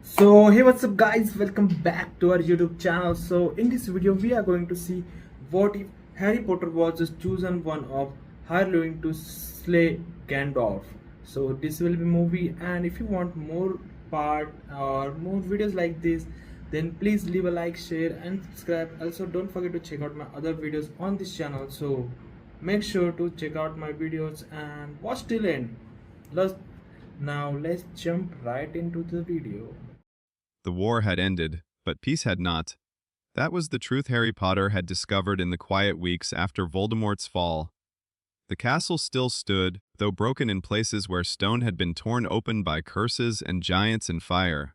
So hey, what's up guys, welcome back to our YouTube channel. So in this video we are going to see what if Harry Potter was the chosen one of Hyrule to slay Gandalf. So this will be movie, and if you want more part or more videos like this, then please leave a like, share and subscribe. Also don't forget to check out my other videos on this channel. So make sure to check out my videos and watch till end. Let's let's jump right into the video. The war had ended, but peace had not. That was the truth Harry Potter had discovered in the quiet weeks after Voldemort's fall. The castle still stood, though broken in places where stone had been torn open by curses and giants and fire.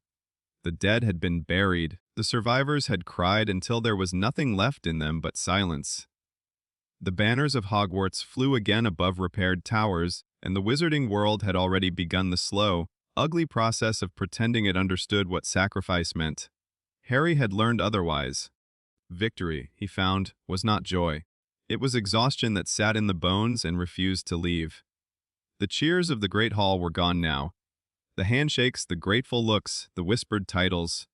The dead had been buried, the survivors had cried until there was nothing left in them but silence. The banners of Hogwarts flew again above repaired towers, and the wizarding world had already begun the slow, ugly process of pretending it understood what sacrifice meant. Harry had learned otherwise. Victory, he found, was not joy. It was exhaustion that sat in the bones and refused to leave. The cheers of the Great Hall were gone now. The handshakes, the grateful looks, the whispered titles.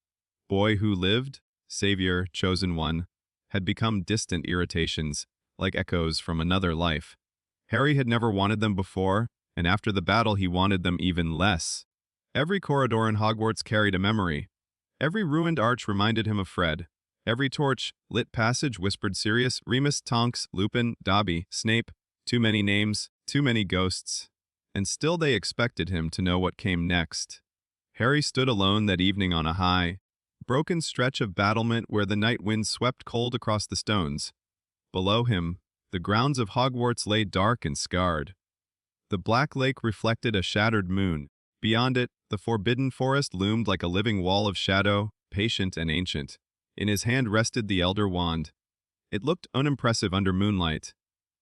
Boy who lived, Savior, Chosen One, had become distant irritations, like echoes from another life. Harry had never wanted them before, and after the battle he wanted them even less. Every corridor in Hogwarts carried a memory. Every ruined arch reminded him of Fred. Every torch, lit passage whispered Sirius, Remus, Tonks, Lupin, Dobby, Snape, too many names, too many ghosts. And still they expected him to know what came next. Harry stood alone that evening on a high, broken stretch of battlement where the night wind swept cold across the stones. Below him, the grounds of Hogwarts lay dark and scarred. The black lake reflected a shattered moon. Beyond it, the forbidden forest loomed like a living wall of shadow, patient and ancient. In his hand rested the elder wand. It looked unimpressive under moonlight.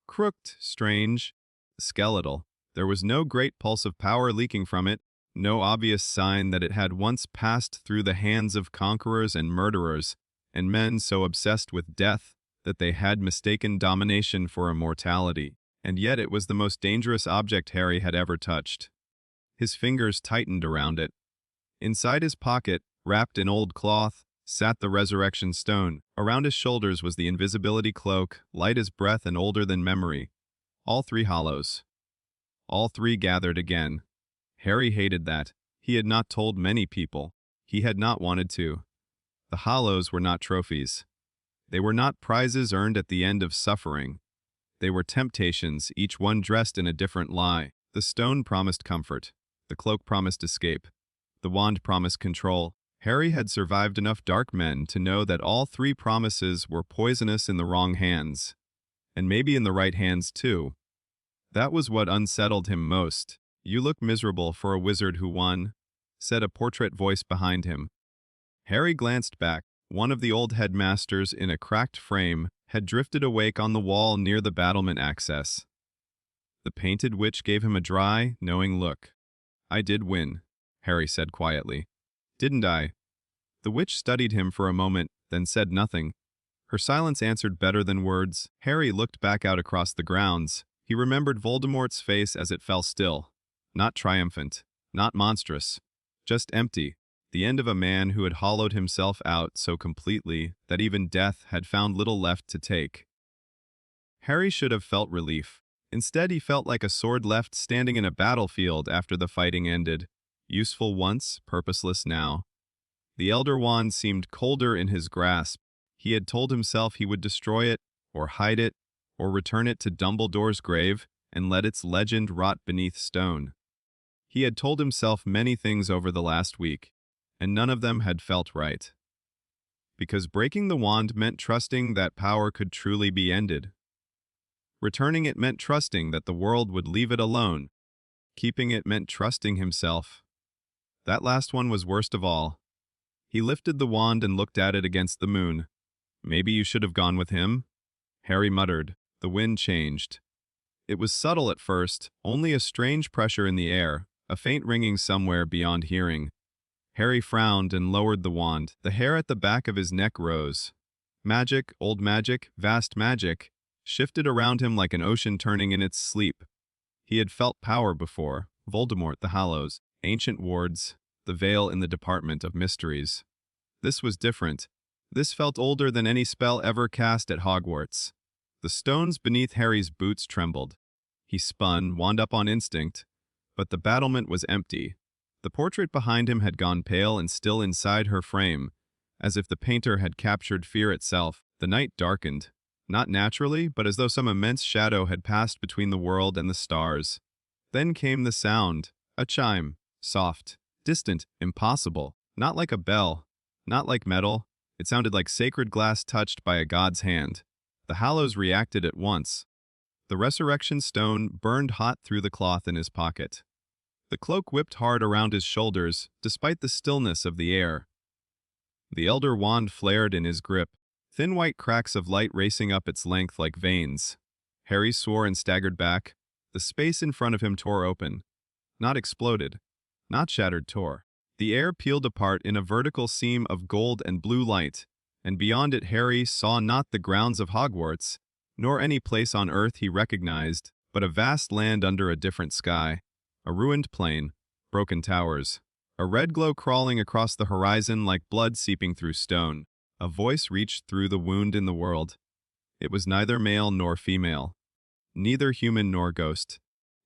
Crooked, strange, skeletal. There was no great pulse of power leaking from it, no obvious sign that it had once passed through the hands of conquerors and murderers, and men so obsessed with death that they had mistaken domination for immortality. And yet it was the most dangerous object Harry had ever touched. His fingers tightened around it. Inside his pocket, wrapped in old cloth, sat the resurrection stone. Around his shoulders was the invisibility cloak, light as breath and older than memory. All three hollows. All three gathered again. Harry hated that. He had not told many people. He had not wanted to. The hollows were not trophies. They were not prizes earned at the end of suffering. They were temptations, each one dressed in a different lie. The stone promised comfort. The cloak promised escape. The wand promised control. Harry had survived enough dark men to know that all three promises were poisonous in the wrong hands. And maybe in the right hands, too. That was what unsettled him most. "You look miserable for a wizard who won," said a portrait voice behind him. Harry glanced back. One of the old headmasters in a cracked frame had drifted awake on the wall near the battlement access. The painted witch gave him a dry, knowing look. "I did win," Harry said quietly. "Didn't I?" The witch studied him for a moment, then said nothing. Her silence answered better than words. Harry looked back out across the grounds. He remembered Voldemort's face as it fell still. Not triumphant, not monstrous, just empty. The end of a man who had hollowed himself out so completely that even death had found little left to take. Harry should have felt relief. Instead, he felt like a sword left standing in a battlefield after the fighting ended. Useful once, purposeless now. The Elder Wand seemed colder in his grasp. He had told himself he would destroy it, or hide it, or return it to Dumbledore's grave and let its legend rot beneath stone. He had told himself many things over the last week, and none of them had felt right. Because breaking the wand meant trusting that power could truly be ended. Returning it meant trusting that the world would leave it alone. Keeping it meant trusting himself. That last one was worst of all. He lifted the wand and looked at it against the moon. "Maybe you should have gone with him?" Harry muttered. The wind changed. It was subtle at first, only a strange pressure in the air, a faint ringing somewhere beyond hearing. Harry frowned and lowered the wand. The hair at the back of his neck rose. Magic, old magic, vast magic, shifted around him like an ocean turning in its sleep. He had felt power before. Voldemort, the Hallows, ancient wards, the veil in the Department of Mysteries. This was different. This felt older than any spell ever cast at Hogwarts. The stones beneath Harry's boots trembled. He spun, wand up on instinct, but the battlement was empty. The portrait behind him had gone pale and still inside her frame, as if the painter had captured fear itself. The night darkened, not naturally, but as though some immense shadow had passed between the world and the stars. Then came the sound, a chime, soft, distant, impossible, not like a bell, not like metal. It sounded like sacred glass touched by a god's hand. The Hallows reacted at once. The resurrection stone burned hot through the cloth in his pocket. The cloak whipped hard around his shoulders, despite the stillness of the air. The elder wand flared in his grip, thin white cracks of light racing up its length like veins. Harry swore and staggered back. The space in front of him tore open. Not exploded, not shattered, tore. The air peeled apart in a vertical seam of gold and blue light, and beyond it Harry saw not the grounds of Hogwarts, nor any place on earth he recognized, but a vast land under a different sky, a ruined plain, broken towers, a red glow crawling across the horizon like blood seeping through stone. A voice reached through the wound in the world. It was neither male nor female, neither human nor ghost.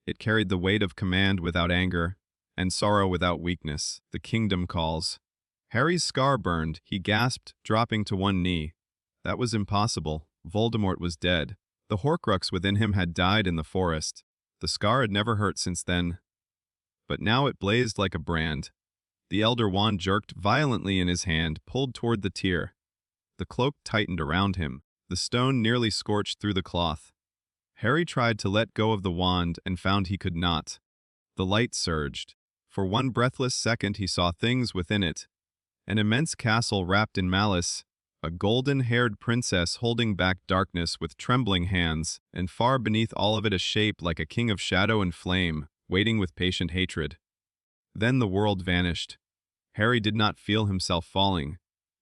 It carried the weight of command without anger, and sorrow without weakness. The kingdom calls. Harry's scar burned. He gasped, dropping to one knee. That was impossible. Voldemort was dead. The Horcrux within him had died in the forest. The scar had never hurt since then. But now it blazed like a brand. The elder wand jerked violently in his hand, pulled toward the tear. The cloak tightened around him. The stone nearly scorched through the cloth. Harry tried to let go of the wand and found he could not. The light surged. For one breathless second he saw things within it. An immense castle wrapped in malice, a golden-haired princess holding back darkness with trembling hands, and far beneath all of it a shape like a king of shadow and flame, waiting with patient hatred. Then the world vanished. Harry did not feel himself falling.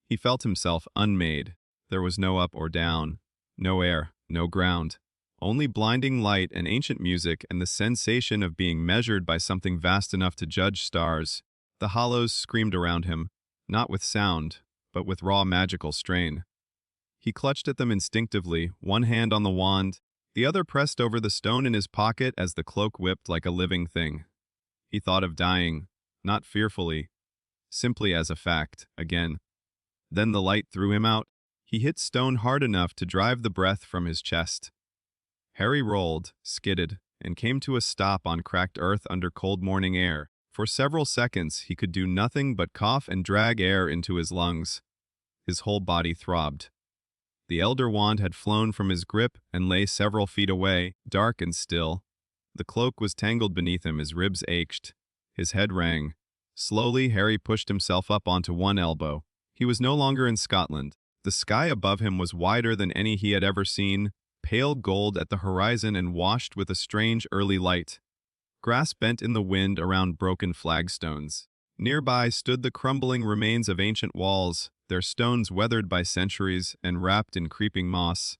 He felt himself unmade. There was no up or down, no air, no ground. Only blinding light and ancient music and the sensation of being measured by something vast enough to judge stars. The Hallows screamed around him, not with sound, but with raw magical strain. He clutched at them instinctively, one hand on the wand, the other pressed over the stone in his pocket as the cloak whipped like a living thing. He thought of dying, not fearfully, simply as a fact, again. Then the light threw him out. He hit stone hard enough to drive the breath from his chest. Harry rolled, skidded, and came to a stop on cracked earth under cold morning air. For several seconds he could do nothing but cough and drag air into his lungs. His whole body throbbed. The elder wand had flown from his grip and lay several feet away, dark and still. The cloak was tangled beneath him, his ribs ached. His head rang. Slowly Harry pushed himself up onto one elbow. He was no longer in Scotland. The sky above him was wider than any he had ever seen, pale gold at the horizon and washed with a strange early light. Grass bent in the wind around broken flagstones. Nearby stood the crumbling remains of ancient walls, their stones weathered by centuries and wrapped in creeping moss.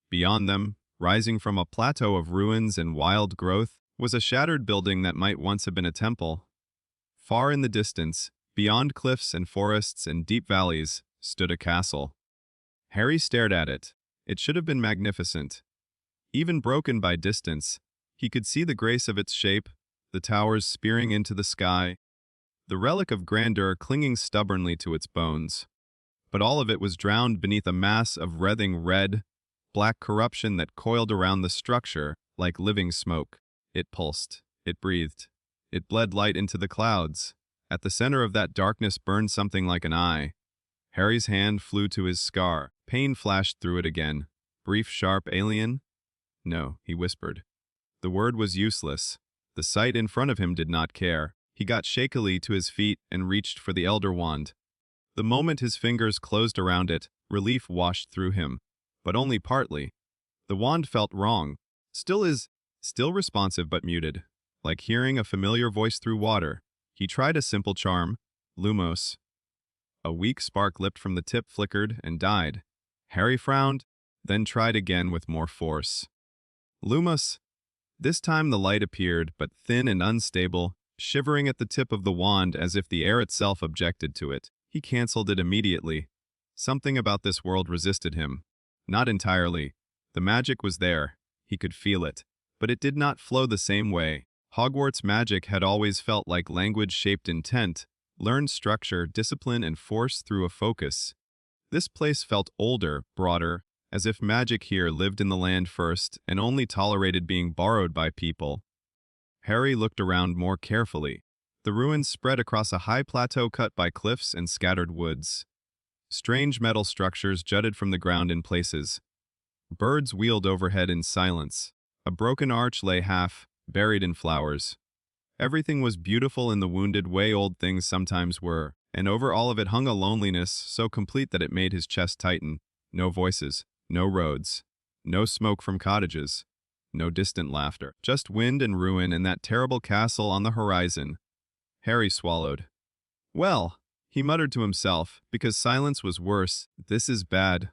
Beyond them, rising from a plateau of ruins and wild growth, was a shattered building that might once have been a temple. Far in the distance, beyond cliffs and forests and deep valleys, stood a castle. Harry stared at it. It should have been magnificent. Even broken by distance, he could see the grace of its shape, the towers spearing into the sky, the relic of grandeur clinging stubbornly to its bones. But all of it was drowned beneath a mass of writhing red, black corruption that coiled around the structure like living smoke. It pulsed. It breathed. It bled light into the clouds. At the center of that darkness burned something like an eye. Harry's hand flew to his scar. Pain flashed through it again. Brief, sharp alien? No, he whispered. The word was useless. The sight in front of him did not care. He got shakily to his feet and reached for the elder wand. The moment his fingers closed around it, relief washed through him. But only partly. The wand felt wrong. Still responsive but muted. Like hearing a familiar voice through water. He tried a simple charm. Lumos. A weak spark lipped from the tip, flickered, and died. Harry frowned, then tried again with more force. Lumos. This time the light appeared, but thin and unstable, shivering at the tip of the wand as if the air itself objected to it. He cancelled it immediately. Something about this world resisted him. Not entirely. The magic was there. He could feel it. But it did not flow the same way. Hogwarts magic had always felt like language-shaped intent, learned structure, discipline, and force through a focus. This place felt older, broader, as if magic here lived in the land first and only tolerated being borrowed by people. Harry looked around more carefully. The ruins spread across a high plateau cut by cliffs and scattered woods. Strange metal structures jutted from the ground in places. Birds wheeled overhead in silence. A broken arch lay half, buried in flowers. Everything was beautiful in the wounded way old things sometimes were, and over all of it hung a loneliness so complete that it made his chest tighten. No voices, no roads, no smoke from cottages, no distant laughter. Just wind and ruin and that terrible castle on the horizon. Harry swallowed. Well, he muttered to himself, because silence was worse. This is bad.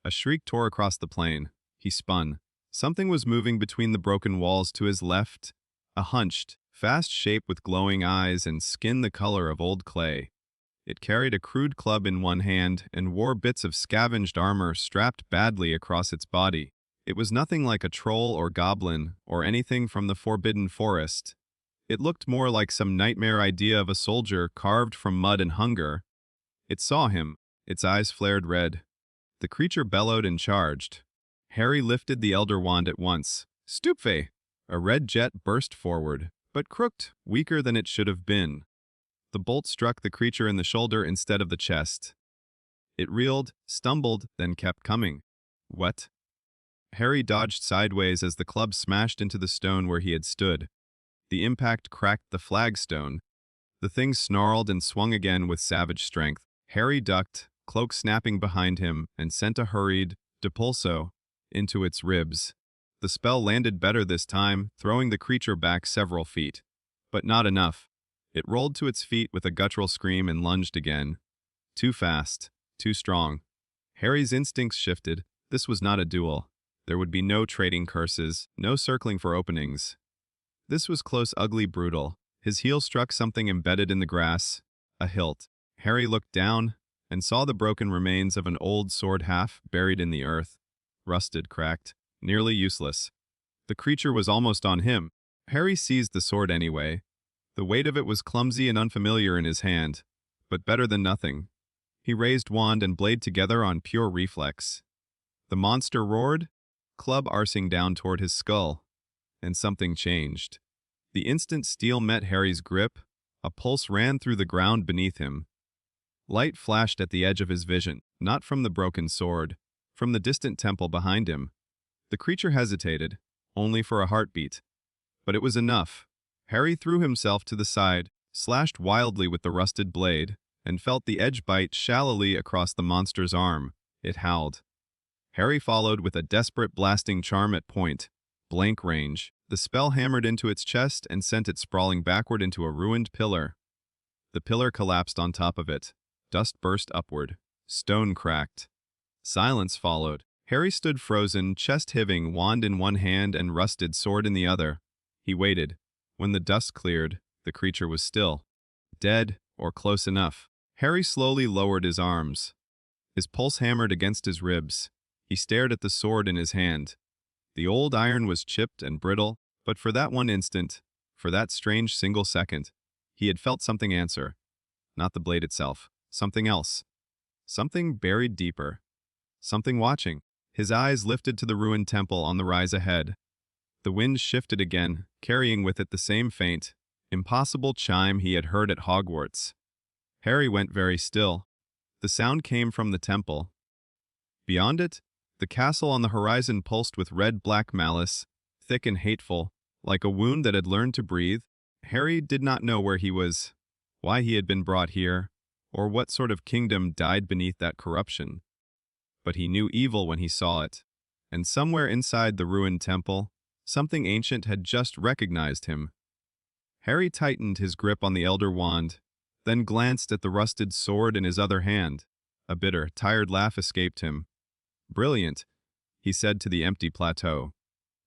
A shriek tore across the plain. He spun. Something was moving between the broken walls to his left. A hunched, fast shape with glowing eyes and skin the color of old clay. It carried a crude club in one hand and wore bits of scavenged armor strapped badly across its body. It was nothing like a troll or goblin or anything from the Forbidden Forest. It looked more like some nightmare idea of a soldier carved from mud and hunger. It saw him. Its eyes flared red. The creature bellowed and charged. Harry lifted the Elder Wand at once. Stupfe! A red jet burst forward, but crooked, weaker than it should have been. The bolt struck the creature in the shoulder instead of the chest. It reeled, stumbled, then kept coming. What? Harry dodged sideways as the club smashed into the stone where he had stood. The impact cracked the flagstone. The thing snarled and swung again with savage strength. Harry ducked, cloak snapping behind him, and sent a hurried depulso into its ribs. The spell landed better this time, throwing the creature back several feet. But not enough. It rolled to its feet with a guttural scream and lunged again. Too fast. Too strong. Harry's instincts shifted. This was not a duel. There would be no trading curses, no circling for openings. This was close, ugly, brutal. His heel struck something embedded in the grass, a hilt. Harry looked down and saw the broken remains of an old sword half buried in the earth. Rusted, cracked, nearly useless. The creature was almost on him. Harry seized the sword anyway. The weight of it was clumsy and unfamiliar in his hand, but better than nothing. He raised wand and blade together on pure reflex. The monster roared, club arsing down toward his skull, and something changed. The instant steel met Harry's grip, a pulse ran through the ground beneath him. Light flashed at the edge of his vision, not from the broken sword, from the distant temple behind him. The creature hesitated, only for a heartbeat. But it was enough. Harry threw himself to the side, slashed wildly with the rusted blade, and felt the edge bite shallowly across the monster's arm. It howled. Harry followed with a desperate blasting charm at point blank range. The spell hammered into its chest and sent it sprawling backward into a ruined pillar. The pillar collapsed on top of it. Dust burst upward. Stone cracked. Silence followed. Harry stood frozen, chest heaving, wand in one hand and rusted sword in the other. He waited. When the dust cleared, the creature was still. Dead, or close enough. Harry slowly lowered his arms. His pulse hammered against his ribs. He stared at the sword in his hand. The old iron was chipped and brittle, but for that one instant, for that strange single second, he had felt something answer. Not the blade itself. Something else. Something buried deeper. Something watching. His eyes lifted to the ruined temple on the rise ahead. The wind shifted again, carrying with it the same faint, impossible chime he had heard at Hogwarts. Harry went very still. The sound came from the temple. Beyond it, the castle on the horizon pulsed with red-black malice, thick and hateful, like a wound that had learned to breathe. Harry did not know where he was, why he had been brought here, or what sort of kingdom died beneath that corruption. But he knew evil when he saw it, and somewhere inside the ruined temple, something ancient had just recognized him. Harry tightened his grip on the Elder Wand, then glanced at the rusted sword in his other hand. A bitter, tired laugh escaped him. Brilliant, he said to the empty plateau.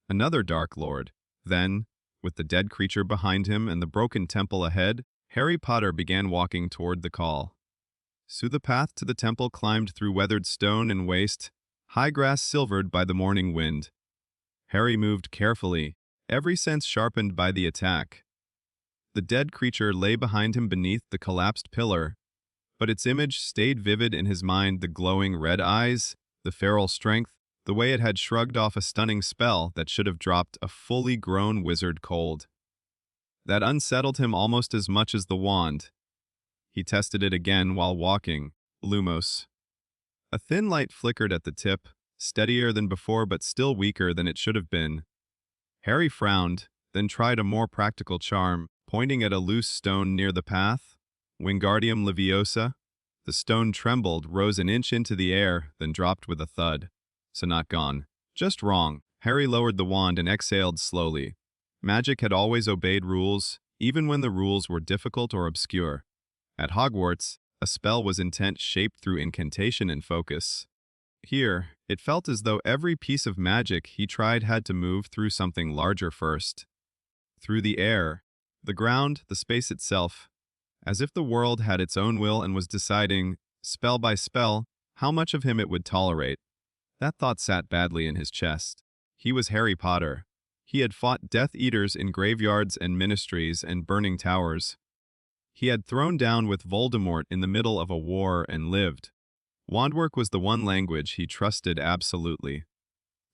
Another Dark Lord. Then, With the dead creature behind him and the broken temple ahead, Harry Potter began walking toward the call. So the path to the temple climbed through weathered stone and waste, high grass silvered by the morning wind. Harry moved carefully, every sense sharpened by the attack. The dead creature lay behind him beneath the collapsed pillar, but its image stayed vivid in his mind, the glowing red eyes, the feral strength, the way it had shrugged off a stunning spell that should have dropped a fully grown wizard cold. That unsettled him almost as much as the wand. He tested it again while walking. Lumos. A thin light flickered at the tip, steadier than before but still weaker than it should have been. Harry frowned, then tried a more practical charm, pointing at a loose stone near the path. Wingardium Leviosa. The stone trembled, rose an inch into the air, then dropped with a thud. So not gone. Just wrong. Harry lowered the wand and exhaled slowly. Magic had always obeyed rules, even when the rules were difficult or obscure. At Hogwarts, a spell was intent shaped through incantation and focus. Here, it felt as though every piece of magic he tried had to move through something larger first. Through the air, the ground, the space itself, as if the world had its own will and was deciding, spell by spell, how much of him it would tolerate. That thought sat badly in his chest. He was Harry Potter. He had fought Death Eaters in graveyards and ministries and burning towers. He had thrown down with Voldemort in the middle of a war and lived. Wandwork was the one language he trusted absolutely.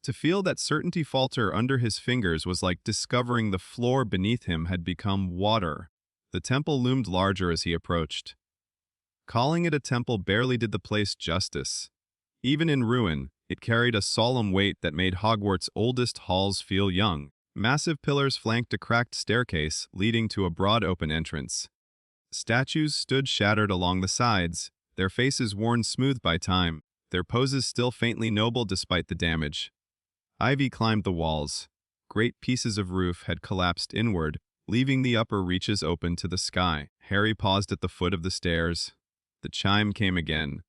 To feel that certainty falter under his fingers was like discovering the floor beneath him had become water. The temple loomed larger as he approached. Calling it a temple barely did the place justice. Even in ruin, it carried a solemn weight that made Hogwarts' oldest halls feel young. Massive pillars flanked a cracked staircase leading to a broad open entrance. Statues stood shattered along the sides, their faces worn smooth by time, their poses still faintly noble despite the damage. Ivy climbed the walls. Great pieces of roof had collapsed inward, leaving the upper reaches open to the sky. Harry paused at the foot of the stairs. The chime came again.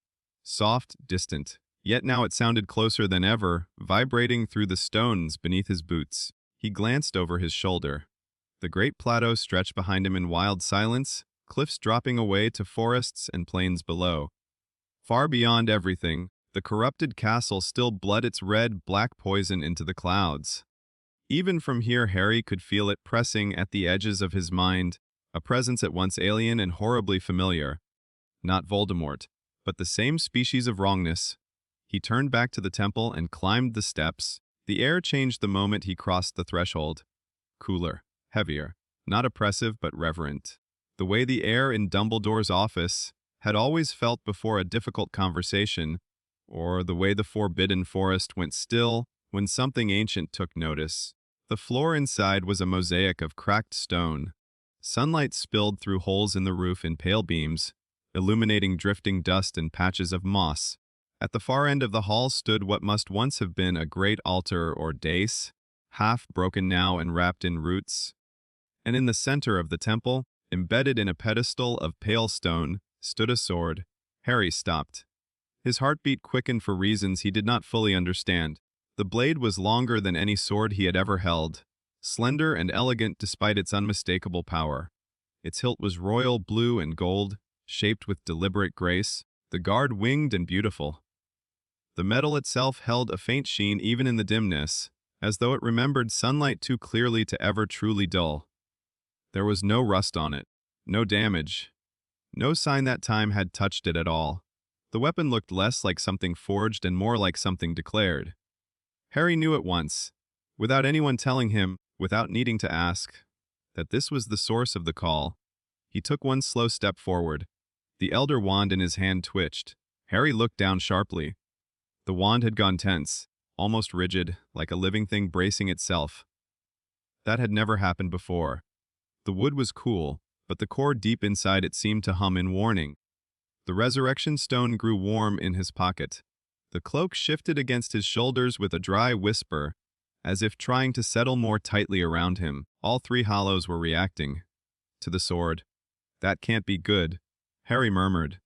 Soft, distant, yet now it sounded closer than ever, vibrating through the stones beneath his boots. He glanced over his shoulder. The great plateau stretched behind him in wild silence, cliffs dropping away to forests and plains below. Far beyond everything, the corrupted castle still bled its red-black poison into the clouds. Even from here Harry could feel it pressing at the edges of his mind, a presence at once alien and horribly familiar. Not Voldemort, but the same species of wrongness. He turned back to the temple and climbed the steps. The air changed the moment he crossed the threshold. Cooler, heavier, not oppressive but reverent. The way the air in Dumbledore's office had always felt before a difficult conversation, or the way the forbidden forest went still when something ancient took notice. The floor inside was a mosaic of cracked stone. Sunlight spilled through holes in the roof in pale beams, illuminating drifting dust and patches of moss. At the far end of the hall stood what must once have been a great altar or dais, half broken now and wrapped in roots. And in the center of the temple, embedded in a pedestal of pale stone, stood a sword. Harry stopped. His heartbeat quickened for reasons he did not fully understand. The blade was longer than any sword he had ever held, slender and elegant despite its unmistakable power. Its hilt was royal blue and gold, shaped with deliberate grace, the guard winged and beautiful. The metal itself held a faint sheen even in the dimness, as though it remembered sunlight too clearly to ever truly dull. There was no rust on it, no damage, no sign that time had touched it at all. The weapon looked less like something forged and more like something declared. Harry knew at once, without anyone telling him, without needing to ask, that this was the source of the call. He took one slow step forward. The elder wand in his hand twitched. Harry looked down sharply. The wand had gone tense, almost rigid, like a living thing bracing itself. That had never happened before. The wood was cool, but the core deep inside it seemed to hum in warning. The resurrection stone grew warm in his pocket. The cloak shifted against his shoulders with a dry whisper, as if trying to settle more tightly around him. All three hollows were reacting. To the sword. That can't be good, Harry murmured.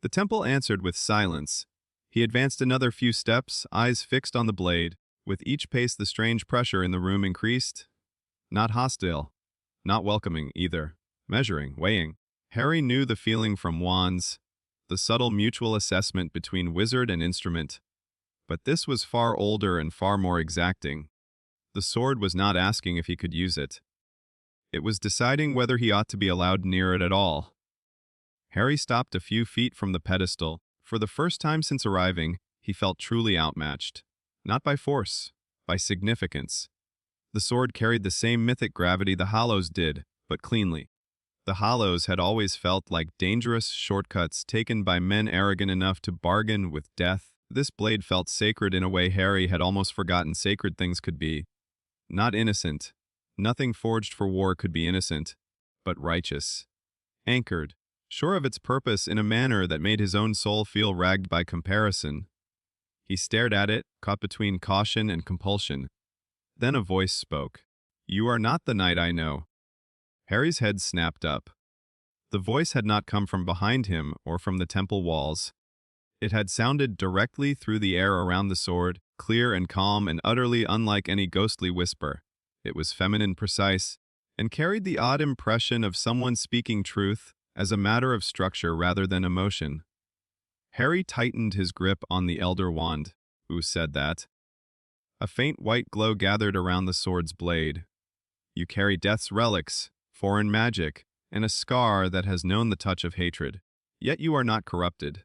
The temple answered with silence. He advanced another few steps, eyes fixed on the blade. With each pace the strange pressure in the room increased. Not hostile. Not welcoming, either. Measuring, weighing. Harry knew the feeling from wands, the subtle mutual assessment between wizard and instrument. But this was far older and far more exacting. The sword was not asking if he could use it. It was deciding whether he ought to be allowed near it at all. Harry stopped a few feet from the pedestal. For the first time since arriving, he felt truly outmatched. Not by force, by significance. The sword carried the same mythic gravity the Hollows did, but cleanly. The Hollows had always felt like dangerous shortcuts taken by men arrogant enough to bargain with death. This blade felt sacred in a way Harry had almost forgotten sacred things could be. Not innocent. Nothing forged for war could be innocent, but righteous. Anchored, sure of its purpose in a manner that made his own soul feel ragged by comparison. He stared at it, caught between caution and compulsion. Then a voice spoke. "You are not the knight I know." Harry's head snapped up. The voice had not come from behind him or from the temple walls. It had sounded directly through the air around the sword, clear and calm and utterly unlike any ghostly whisper. It was feminine precise, and carried the odd impression of someone speaking truth as a matter of structure rather than emotion. Harry tightened his grip on the elder wand. Who said that? A faint white glow gathered around the sword's blade. You carry death's relics, foreign magic, and a scar that has known the touch of hatred. Yet you are not corrupted.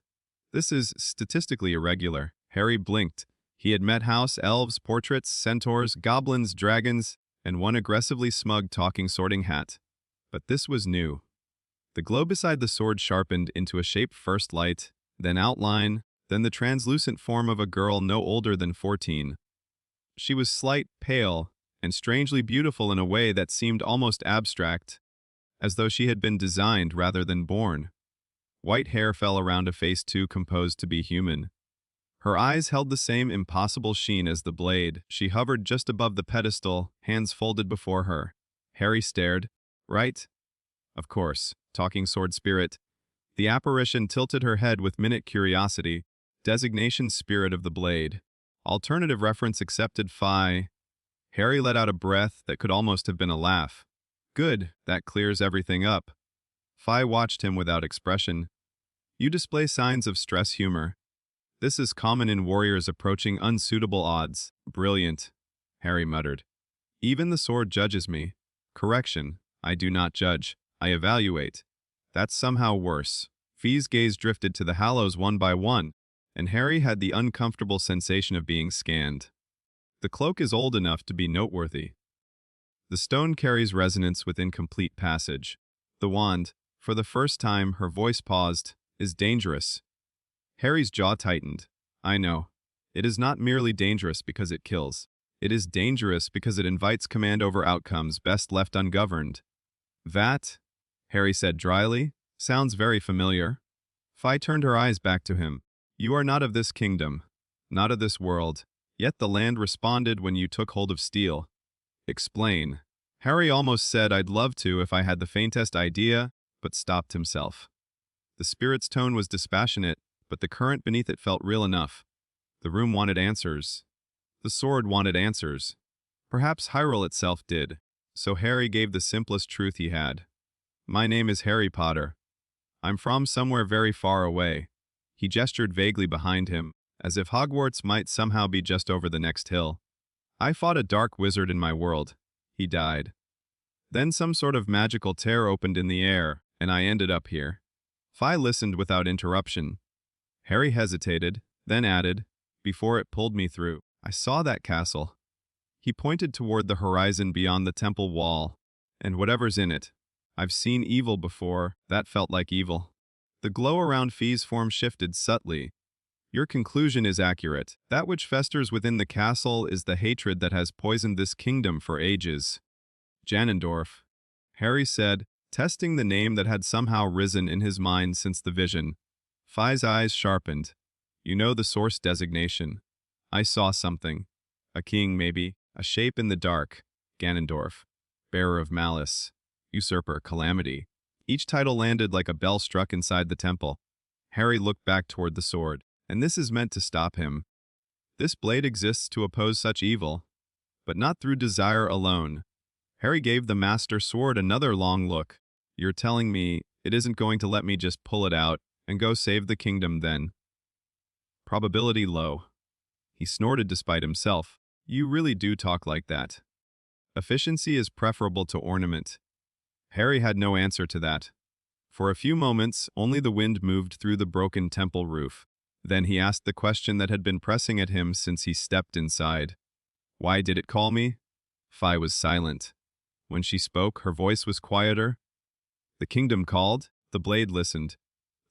This is statistically irregular. Harry blinked. He had met house elves, portraits, centaurs, goblins, dragons, and one aggressively smug talking sorting hat. But this was new. The glow beside the sword sharpened into a shape first light, then outline, then the translucent form of a girl no older than 14. She was slight, pale, and strangely beautiful in a way that seemed almost abstract, as though she had been designed rather than born. White hair fell around a face too composed to be human. Her eyes held the same impossible sheen as the blade. She hovered just above the pedestal, hands folded before her. Harry stared. Right? Of course, talking sword spirit. The apparition tilted her head with minute curiosity. Designation spirit of the blade. Alternative reference accepted phi. Harry let out a breath that could almost have been a laugh. Good, that clears everything up. Phi watched him without expression. You display signs of stress humor. This is common in warriors approaching unsuitable odds. Brilliant, Harry muttered. Even the sword judges me. Correction, I do not judge. I evaluate. That's somehow worse. Phi's gaze drifted to the Hallows one by one, and Harry had the uncomfortable sensation of being scanned. The cloak is old enough to be noteworthy. The stone carries resonance with incomplete passage. The wand, for the first time her voice paused, is dangerous. Harry's jaw tightened. I know. It is not merely dangerous because it kills. It is dangerous because it invites command over outcomes best left ungoverned. That, Harry said dryly, sounds very familiar. Phi turned her eyes back to him. You are not of this kingdom, not of this world, yet the land responded when you took hold of steel. Explain. Harry almost said I'd love to if I had the faintest idea, but stopped himself. The spirit's tone was dispassionate, but the current beneath it felt real enough. The room wanted answers. The sword wanted answers. Perhaps Hyrule itself did, so Harry gave the simplest truth he had. My name is Harry Potter. I'm from somewhere very far away. He gestured vaguely behind him, as if Hogwarts might somehow be just over the next hill. I fought a dark wizard in my world. He died. Then some sort of magical tear opened in the air, and I ended up here. Phi listened without interruption. Harry hesitated, then added, before it pulled me through. I saw that castle. He pointed toward the horizon beyond the temple wall, and whatever's in it. I've seen evil before, that felt like evil. The glow around Phi's form shifted subtly. Your conclusion is accurate. That which festers within the castle is the hatred that has poisoned this kingdom for ages. Ganondorf, Harry said, testing the name that had somehow risen in his mind since the vision. Phi's eyes sharpened. You know the source designation. I saw something. A king, maybe. A shape in the dark. Ganondorf. Bearer of malice. Usurper, calamity. Each title landed like a bell struck inside the temple. Harry looked back toward the sword. And this is meant to stop him. This blade exists to oppose such evil, but not through desire alone. Harry gave the master sword another long look. You're telling me it isn't going to let me just pull it out and go save the kingdom then? Probability low. He snorted despite himself. You really do talk like that. Efficiency is preferable to ornament. Harry had no answer to that. For a few moments, only the wind moved through the broken temple roof. Then he asked the question that had been pressing at him since he stepped inside. Why did it call me? Fi was silent. When she spoke, her voice was quieter. The kingdom called, the blade listened.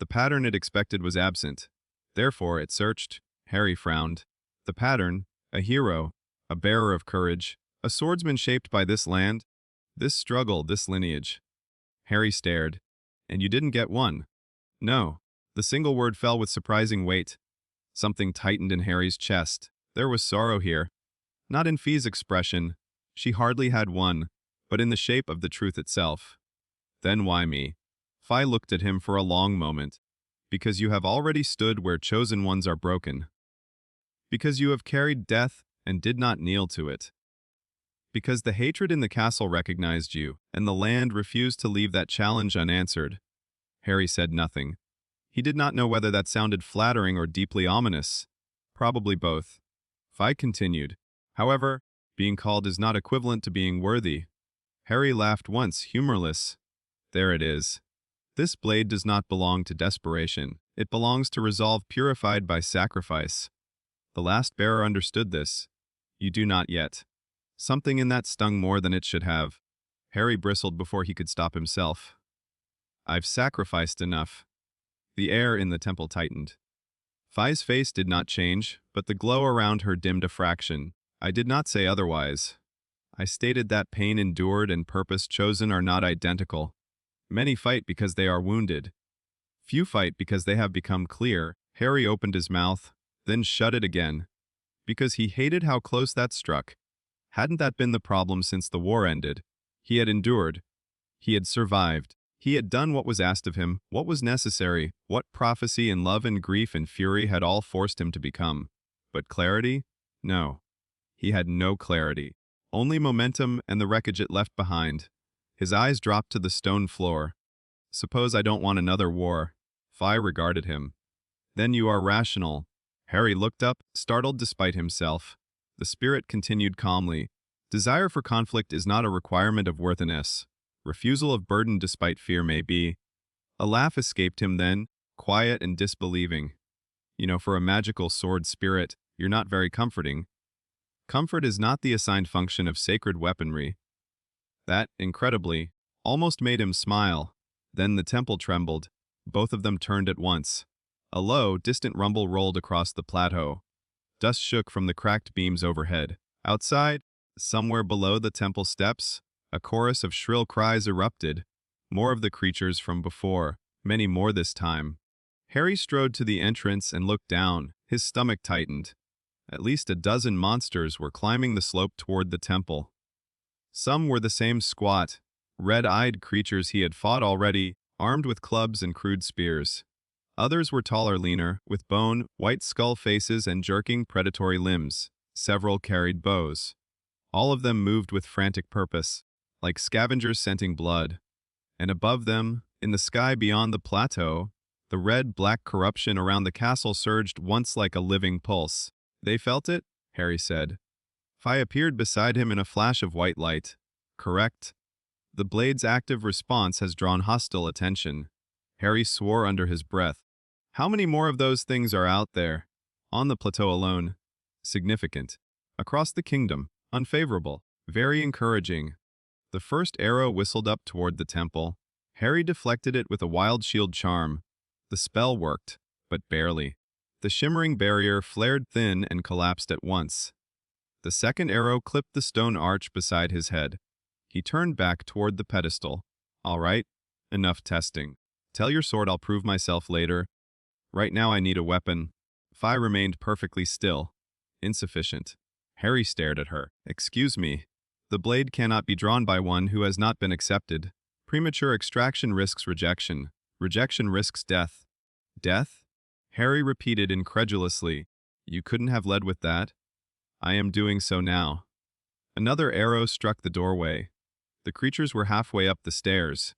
The pattern it expected was absent. Therefore, it searched. Harry frowned. The pattern, a hero, a bearer of courage, a swordsman shaped by this land, this struggle, this lineage. Harry stared. And you didn't get one. No. The single word fell with surprising weight. Something tightened in Harry's chest. There was sorrow here. Not in Fi's expression. She hardly had one, but in the shape of the truth itself. Then why me? Fi looked at him for a long moment. Because you have already stood where chosen ones are broken. Because you have carried death and did not kneel to it. Because the hatred in the castle recognized you, and the land refused to leave that challenge unanswered. Harry said nothing. He did not know whether that sounded flattering or deeply ominous. Probably both. Fi continued. However, being called is not equivalent to being worthy. Harry laughed once, humorless. There it is. This blade does not belong to desperation. It belongs to resolve purified by sacrifice. The last bearer understood this. You do not yet. Something in that stung more than it should have. Harry bristled before he could stop himself. I've sacrificed enough. The air in the temple tightened. Fi's face did not change, but the glow around her dimmed a fraction. I did not say otherwise. I stated that pain endured and purpose chosen are not identical. Many fight because they are wounded. Few fight because they have become clear. Harry opened his mouth, then shut it again. Because he hated how close that struck. Hadn't that been the problem since the war ended? He had endured. He had survived. He had done what was asked of him, what was necessary, what prophecy and love and grief and fury had all forced him to become. But clarity? No. He had no clarity. Only momentum and the wreckage it left behind. His eyes dropped to the stone floor. Suppose I don't want another war. Fi regarded him. Then you are rational. Harry looked up, startled despite himself. The spirit continued calmly. Desire for conflict is not a requirement of worthiness. Refusal of burden despite fear may be. A laugh escaped him then, quiet and disbelieving. You know, for a magical sword spirit, you're not very comforting. Comfort is not the assigned function of sacred weaponry. That, incredibly, almost made him smile. Then the temple trembled. Both of them turned at once. A low, distant rumble rolled across the plateau. Dust shook from the cracked beams overhead. Outside, somewhere below the temple steps, a chorus of shrill cries erupted. More of the creatures from before, many more this time. Harry strode to the entrance and looked down. His stomach tightened. At least a dozen monsters were climbing the slope toward the temple. Some were the same squat, red-eyed creatures he had fought already, armed with clubs and crude spears. Others were taller, leaner, with bone, white skull faces and jerking predatory limbs. Several carried bows. All of them moved with frantic purpose, like scavengers scenting blood. And above them, in the sky beyond the plateau, the red-black corruption around the castle surged once like a living pulse. They felt it? Harry said. Fi appeared beside him in a flash of white light. Correct. The blade's active response has drawn hostile attention. Harry swore under his breath. How many more of those things are out there? On the plateau alone. Significant. Across the kingdom. Unfavorable. Very encouraging. The first arrow whistled up toward the temple. Harry deflected it with a wild shield charm. The spell worked, but barely. The shimmering barrier flared thin and collapsed at once. The second arrow clipped the stone arch beside his head. He turned back toward the pedestal. All right, enough testing. Tell your sword I'll prove myself later. Right now I need a weapon. Fi remained perfectly still. Insufficient. Harry stared at her. Excuse me. The blade cannot be drawn by one who has not been accepted. Premature extraction risks rejection. Rejection risks death. Death? Harry repeated incredulously. You couldn't have led with that? I am doing so now. Another arrow struck the doorway. The creatures were halfway up the stairs.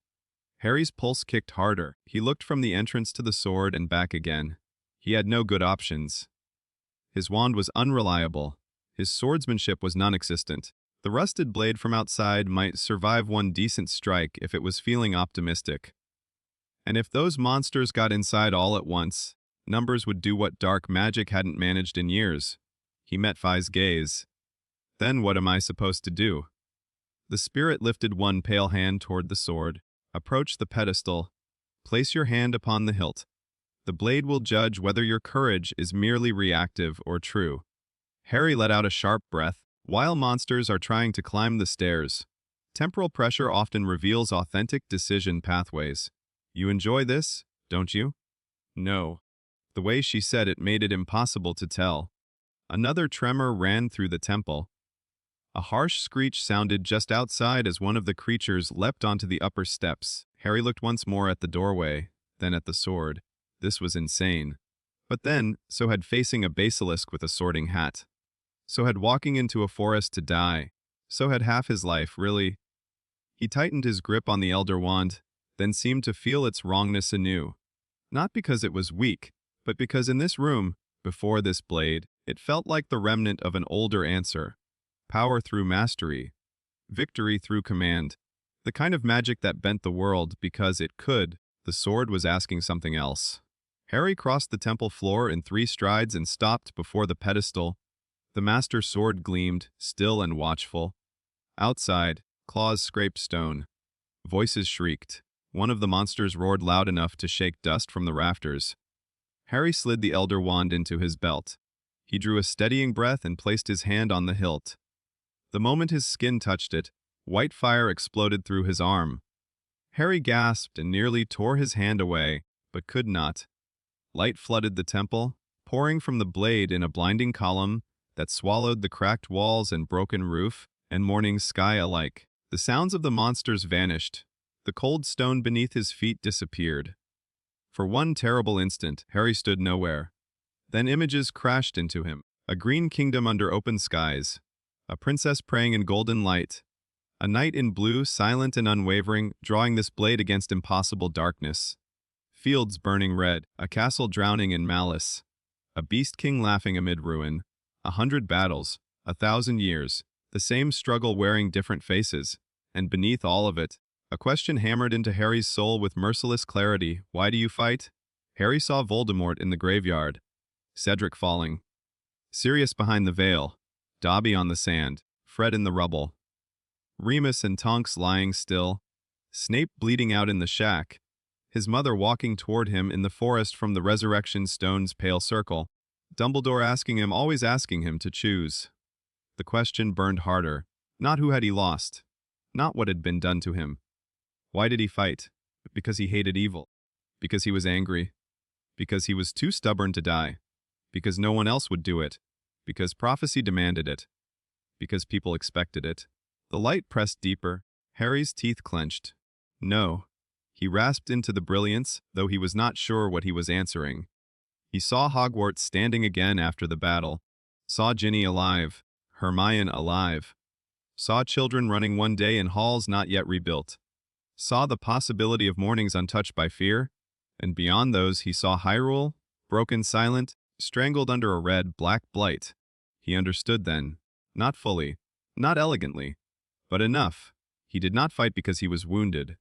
Harry's pulse kicked harder. He looked from the entrance to the sword and back again. He had no good options. His wand was unreliable. His swordsmanship was non-existent. The rusted blade from outside might survive one decent strike if it was feeling optimistic. And if those monsters got inside all at once, numbers would do what dark magic hadn't managed in years. He met Phi's gaze. Then what am I supposed to do? The spirit lifted one pale hand toward the sword, approached the pedestal. Place your hand upon the hilt. The blade will judge whether your courage is merely reactive or true. Harry let out a sharp breath. While monsters are trying to climb the stairs, temporal pressure often reveals authentic decision pathways. You enjoy this, don't you? No. The way she said it made it impossible to tell. Another tremor ran through the temple. A harsh screech sounded just outside as one of the creatures leapt onto the upper steps. Harry looked once more at the doorway, then at the sword. This was insane. But then, so had facing a basilisk with a sorting hat. So had walking into a forest to die. So had half his life, really. He tightened his grip on the Elder Wand, then seemed to feel its wrongness anew. Not because it was weak, but because in this room, before this blade, it felt like the remnant of an older answer. Power through mastery. Victory through command. The kind of magic that bent the world because it could. The sword was asking something else. Harry crossed the temple floor in 3 strides and stopped before the pedestal. The master sword gleamed, still and watchful. Outside, claws scraped stone. Voices shrieked. One of the monsters roared loud enough to shake dust from the rafters. Harry slid the Elder Wand into his belt. He drew a steadying breath and placed his hand on the hilt. The moment his skin touched it, white fire exploded through his arm. Harry gasped and nearly tore his hand away, but could not. Light flooded the temple, pouring from the blade in a blinding column that swallowed the cracked walls and broken roof and morning sky alike. The sounds of the monsters vanished. The cold stone beneath his feet disappeared. For one terrible instant, Harry stood nowhere. Then images crashed into him. A green kingdom under open skies. A princess praying in golden light. A knight in blue, silent and unwavering, drawing this blade against impossible darkness. Fields burning red. A castle drowning in malice. A beast king laughing amid ruin. 100 battles. 1,000 years. The same struggle wearing different faces. And beneath all of it, a question hammered into Harry's soul with merciless clarity. Why do you fight? Harry saw Voldemort in the graveyard. Cedric falling. Sirius behind the veil. Dobby on the sand. Fred in the rubble. Remus and Tonks lying still. Snape bleeding out in the shack. His mother walking toward him in the forest from the Resurrection Stone's pale circle. Dumbledore always asking him to choose. The question burned harder. Not who had he lost. Not what had been done to him. Why did he fight? Because he hated evil. Because he was angry. Because he was too stubborn to die. Because no one else would do it. Because prophecy demanded it. Because people expected it. The light pressed deeper. Harry's teeth clenched. No. He rasped into the brilliance, though he was not sure what he was answering. He saw Hogwarts standing again after the battle. Saw Ginny alive. Hermione alive. Saw children running one day in halls not yet rebuilt. Saw the possibility of mornings untouched by fear. And beyond those he saw Hyrule, broken silent, strangled under a red-black blight. He understood then. Not fully. Not elegantly. But enough. He did not fight because he was wounded.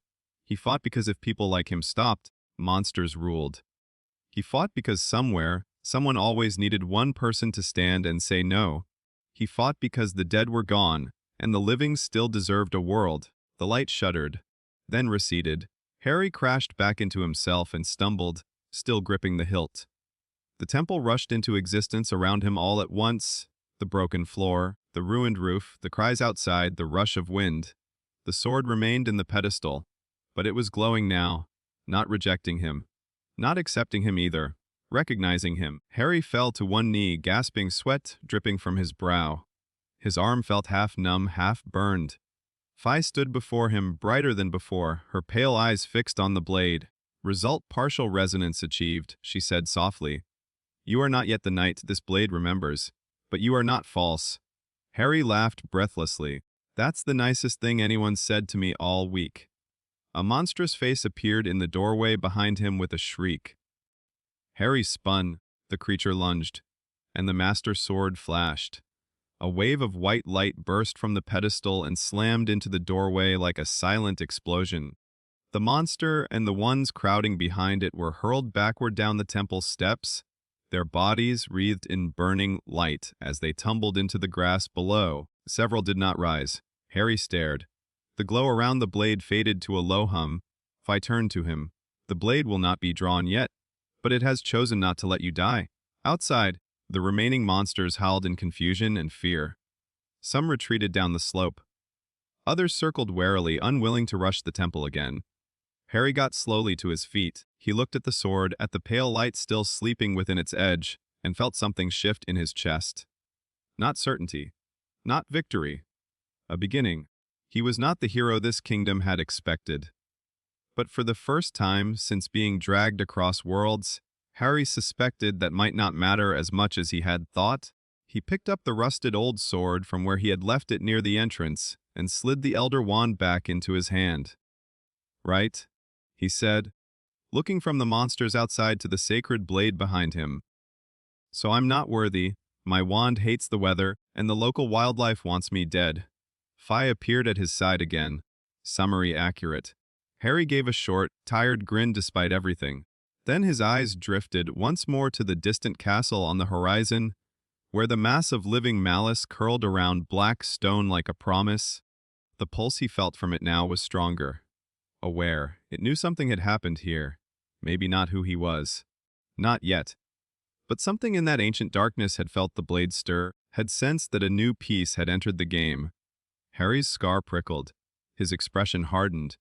He fought because if people like him stopped, monsters ruled. He fought because somewhere, someone always needed one person to stand and say no. He fought because the dead were gone, and the living still deserved a world. The light shuddered, then receded. Harry crashed back into himself and stumbled, still gripping the hilt. The temple rushed into existence around him all at once. The broken floor, the ruined roof, the cries outside, the rush of wind. The sword remained in the pedestal, but it was glowing now, not rejecting him. Not accepting him either, recognizing him. Harry fell to one knee, gasping, sweat dripping from his brow. His arm felt half numb, half burned. Phi stood before him, brighter than before, her pale eyes fixed on the blade. Result partial resonance achieved, she said softly. You are not yet the knight this blade remembers, but you are not false. Harry laughed breathlessly. That's the nicest thing anyone said to me all week. A monstrous face appeared in the doorway behind him with a shriek. Harry spun, the creature lunged, and the master sword flashed. A wave of white light burst from the pedestal and slammed into the doorway like a silent explosion. The monster and the ones crowding behind it were hurled backward down the temple steps, their bodies wreathed in burning light as they tumbled into the grass below. Several did not rise. Harry stared. The glow around the blade faded to a low hum. Fi turned to him. The blade will not be drawn yet, but it has chosen not to let you die. Outside, the remaining monsters howled in confusion and fear. Some retreated down the slope. Others circled warily, unwilling to rush the temple again. Harry got slowly to his feet. He looked at the sword, at the pale light still sleeping within its edge, and felt something shift in his chest. Not certainty. Not victory. A beginning. He was not the hero this kingdom had expected. But for the first time since being dragged across worlds, Harry suspected that might not matter as much as he had thought. He picked up the rusted old sword from where he had left it near the entrance and slid the Elder Wand back into his hand. Right, he said, looking from the monsters outside to the sacred blade behind him. So I'm not worthy, my wand hates the weather, and the local wildlife wants me dead. Fi appeared at his side again. Summary accurate. Harry gave a short, tired grin despite everything. Then his eyes drifted once more to the distant castle on the horizon, where the mass of living malice curled around black stone like a promise. The pulse he felt from it now was stronger. Aware, it knew something had happened here. Maybe not who he was. Not yet. But something in that ancient darkness had felt the blade stir, had sensed that a new piece had entered the game. Harry's scar prickled. His expression hardened.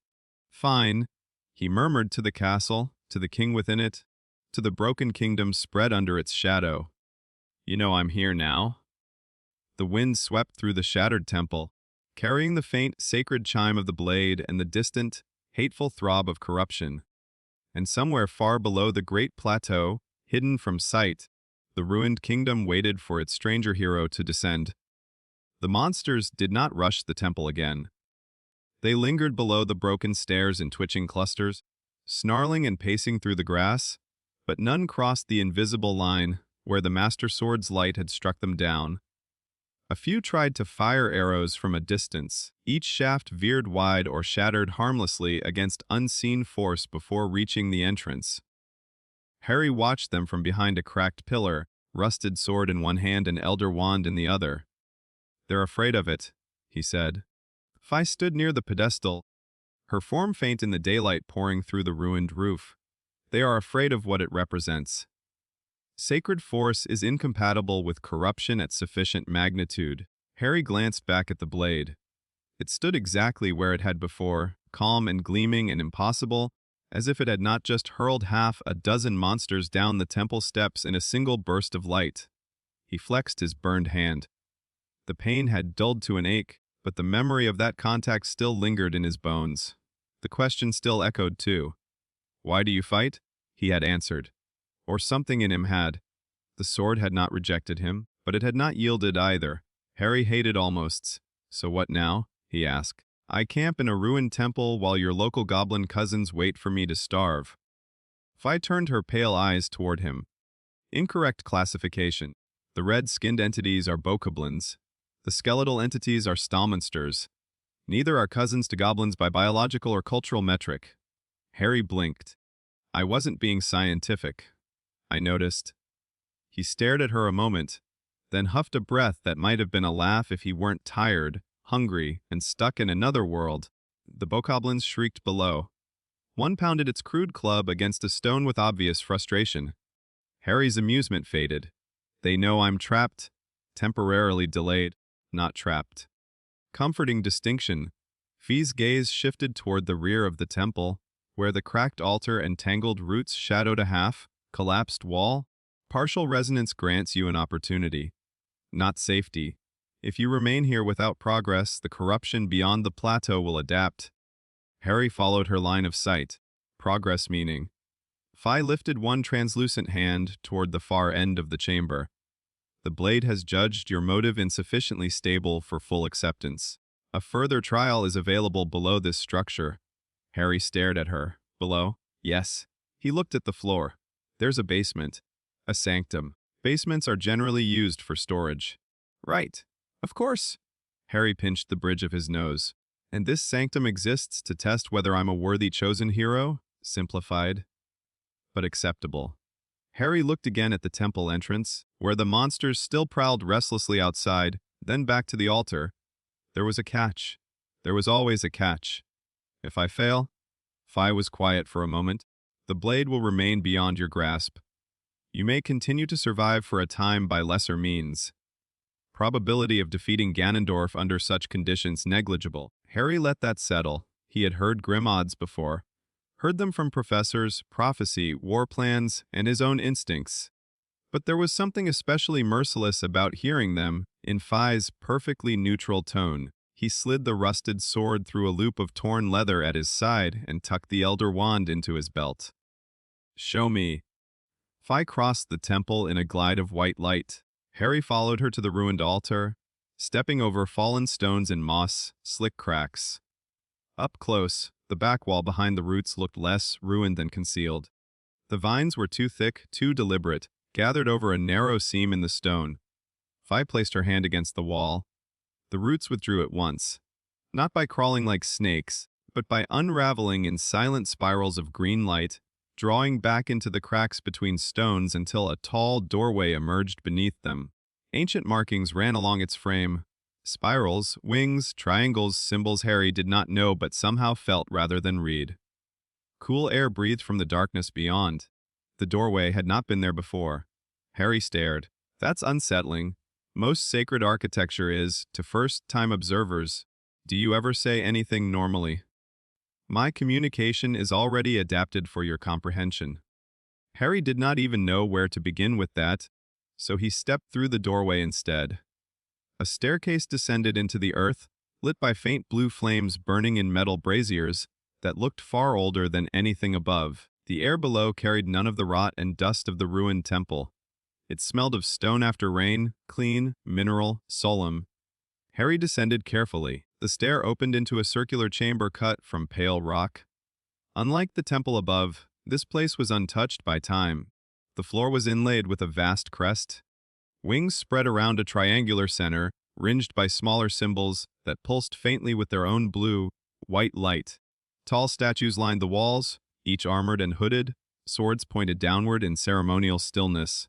Fine, he murmured to the castle, to the king within it, to the broken kingdom spread under its shadow. You know I'm here now. The wind swept through the shattered temple, carrying the faint, sacred chime of the blade and the distant, hateful throb of corruption. And somewhere far below the great plateau, hidden from sight, the ruined kingdom waited for its stranger hero to descend. The monsters did not rush the temple again. They lingered below the broken stairs in twitching clusters, snarling and pacing through the grass, but none crossed the invisible line where the Master Sword's light had struck them down. A few tried to fire arrows from a distance. Each shaft veered wide or shattered harmlessly against unseen force before reaching the entrance. Harry watched them from behind a cracked pillar, rusted sword in one hand and elder wand in the other. They're afraid of it, he said. Fi stood near the pedestal, her form faint in the daylight pouring through the ruined roof. They are afraid of what it represents. Sacred force is incompatible with corruption at sufficient magnitude. Harry glanced back at the blade. It stood exactly where it had before, calm and gleaming and impossible, as if it had not just hurled half a dozen monsters down the temple steps in a single burst of light. He flexed his burned hand. The pain had dulled to an ache, but the memory of that contact still lingered in his bones. The question still echoed too. Why do you fight? He had answered. Or something in him had. The sword had not rejected him, but it had not yielded either. Harry hated almosts. So what now? He asked. I camp in a ruined temple while your local goblin cousins wait for me to starve. Fi turned her pale eyes toward him. Incorrect classification. The red-skinned entities are bokoblins. The skeletal entities are stalmonsters. Neither are cousins to goblins by biological or cultural metric. Harry blinked. I wasn't being scientific, I noticed. He stared at her a moment, then huffed a breath that might have been a laugh if he weren't tired, hungry, and stuck in another world. The bokoblins shrieked below. One pounded its crude club against a stone with obvious frustration. Harry's amusement faded. They know I'm trapped, temporarily delayed, not trapped. Comforting distinction. Fi's gaze shifted toward the rear of the temple, where the cracked altar and tangled roots shadowed a half, collapsed wall. Partial resonance grants you an opportunity, not safety. If you remain here without progress, the corruption beyond the plateau will adapt. Harry followed her line of sight, progress meaning. Fi lifted one translucent hand toward the far end of the chamber. The blade has judged your motive insufficiently stable for full acceptance. A further trial is available below this structure. Harry stared at her. Below? Yes. He looked at the floor. There's a basement. A sanctum. Basements are generally used for storage. Right. Of course. Harry pinched the bridge of his nose. And this sanctum exists to test whether I'm a worthy chosen hero? Simplified, but acceptable. Harry looked again at the temple entrance, where the monsters still prowled restlessly outside, then back to the altar. There was a catch. There was always a catch. If I fail? Fi was quiet for a moment. The blade will remain beyond your grasp. You may continue to survive for a time by lesser means. Probability of defeating Ganondorf under such conditions negligible. Harry let that settle. He had heard grim odds before. Heard them from professors, prophecy, war plans, and his own instincts. But there was something especially merciless about hearing them in Fi's perfectly neutral tone. He slid the rusted sword through a loop of torn leather at his side and tucked the Elder Wand into his belt. Show me. Fi crossed the temple in a glide of white light. Harry followed her to the ruined altar, stepping over fallen stones and moss, slick cracks. Up close, the back wall behind the roots looked less ruined than concealed. The vines were too thick, too deliberate, gathered over a narrow seam in the stone. Fi placed her hand against the wall. The roots withdrew at once, not by crawling like snakes, but by unraveling in silent spirals of green light, drawing back into the cracks between stones until a tall doorway emerged beneath them. Ancient markings ran along its frame. Spirals, wings, triangles, symbols Harry did not know but somehow felt rather than read. Cool air breathed from the darkness beyond. The doorway had not been there before. Harry stared. That's unsettling. Most sacred architecture is, to first-time observers. Do you ever say anything normally? My communication is already adapted for your comprehension. Harry did not even know where to begin with that, so he stepped through the doorway instead. A staircase descended into the earth, lit by faint blue flames burning in metal braziers that looked far older than anything above. The air below carried none of the rot and dust of the ruined temple. It smelled of stone after rain, clean, mineral, solemn. Harry descended carefully. The stair opened into a circular chamber cut from pale rock. Unlike the temple above, this place was untouched by time. The floor was inlaid with a vast crest. Wings spread around a triangular center, ringed by smaller symbols that pulsed faintly with their own blue, white light. Tall statues lined the walls, each armored and hooded, swords pointed downward in ceremonial stillness.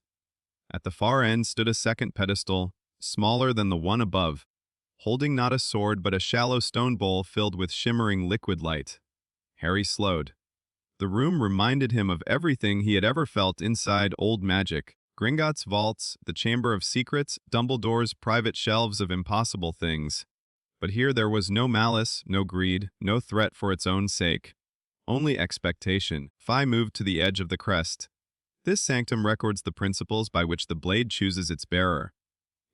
At the far end stood a second pedestal, smaller than the one above, holding not a sword but a shallow stone bowl filled with shimmering liquid light. Harry slowed. The room reminded him of everything he had ever felt inside old magic. Gringotts' vaults, the Chamber of Secrets, Dumbledore's private shelves of impossible things. But here there was no malice, no greed, no threat for its own sake. Only expectation. Fi moved to the edge of the crest. This sanctum records the principles by which the blade chooses its bearer.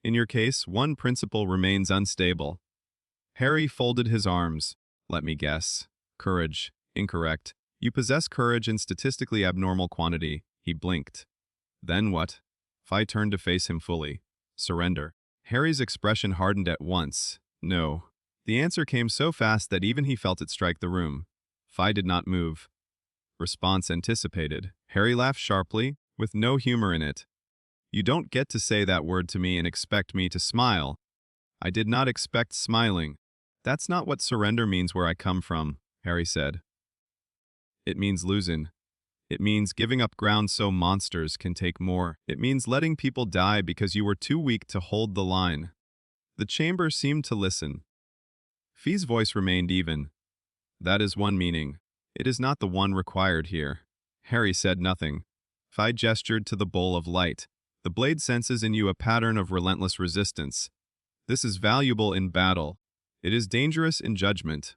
In your case, one principle remains unstable. Harry folded his arms. Let me guess. Courage. Incorrect. You possess courage in statistically abnormal quantity. He blinked. Then what? Fi turned to face him fully. Surrender. Harry's expression hardened at once. No. The answer came so fast that even he felt it strike the room. Fi did not move. Response anticipated. Harry laughed sharply, with no humor in it. You don't get to say that word to me and expect me to smile. I did not expect smiling. That's not what surrender means where I come from, Harry said. It means losing. It means giving up ground so monsters can take more. It means letting people die because you were too weak to hold the line. The chamber seemed to listen. Fi's voice remained even. That is one meaning. It is not the one required here. Harry said nothing. Fi gestured to the bowl of light. The blade senses in you a pattern of relentless resistance. This is valuable in battle. It is dangerous in judgment.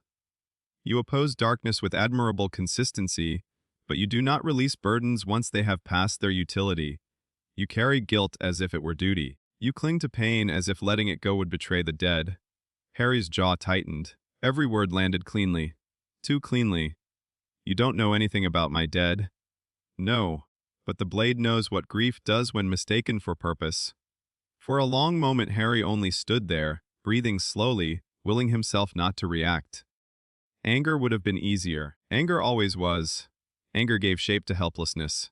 You oppose darkness with admirable consistency, but you do not release burdens once they have passed their utility. You carry guilt as if it were duty. You cling to pain as if letting it go would betray the dead. Harry's jaw tightened. Every word landed cleanly. Too cleanly. You don't know anything about my dead. No, but the blade knows what grief does when mistaken for purpose. For a long moment Harry only stood there, breathing slowly, willing himself not to react. Anger would have been easier. Anger always was. Anger gave shape to helplessness.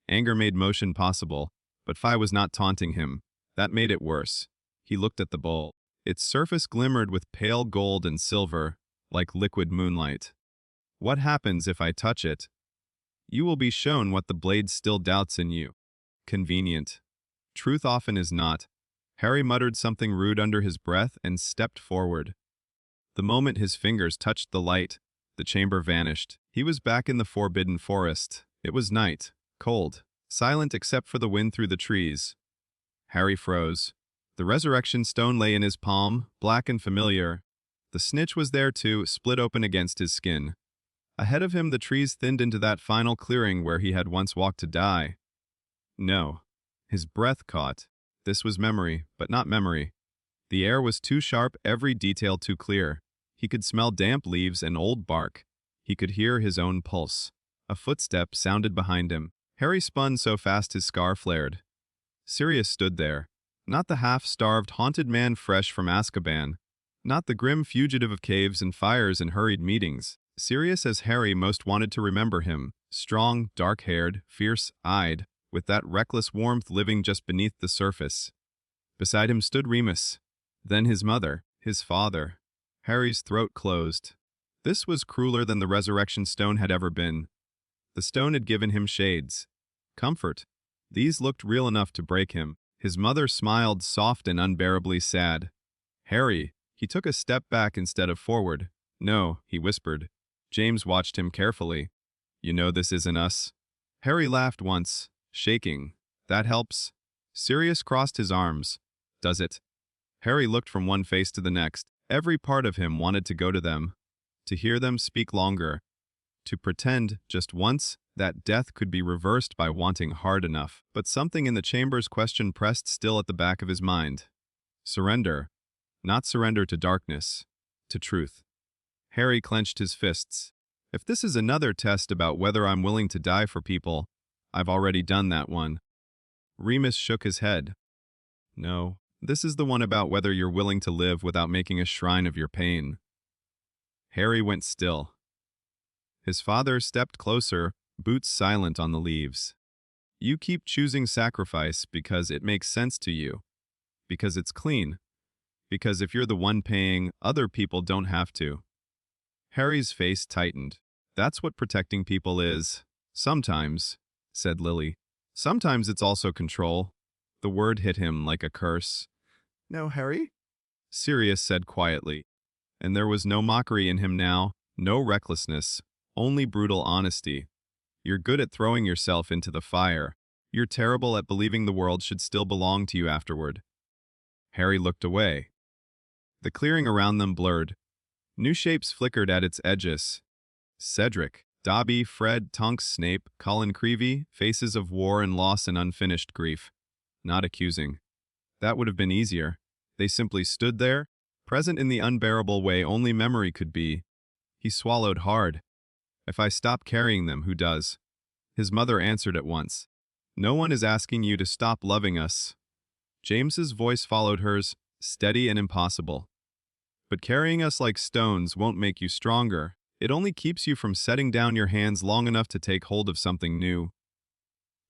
Anger made motion possible, but Fi was not taunting him. That made it worse. He looked at the bowl. Its surface glimmered with pale gold and silver, like liquid moonlight. What happens if I touch it? You will be shown what the blade still doubts in you. Convenient. Truth often is not. Harry muttered something rude under his breath and stepped forward. The moment his fingers touched the light, the chamber vanished. He was back in the forbidden forest. It was night, cold, silent except for the wind through the trees. Harry froze. The resurrection stone lay in his palm, black and familiar. The snitch was there too, split open against his skin. Ahead of him the trees thinned into that final clearing where he had once walked to die. No. His breath caught. This was memory, but not memory. The air was too sharp, every detail too clear. He could smell damp leaves and old bark. He could hear his own pulse. A footstep sounded behind him. Harry spun so fast his scar flared. Sirius stood there. Not the half-starved, haunted man fresh from Azkaban. Not the grim fugitive of caves and fires and hurried meetings. Sirius as Harry most wanted to remember him. Strong, dark-haired, fierce-eyed, with that reckless warmth living just beneath the surface. Beside him stood Remus. Then his mother, his father. Harry's throat closed. This was crueler than the resurrection stone had ever been. The stone had given him shades. Comfort. These looked real enough to break him. His mother smiled, soft and unbearably sad. Harry, he took a step back instead of forward. No, he whispered. James watched him carefully. You know this isn't us. Harry laughed once, shaking. That helps. Sirius crossed his arms. Does it? Harry looked from one face to the next. Every part of him wanted to go to them, to hear them speak longer, to pretend, just once, that death could be reversed by wanting hard enough. But something in the chamber's question pressed still at the back of his mind. Surrender. Not surrender to darkness, to truth. Harry clenched his fists. If this is another test about whether I'm willing to die for people, I've already done that one. Remus shook his head. No, this is the one about whether you're willing to live without making a shrine of your pain. Harry went still. His father stepped closer, boots silent on the leaves. You keep choosing sacrifice because it makes sense to you. Because it's clean. Because if you're the one paying, other people don't have to. Harry's face tightened. That's what protecting people is. Sometimes, said Lily. Sometimes it's also control. The word hit him like a curse. No, Harry? Sirius said quietly. And there was no mockery in him now, no recklessness, only brutal honesty. You're good at throwing yourself into the fire. You're terrible at believing the world should still belong to you afterward. Harry looked away. The clearing around them blurred. New shapes flickered at its edges. Cedric, Dobby, Fred, Tonks, Snape, Colin Creevey, faces of war and loss and unfinished grief. Not accusing. That would have been easier. They simply stood there, present in the unbearable way only memory could be. He swallowed hard. If I stop carrying them, who does? His mother answered at once. No one is asking you to stop loving us. James's voice followed hers, steady and impossible. But carrying us like stones won't make you stronger. It only keeps you from setting down your hands long enough to take hold of something new.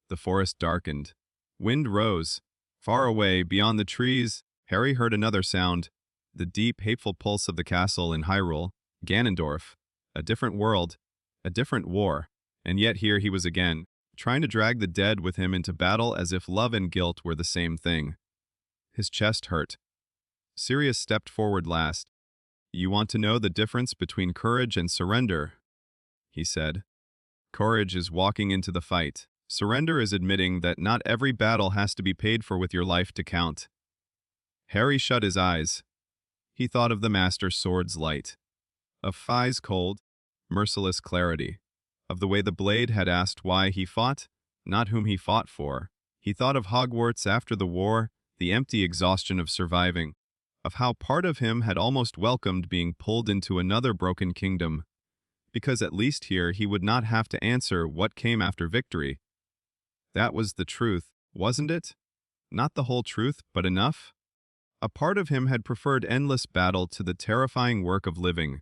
The forest darkened. Wind rose. Far away, beyond the trees, Harry heard another sound. The deep, hateful pulse of the castle in Hyrule, Ganondorf. A different world. A different war. And yet here he was again, trying to drag the dead with him into battle as if love and guilt were the same thing. His chest hurt. Sirius stepped forward last. You want to know the difference between courage and surrender, he said. Courage is walking into the fight. Surrender is admitting that not every battle has to be paid for with your life to count. Harry shut his eyes. He thought of the Master Sword's light. Of Fi's cold, merciless clarity. Of the way the blade had asked why he fought, not whom he fought for. He thought of Hogwarts after the war, the empty exhaustion of surviving. Of how part of him had almost welcomed being pulled into another broken kingdom. Because at least here he would not have to answer what came after victory. That was the truth, wasn't it? Not the whole truth, but enough? A part of him had preferred endless battle to the terrifying work of living.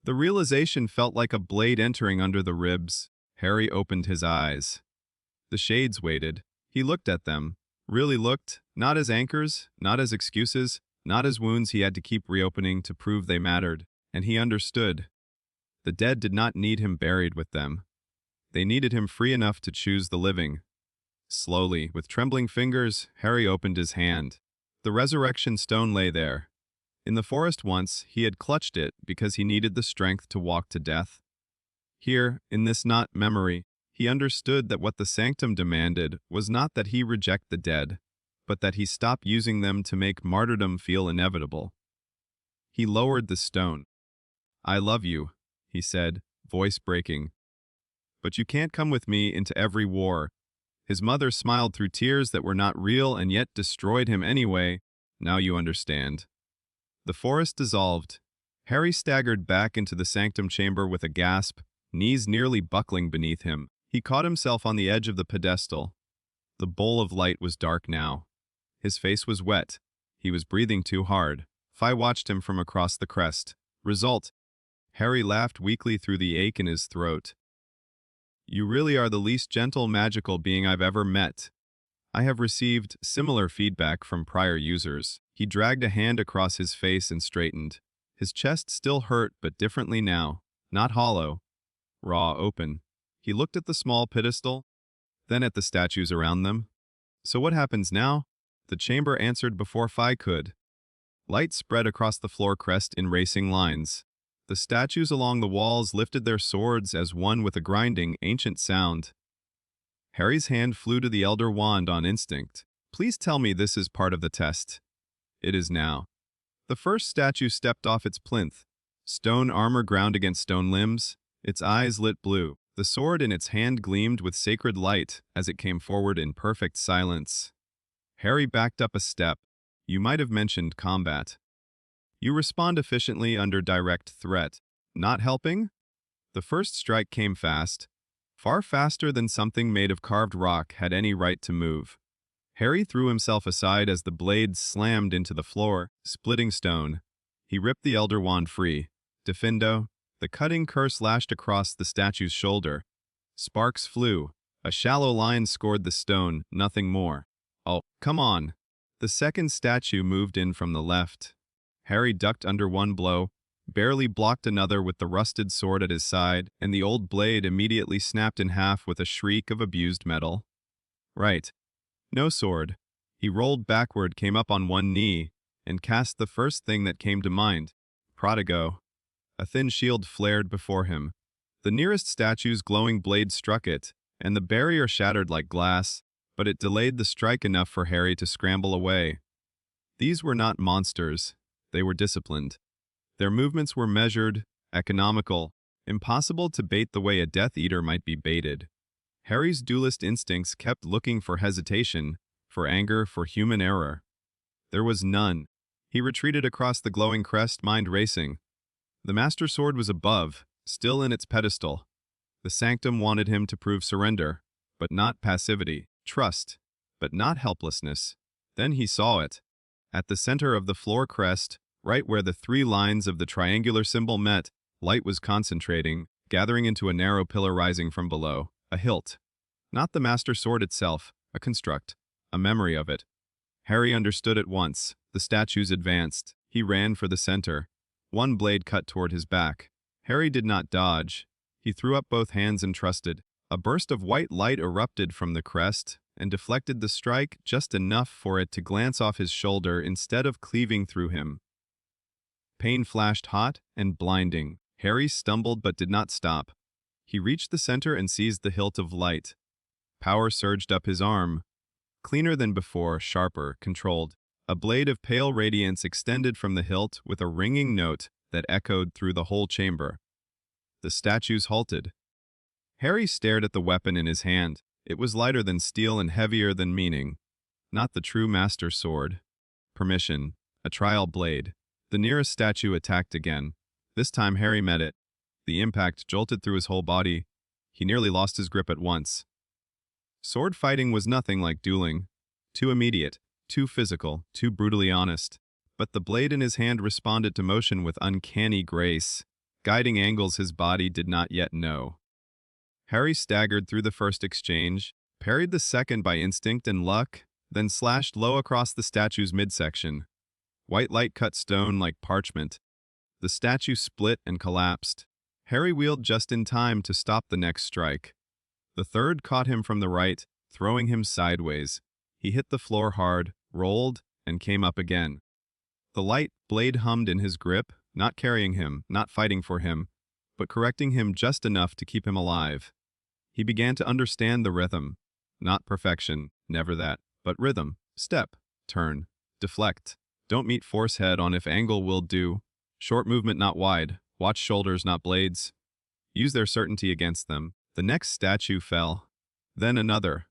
The realization felt like a blade entering under the ribs. Harry opened his eyes. The shades waited. He looked at them. Really looked, not as anchors, not as excuses, not as wounds he had to keep reopening to prove they mattered. And he understood. The dead did not need him buried with them. They needed him free enough to choose the living. Slowly, with trembling fingers, Harry opened his hand. The resurrection stone lay there. In the forest once, he had clutched it because he needed the strength to walk to death. Here, in this not memory, he understood that what the sanctum demanded was not that he reject the dead, but that he stop using them to make martyrdom feel inevitable. He lowered the stone. "I love you," he said, voice breaking. "But you can't come with me into every war." His mother smiled through tears that were not real and yet destroyed him anyway. "Now you understand." The forest dissolved. Harry staggered back into the sanctum chamber with a gasp, knees nearly buckling beneath him. He caught himself on the edge of the pedestal. The bowl of light was dark now. His face was wet. He was breathing too hard. Fi watched him from across the crest. Result: Harry laughed weakly through the ache in his throat. "You really are the least gentle magical being I've ever met." I have received similar feedback from prior users. He dragged a hand across his face and straightened. His chest still hurt, but differently now. Not hollow. Raw, open. He looked at the small pedestal, then at the statues around them. "So what happens now?" The chamber answered before Fi could. Light spread across the floor crest in racing lines. The statues along the walls lifted their swords as one with a grinding, ancient sound. Harry's hand flew to the Elder Wand on instinct. "Please tell me this is part of the test." It is now. The first statue stepped off its plinth. Stone armor ground against stone limbs. Its eyes lit blue. The sword in its hand gleamed with sacred light as it came forward in perfect silence. Harry backed up a step. "You might have mentioned combat. You respond efficiently under direct threat. Not helping?" The first strike came fast. Far faster than something made of carved rock had any right to move. Harry threw himself aside as the blade slammed into the floor, splitting stone. He ripped the Elder Wand free. Defendo. The cutting curse lashed across the statue's shoulder. Sparks flew. A shallow line scored the stone, nothing more. "Oh, come on." The second statue moved in from the left. Harry ducked under one blow, barely blocked another with the rusted sword at his side, and the old blade immediately snapped in half with a shriek of abused metal. Right. No sword. He rolled backward, came up on one knee, and cast the first thing that came to mind. Prodigo. A thin shield flared before him. The nearest statue's glowing blade struck it, and the barrier shattered like glass, but it delayed the strike enough for Harry to scramble away. These were not monsters. They were disciplined. Their movements were measured, economical, impossible to bait the way a Death Eater might be baited. Harry's duelist instincts kept looking for hesitation, for anger, for human error. There was none. He retreated across the glowing crest, mind racing. The Master Sword was above, still in its pedestal. The Sanctum wanted him to prove surrender, but not passivity, trust, but not helplessness. Then he saw it. At the center of the floor crest, right where the three lines of the triangular symbol met, light was concentrating, gathering into a narrow pillar rising from below, a hilt. Not the Master Sword itself, a construct, a memory of it. Harry understood at once. The statues advanced. He ran for the center. One blade cut toward his back. Harry did not dodge. He threw up both hands and trusted. A burst of white light erupted from the crest and deflected the strike just enough for it to glance off his shoulder instead of cleaving through him. Pain flashed hot and blinding. Harry stumbled but did not stop. He reached the center and seized the hilt of light. Power surged up his arm. Cleaner than before, sharper, controlled. A blade of pale radiance extended from the hilt with a ringing note that echoed through the whole chamber. The statues halted. Harry stared at the weapon in his hand. It was lighter than steel and heavier than meaning. Not the true Master Sword. Permission. A trial blade. The nearest statue attacked again. This time Harry met it. The impact jolted through his whole body. He nearly lost his grip at once. Sword fighting was nothing like dueling. Too immediate, too physical, too brutally honest. But the blade in his hand responded to motion with uncanny grace, guiding angles his body did not yet know. Harry staggered through the first exchange, parried the second by instinct and luck, then slashed low across the statue's midsection. White light cut stone like parchment. The statue split and collapsed. Harry wheeled just in time to stop the next strike. The third caught him from the right, throwing him sideways. He hit the floor hard, rolled, and came up again. The light blade hummed in his grip, not carrying him, not fighting for him, but correcting him just enough to keep him alive. He began to understand the rhythm. Not perfection, never that, but rhythm. Step, turn, deflect. Don't meet force head on if angle will do. Short movement not wide, watch shoulders not blades. Use their certainty against them. The next statue fell. Then another.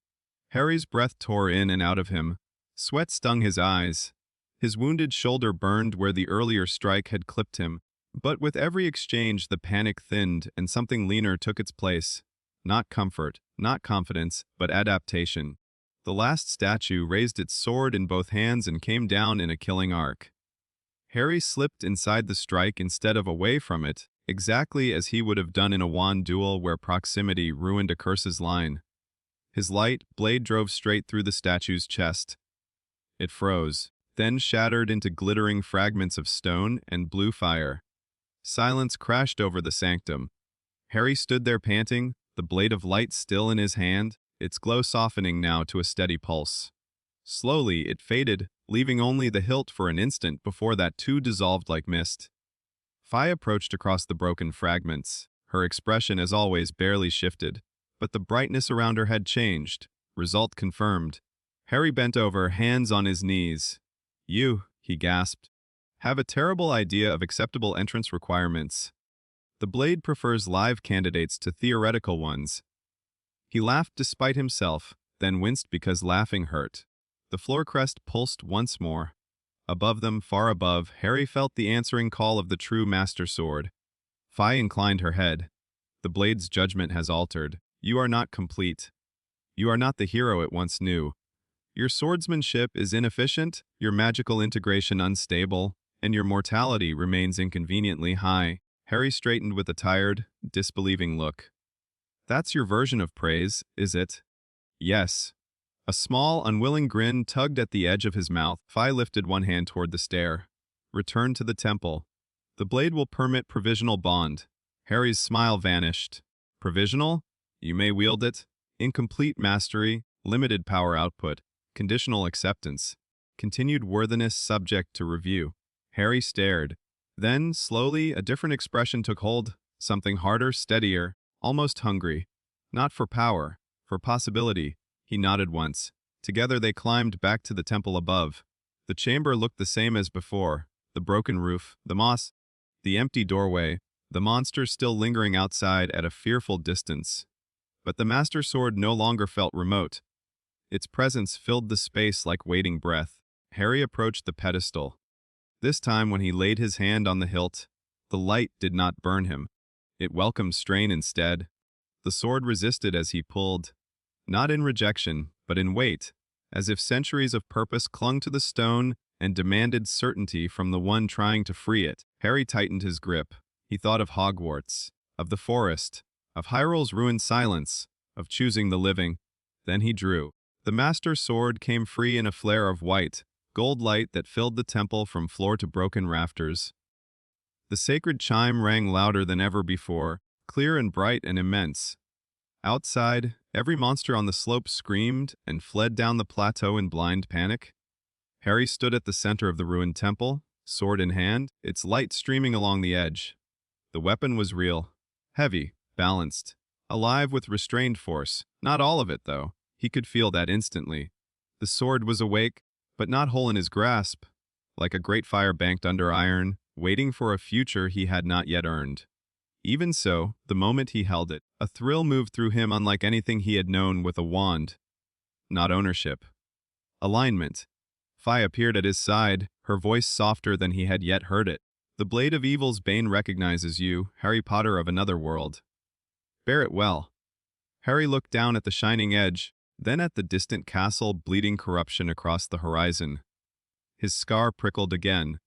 Harry's breath tore in and out of him. Sweat stung his eyes. His wounded shoulder burned where the earlier strike had clipped him. But with every exchange the panic thinned and something leaner took its place. Not comfort, not confidence, but adaptation. The last statue raised its sword in both hands and came down in a killing arc. Harry slipped inside the strike instead of away from it, exactly as he would have done in a wand duel where proximity ruined a curse's line. His light blade drove straight through the statue's chest. It froze, then shattered into glittering fragments of stone and blue fire. Silence crashed over the sanctum. Harry stood there panting, the blade of light still in his hand, its glow softening now to a steady pulse. Slowly, it faded, leaving only the hilt for an instant before that too dissolved like mist. Fi approached across the broken fragments. Her expression, as always, barely shifted, but the brightness around her had changed. Result confirmed. Harry bent over, hands on his knees. "You," he gasped, "have a terrible idea of acceptable entrance requirements. The blade prefers live candidates to theoretical ones." He laughed despite himself, then winced because laughing hurt. The floor crest pulsed once more. Above them, far above, Harry felt the answering call of the true Master Sword. Fi inclined her head. "The blade's judgment has altered. You are not complete. You are not the hero it once knew. Your swordsmanship is inefficient, your magical integration unstable, and your mortality remains inconveniently high." Harry straightened with a tired, disbelieving look. "That's your version of praise, is it?" "Yes." A small, unwilling grin tugged at the edge of his mouth. Fi lifted one hand toward the stair. "Return to the temple. The blade will permit provisional bond." Harry's smile vanished. "Provisional? You may wield it. Incomplete mastery, limited power output, conditional acceptance. Continued worthiness subject to review." Harry stared. Then, slowly, a different expression took hold, something harder, steadier, almost hungry. Not for power, for possibility. He nodded once. Together they climbed back to the temple above. The chamber looked the same as before. The broken roof, the moss, the empty doorway, the monster still lingering outside at a fearful distance. But the Master Sword no longer felt remote. Its presence filled the space like waiting breath. Harry approached the pedestal. This time when he laid his hand on the hilt, the light did not burn him. It welcomed strain instead. The sword resisted as he pulled. Not in rejection, but in weight, as if centuries of purpose clung to the stone and demanded certainty from the one trying to free it. Harry tightened his grip. He thought of Hogwarts, of the forest, of Hyrule's ruined silence, of choosing the living. Then he drew. The Master Sword came free in a flare of white, gold light that filled the temple from floor to broken rafters. The sacred chime rang louder than ever before, clear and bright and immense. Outside, every monster on the slope screamed and fled down the plateau in blind panic. Harry stood at the center of the ruined temple, sword in hand, its light streaming along the edge. The weapon was real, heavy, balanced, alive with restrained force. Not all of it, though. He could feel that instantly. The sword was awake, but not whole in his grasp, like a great fire banked under iron, waiting for a future he had not yet earned. Even so, the moment he held it, a thrill moved through him unlike anything he had known with a wand. Not ownership. Alignment. Fi appeared at his side, her voice softer than he had yet heard it. "The blade of evil's bane recognizes you, Harry Potter of another world. Bear it well." Harry looked down at the shining edge, then at the distant castle bleeding corruption across the horizon. His scar prickled again.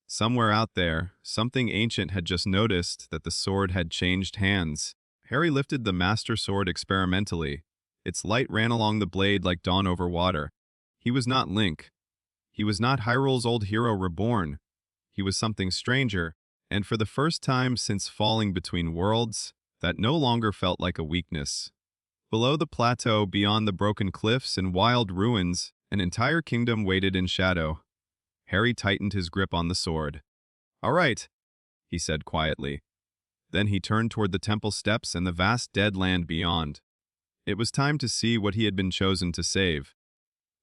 Somewhere out there, something ancient had just noticed that the sword had changed hands. Harry lifted the master sword experimentally. Its light ran along the blade like dawn over water. He was not Link. He was not Hyrule's old hero reborn. He was something stranger, and for the first time since falling between worlds, that no longer felt like a weakness. Below the plateau, beyond the broken cliffs and wild ruins, an entire kingdom waited in shadow. Harry tightened his grip on the sword. "All right," he said quietly. Then he turned toward the temple steps and the vast dead land beyond. It was time to see what he had been chosen to save.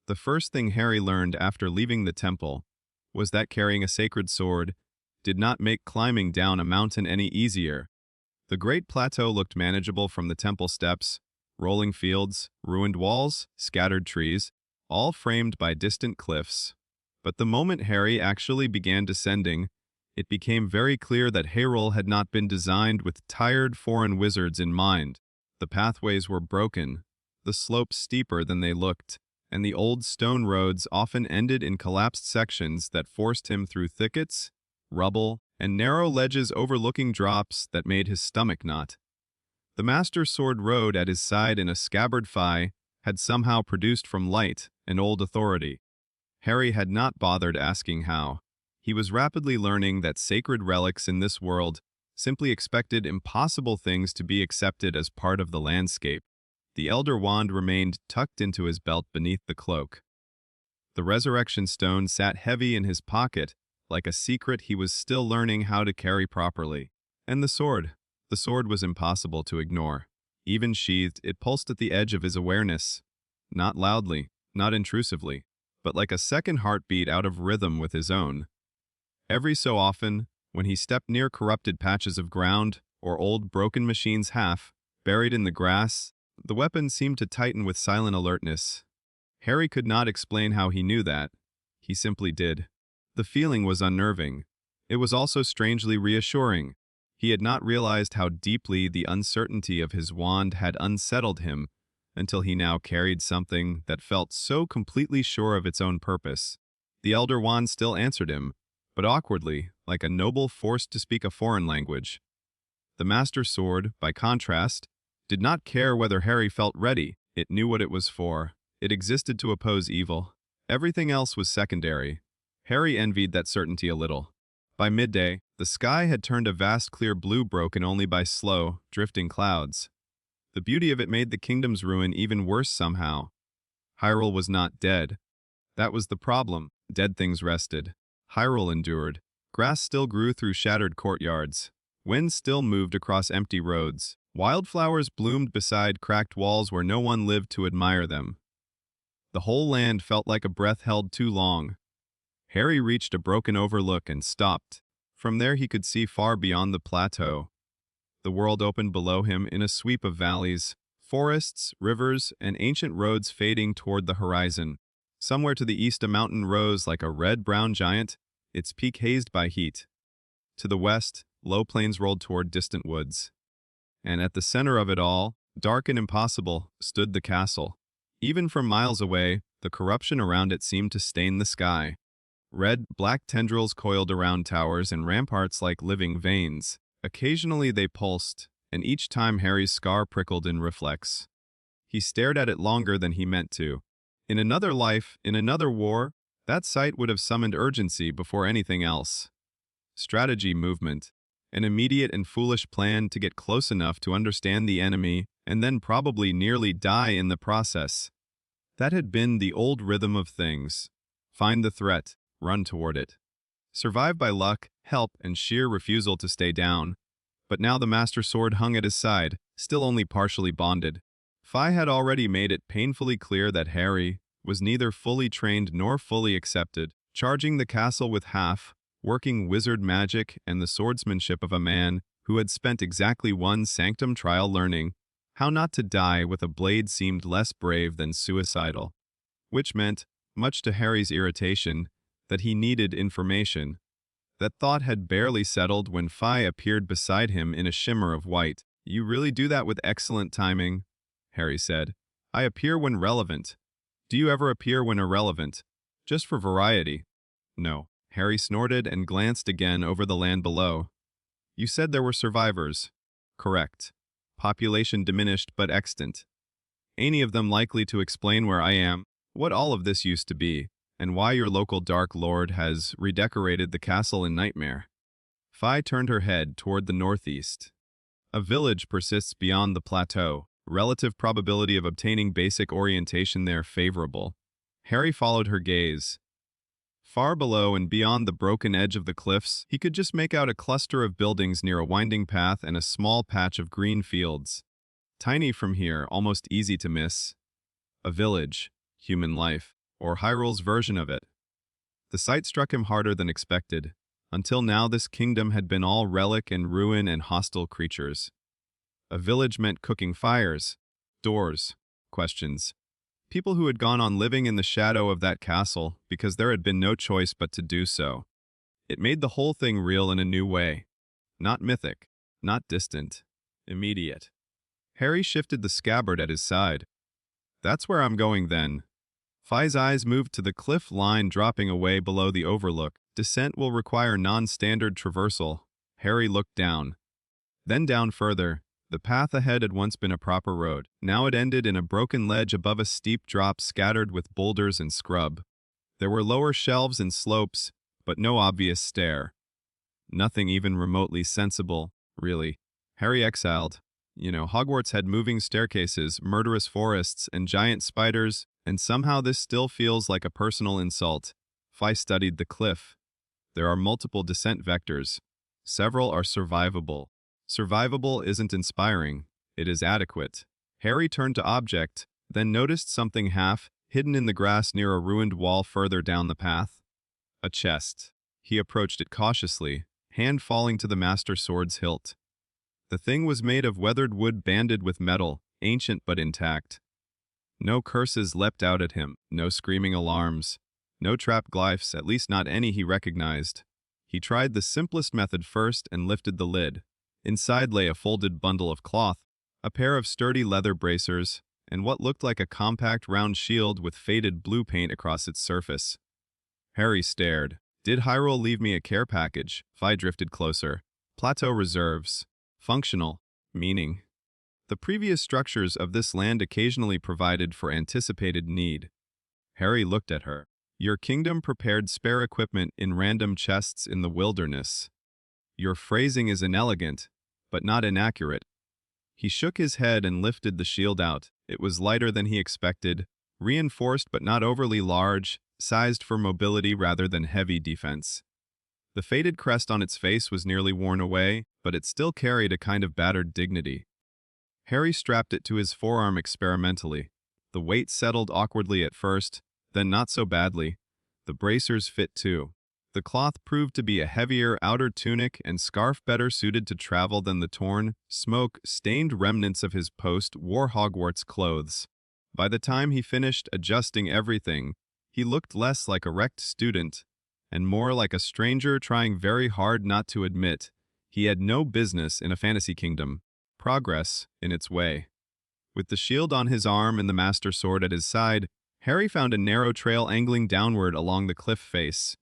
The first thing Harry learned after leaving the temple was that carrying a sacred sword did not make climbing down a mountain any easier. The great plateau looked manageable from the temple steps, rolling fields, ruined walls, scattered trees, all framed by distant cliffs. But the moment Harry actually began descending, it became very clear that Hyrule had not been designed with tired foreign wizards in mind. The pathways were broken, the slopes steeper than they looked, and the old stone roads often ended in collapsed sections that forced him through thickets, rubble, and narrow ledges overlooking drops that made his stomach knot. The Master Sword rode at his side in a scabbard Phi had somehow produced from light an old authority. Harry had not bothered asking how. He was rapidly learning that sacred relics in this world simply expected impossible things to be accepted as part of the landscape. The Elder Wand remained tucked into his belt beneath the cloak. The Resurrection Stone sat heavy in his pocket, like a secret he was still learning how to carry properly. And the sword was impossible to ignore. Even sheathed, it pulsed at the edge of his awareness. Not loudly, not intrusively, but like a second heartbeat out of rhythm with his own. Every so often, when he stepped near corrupted patches of ground or old broken machines half buried in the grass, the weapon seemed to tighten with silent alertness. Harry could not explain how he knew that. He simply did. The feeling was unnerving. It was also strangely reassuring. He had not realized how deeply the uncertainty of his wand had unsettled him until he now carried something that felt so completely sure of its own purpose. The Elder Wand still answered him, but awkwardly, like a noble forced to speak a foreign language. The Master Sword, by contrast, did not care whether Harry felt ready. It knew what it was for. It existed to oppose evil. Everything else was secondary. Harry envied that certainty a little. By midday, the sky had turned a vast clear blue broken only by slow, drifting clouds. The beauty of it made the kingdom's ruin even worse somehow. Hyrule was not dead. That was the problem. Dead things rested. Hyrule endured. Grass still grew through shattered courtyards. Wind still moved across empty roads. Wildflowers bloomed beside cracked walls where no one lived to admire them. The whole land felt like a breath held too long. Harry reached a broken overlook and stopped. From there he could see far beyond the plateau. The world opened below him in a sweep of valleys, forests, rivers, and ancient roads fading toward the horizon. Somewhere to the east a mountain rose like a red-brown giant, its peak hazed by heat. To the west, low plains rolled toward distant woods. And at the center of it all, dark and impossible, stood the castle. Even from miles away, the corruption around it seemed to stain the sky. Red, black tendrils coiled around towers and ramparts like living veins. Occasionally they pulsed, and each time Harry's scar prickled in reflex. He stared at it longer than he meant to. In another life, in another war, that sight would have summoned urgency before anything else. Strategy, movement, an immediate and foolish plan to get close enough to understand the enemy and then probably nearly die in the process. That had been the old rhythm of things. Find the threat, run toward it. Survive by luck, help, and sheer refusal to stay down. But now the Master Sword hung at his side, still only partially bonded. Phi had already made it painfully clear that Harry was neither fully trained nor fully accepted, charging the castle with half, working wizard magic and the swordsmanship of a man who had spent exactly one sanctum trial learning how not to die with a blade seemed less brave than suicidal. Which meant, much to Harry's irritation, that he needed information. That thought had barely settled when Phi appeared beside him in a shimmer of white. "You really do that with excellent timing," Harry said. I appear when relevant. Do you ever appear when irrelevant? Just for variety. No. Harry snorted and glanced again over the land below. You said there were survivors. Correct. Population diminished but extant. Any of them likely to explain where I am, what all of this used to be, and why your local Dark Lord has redecorated the castle in Nightmare. Fi turned her head toward the northeast. A village persists beyond the plateau, relative probability of obtaining basic orientation there favorable. Harry followed her gaze. Far below and beyond the broken edge of the cliffs, he could just make out a cluster of buildings near a winding path and a small patch of green fields. Tiny from here, almost easy to miss. A village, human life, or Hyrule's version of it. The sight struck him harder than expected. Until now this kingdom had been all relic and ruin and hostile creatures. A village meant cooking fires, doors, questions. People who had gone on living in the shadow of that castle because there had been no choice but to do so. It made the whole thing real in a new way. Not mythic, not distant, immediate. Harry shifted the scabbard at his side. That's where I'm going then. Fi's eyes moved to the cliff line dropping away below the overlook. Descent will require non-standard traversal. Harry looked down. Then down further. The path ahead had once been a proper road. Now it ended in a broken ledge above a steep drop scattered with boulders and scrub. There were lower shelves and slopes, but no obvious stair. Nothing even remotely sensible, really. Harry exhaled. Hogwarts had moving staircases, murderous forests, and giant spiders, and somehow this still feels like a personal insult. Fi studied the cliff. There are multiple descent vectors. Several are survivable. Survivable isn't inspiring. It is adequate. Harry turned to object, then noticed something half hidden in the grass near a ruined wall further down the path. A chest. He approached it cautiously, hand falling to the master sword's hilt. The thing was made of weathered wood banded with metal, ancient but intact. No curses leapt out at him, no screaming alarms, no trapped glyphs, at least not any he recognized. He tried the simplest method first and lifted the lid. Inside lay a folded bundle of cloth, a pair of sturdy leather bracers, and what looked like a compact round shield with faded blue paint across its surface. Harry stared. Did Hyrule leave me a care package? Fi drifted closer. Plateau reserves. Functional. Meaning. The previous structures of this land occasionally provided for anticipated need. Harry looked at her. Your kingdom prepared spare equipment in random chests in the wilderness. Your phrasing is inelegant, but not inaccurate. He shook his head and lifted the shield out. It was lighter than he expected, reinforced but not overly large, sized for mobility rather than heavy defense. The faded crest on its face was nearly worn away, but it still carried a kind of battered dignity. Harry strapped it to his forearm experimentally. The weight settled awkwardly at first, then not so badly. The bracers fit too. The cloth proved to be a heavier outer tunic and scarf better suited to travel than the torn, smoke-stained remnants of his post-war Hogwarts clothes. By the time he finished adjusting everything, he looked less like a wrecked student and more like a stranger trying very hard not to admit he had no business in a fantasy kingdom. Progress in its way. With the shield on his arm and the master sword at his side, Harry found a narrow trail angling downward along the cliff face.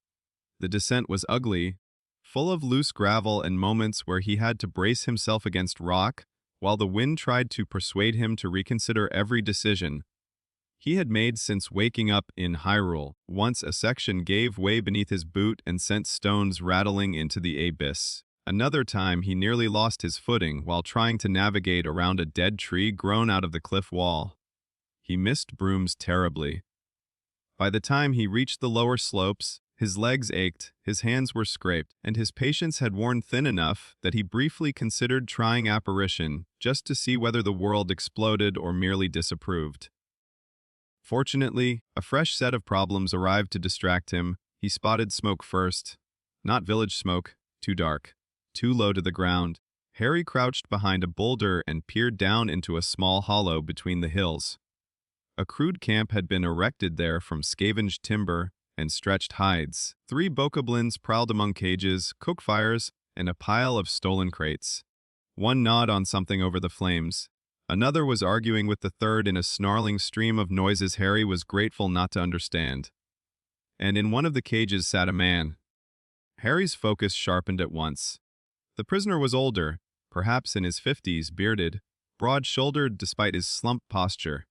The descent was ugly, full of loose gravel and moments where he had to brace himself against rock, while the wind tried to persuade him to reconsider every decision he had made since waking up in Hyrule. Once a section gave way beneath his boot and sent stones rattling into the abyss. Another time he nearly lost his footing while trying to navigate around a dead tree grown out of the cliff wall. He missed brooms terribly. By the time he reached the lower slopes, his legs ached, his hands were scraped, and his patience had worn thin enough that he briefly considered trying apparition just to see whether the world exploded or merely disapproved. Fortunately, a fresh set of problems arrived to distract him. He spotted smoke first. Not village smoke, too dark, too low to the ground. Harry crouched behind a boulder and peered down into a small hollow between the hills. A crude camp had been erected there from scavenged timber and stretched hides. 3 bokoblins prowled among cages, cook fires, and a pile of stolen crates. One gnawed on something over the flames. Another was arguing with the third in a snarling stream of noises Harry was grateful not to understand. And in one of the cages sat a man. Harry's focus sharpened at once. The prisoner was older, perhaps in his 50s, bearded, broad-shouldered despite his slumped posture.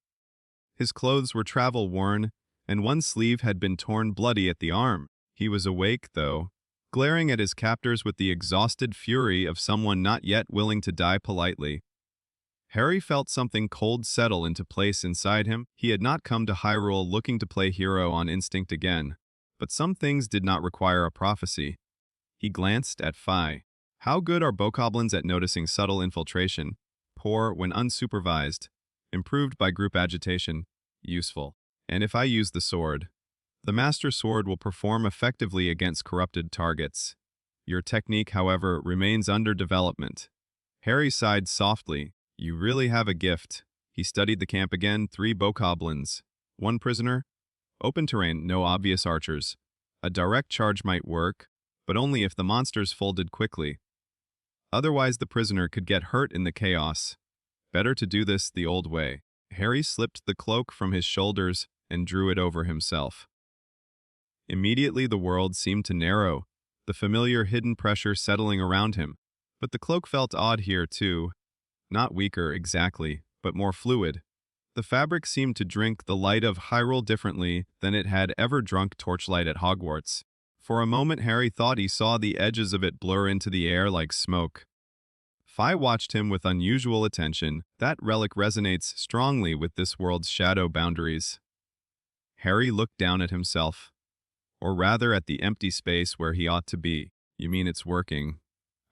His clothes were travel-worn, and one sleeve had been torn bloody at the arm. He was awake, though, glaring at his captors with the exhausted fury of someone not yet willing to die politely. Harry felt something cold settle into place inside him. He had not come to Hyrule looking to play hero on instinct again, but some things did not require a prophecy. He glanced at Phi. How good are bokoblins at noticing subtle infiltration? Poor when unsupervised. Improved by group agitation. Useful. And if I use the sword? The Master Sword will perform effectively against corrupted targets. Your technique, however, remains under development. Harry sighed softly. You really have a gift. He studied the camp again. 3 bokoblins. 1 prisoner. Open terrain, no obvious archers. A direct charge might work, but only if the monsters folded quickly. Otherwise, the prisoner could get hurt in the chaos. Better to do this the old way. Harry slipped the cloak from his shoulders and drew it over himself. Immediately the world seemed to narrow, the familiar hidden pressure settling around him. But the cloak felt odd here, too. Not weaker, exactly, but more fluid. The fabric seemed to drink the light of Hyrule differently than it had ever drunk torchlight at Hogwarts. For a moment Harry thought he saw the edges of it blur into the air like smoke. Phi watched him with unusual attention. That relic resonates strongly with this world's shadow boundaries. Harry looked down at himself. Or rather at the empty space where he ought to be. You mean it's working?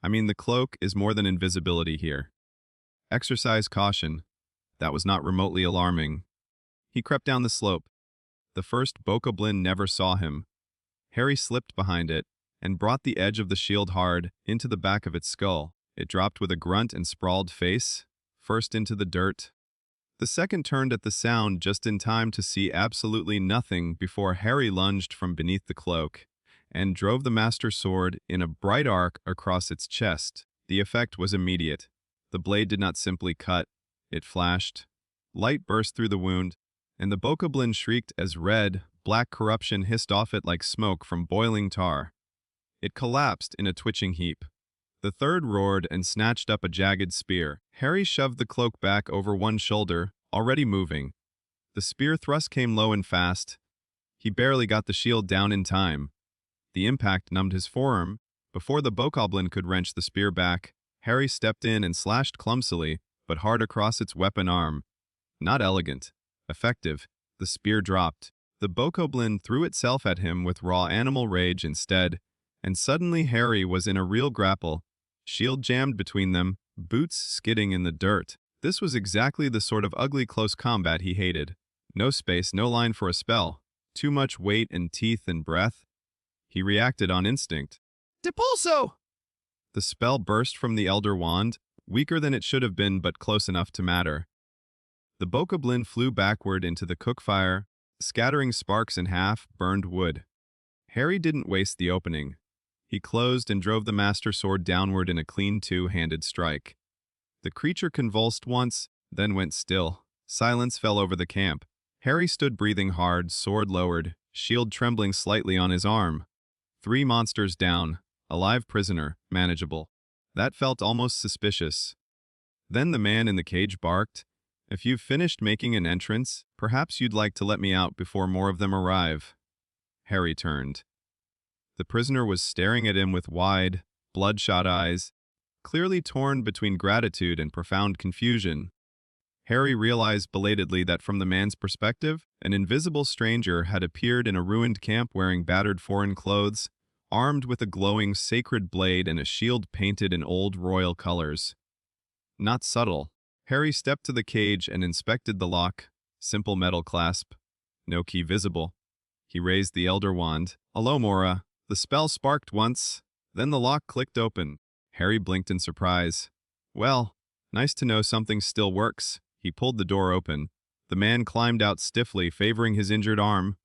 I mean the cloak is more than invisibility here. Exercise caution. That was not remotely alarming. He crept down the slope. The first bokoblin never saw him. Harry slipped behind it and brought the edge of the shield hard into the back of its skull. It dropped with a grunt and sprawled face, first into the dirt. The second turned at the sound just in time to see absolutely nothing before Harry lunged from beneath the cloak and drove the Master Sword in a bright arc across its chest. The effect was immediate. The blade did not simply cut, it flashed. Light burst through the wound, and the bokoblin shrieked as red, black corruption hissed off it like smoke from boiling tar. It collapsed in a twitching heap. The third roared and snatched up a jagged spear. Harry shoved the cloak back over one shoulder, already moving. The spear thrust came low and fast. He barely got the shield down in time. The impact numbed his forearm. Before the bokoblin could wrench the spear back, Harry stepped in and slashed clumsily, but hard across its weapon arm. Not elegant. Effective. The spear dropped. The bokoblin threw itself at him with raw animal rage instead, and suddenly Harry was in a real grapple. Shield jammed between them, boots skidding in the dirt. This was exactly the sort of ugly close combat he hated. No space, no line for a spell. Too much weight and teeth and breath. He reacted on instinct. Depulso! The spell burst from the Elder Wand, weaker than it should have been but close enough to matter. The bokoblin flew backward into the cookfire, scattering sparks and half-burned wood. Harry didn't waste the opening. He closed and drove the Master Sword downward in a clean two-handed strike. The creature convulsed once, then went still. Silence fell over the camp. Harry stood breathing hard, sword lowered, shield trembling slightly on his arm. 3 monsters down, a live prisoner, manageable. That felt almost suspicious. Then the man in the cage barked, "If you've finished making an entrance, perhaps you'd like to let me out before more of them arrive." Harry turned. The prisoner was staring at him with wide, bloodshot eyes, clearly torn between gratitude and profound confusion. Harry realized belatedly that from the man's perspective, an invisible stranger had appeared in a ruined camp wearing battered foreign clothes, armed with a glowing sacred blade and a shield painted in old royal colors. Not subtle. Harry stepped to the cage and inspected the lock. Simple metal clasp. No key visible. He raised the Elder Wand. Alomora. The spell sparked once, then the lock clicked open. Harry blinked in surprise. Well, nice to know something still works. He pulled the door open. The man climbed out stiffly, favoring his injured arm.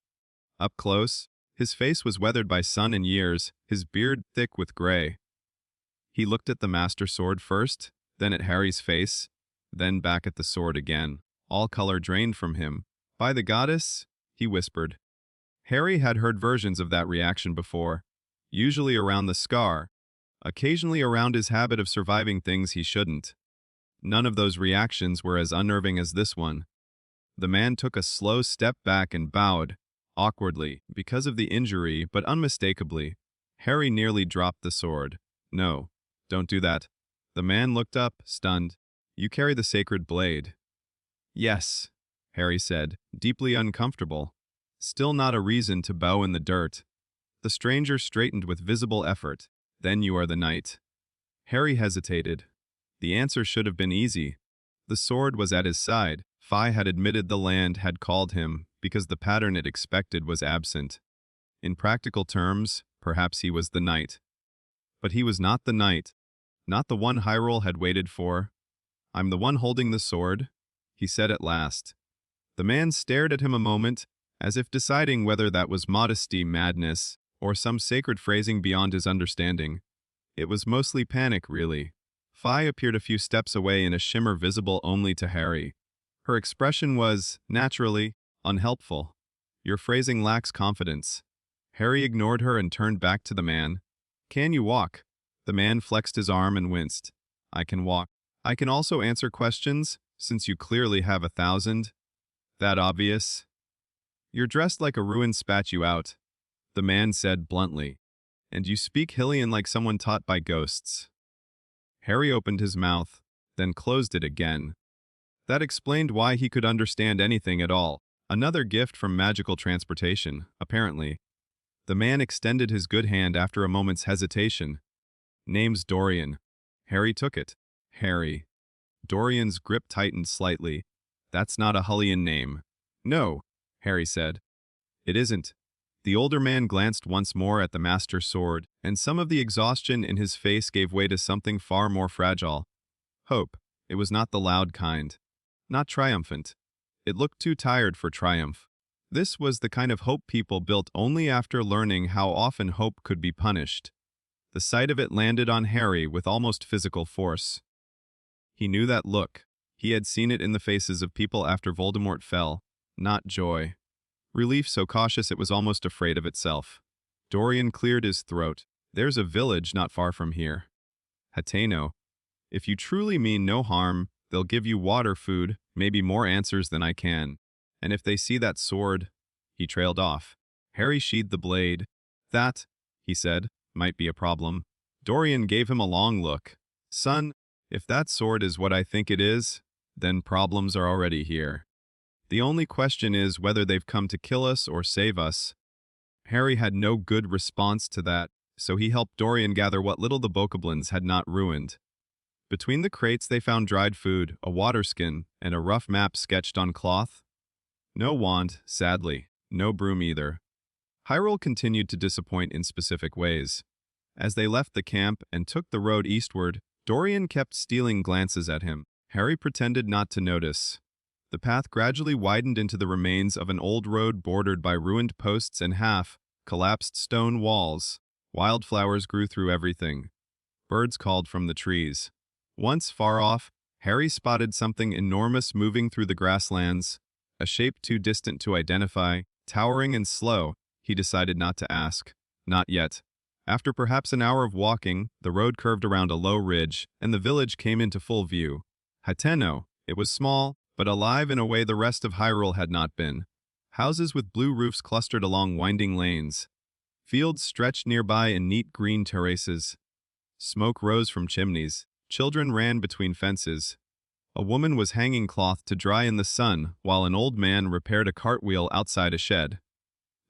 Up close, his face was weathered by sun and years, his beard thick with gray. He looked at the Master Sword first, then at Harry's face, then back at the sword again, all color drained from him. By the goddess, he whispered. Harry had heard versions of that reaction before, usually around the scar, occasionally around his habit of surviving things he shouldn't. None of those reactions were as unnerving as this one. The man took a slow step back and bowed, awkwardly, because of the injury, but unmistakably. Harry nearly dropped the sword. No, don't do that. The man looked up, stunned. You carry the sacred blade. Yes, Harry said, deeply uncomfortable. Still not a reason to bow in the dirt. The stranger straightened with visible effort. Then you are the knight. Harry hesitated. The answer should have been easy. The sword was at his side. Fi had admitted the land had called him because the pattern it expected was absent. In practical terms, perhaps he was the knight. But he was not the knight, not the one Hyrule had waited for. I'm the one holding the sword, he said at last. The man stared at him a moment, as if deciding whether that was modesty, madness, or some sacred phrasing beyond his understanding. It was mostly panic, really. Fi appeared a few steps away in a shimmer visible only to Harry. Her expression was, naturally, unhelpful. Your phrasing lacks confidence. Harry ignored her and turned back to the man. Can you walk? The man flexed his arm and winced. I can walk. I can also answer questions, since you clearly have 1,000. That obvious? You're dressed like a ruin spat you out, the man said bluntly. And you speak Hylian like someone taught by ghosts. Harry opened his mouth, then closed it again. That explained why he could understand anything at all. Another gift from magical transportation, apparently. The man extended his good hand after a moment's hesitation. Name's Dorian. Harry took it. Harry. Dorian's grip tightened slightly. That's not a Hylian name. No, Harry said. It isn't. The older man glanced once more at the master sword, and some of the exhaustion in his face gave way to something far more fragile. Hope. It was not the loud kind. Not triumphant. It looked too tired for triumph. This was the kind of hope people built only after learning how often hope could be punished. The sight of it landed on Harry with almost physical force. He knew that look. He had seen it in the faces of people after Voldemort fell. Not joy. Relief so cautious it was almost afraid of itself. Dorian cleared his throat. There's a village not far from here. Hateno. If you truly mean no harm, they'll give you water, food, maybe more answers than I can. And if they see that sword, he trailed off. Harry sheathed the blade. That, he said, might be a problem. Dorian gave him a long look. Son, if that sword is what I think it is, then problems are already here. The only question is whether they've come to kill us or save us. Harry had no good response to that, so he helped Dorian gather what little the bokoblins had not ruined. Between the crates they found dried food, a water skin, and a rough map sketched on cloth. No wand, sadly. No broom either. Hyrule continued to disappoint in specific ways. As they left the camp and took the road eastward, Dorian kept stealing glances at him. Harry pretended not to notice. The path gradually widened into the remains of an old road bordered by ruined posts and half-collapsed stone walls. Wildflowers grew through everything. Birds called from the trees. Once far off, Harry spotted something enormous moving through the grasslands, a shape too distant to identify, towering and slow. He decided not to ask. Not yet. After perhaps an hour of walking, the road curved around a low ridge, and the village came into full view. Hateno. It was small, but alive in a way the rest of Hyrule had not been. Houses with blue roofs clustered along winding lanes. Fields stretched nearby in neat green terraces. Smoke rose from chimneys. Children ran between fences. A woman was hanging cloth to dry in the sun, while an old man repaired a cartwheel outside a shed.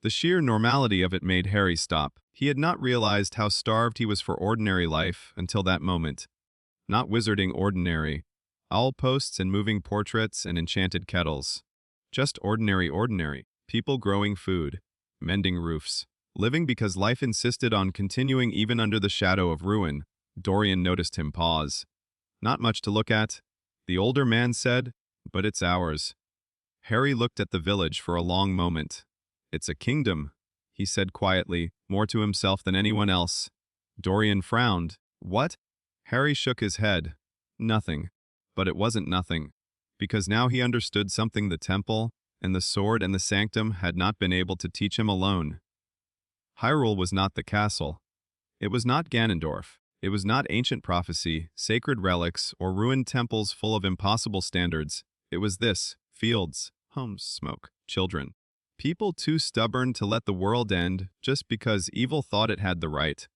The sheer normality of it made Harry stop. He had not realized how starved he was for ordinary life until that moment. Not wizarding ordinary. Owl posts and moving portraits and enchanted kettles. Just ordinary. People growing food. Mending roofs. Living because life insisted on continuing even under the shadow of ruin. Dorian noticed him pause. Not much to look at, the older man said, but it's ours. Harry looked at the village for a long moment. It's a kingdom, he said quietly, more to himself than anyone else. Dorian frowned. What? Harry shook his head. Nothing. But it wasn't nothing, because now he understood something the temple, and the sword and the sanctum had not been able to teach him alone. Hyrule was not the castle. It was not Ganondorf. It was not ancient prophecy, sacred relics, or ruined temples full of impossible standards. It was this: fields, homes, smoke, children. People too stubborn to let the world end just because evil thought it had the right.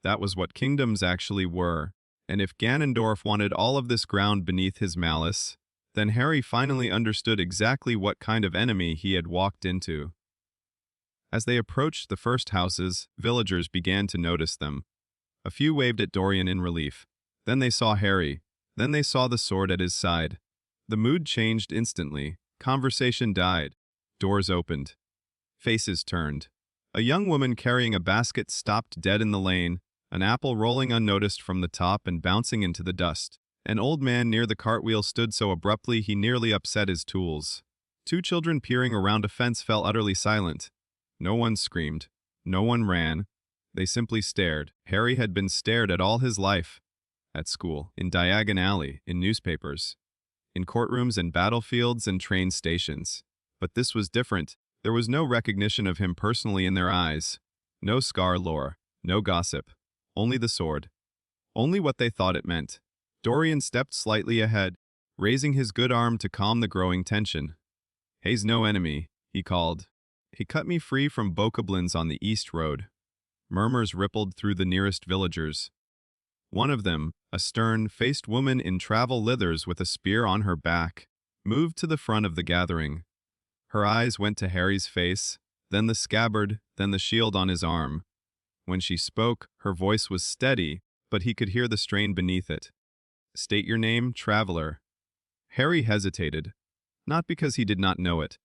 That was what kingdoms actually were, and if Ganondorf wanted all of this ground beneath his malice, then Harry finally understood exactly what kind of enemy he had walked into. As they approached the first houses, villagers began to notice them. A few waved at Dorian in relief. Then they saw Harry. Then they saw the sword at his side. The mood changed instantly. Conversation died. Doors opened. Faces turned. A young woman carrying a basket stopped dead in the lane, an apple rolling unnoticed from the top and bouncing into the dust. An old man near the cartwheel stood so abruptly he nearly upset his tools. Two children peering around a fence fell utterly silent. No one screamed. No one ran. They simply stared. Harry had been stared at all his life. At school, in Diagon Alley, in newspapers, in courtrooms and battlefields and train stations. But this was different. There was no recognition of him personally in their eyes. No scar lore. No gossip. Only the sword. Only what they thought it meant. Dorian stepped slightly ahead, raising his good arm to calm the growing tension. "He's no enemy," he called. "He cut me free from bokoblins on the East Road." Murmurs rippled through the nearest villagers. One of them, a stern-faced woman in travel leathers with a spear on her back, moved to the front of the gathering. Her eyes went to Harry's face, then the scabbard, then the shield on his arm. When she spoke, her voice was steady, but he could hear the strain beneath it. "State your name, traveler." Harry hesitated, not because he did not know it,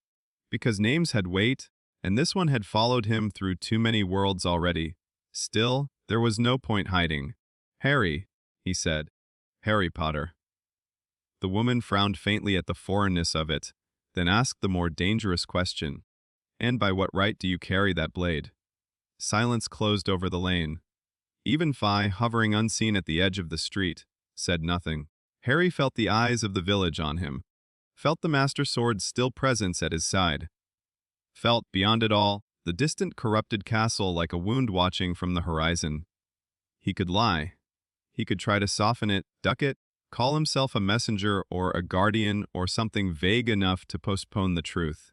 because names had weight, and this one had followed him through too many worlds already. Still, there was no point hiding. "Harry," he said. "Harry Potter." The woman frowned faintly at the foreignness of it, then asked the more dangerous question. "And by what right do you carry that blade?" Silence closed over the lane. Even Phi, hovering unseen at the edge of the street, said nothing. Harry felt the eyes of the village on him, felt the Master Sword's still presence at his side, felt, beyond it all, the distant corrupted castle like a wound watching from the horizon. He could lie. He could try to soften it, duck it, call himself a messenger or a guardian or something vague enough to postpone the truth.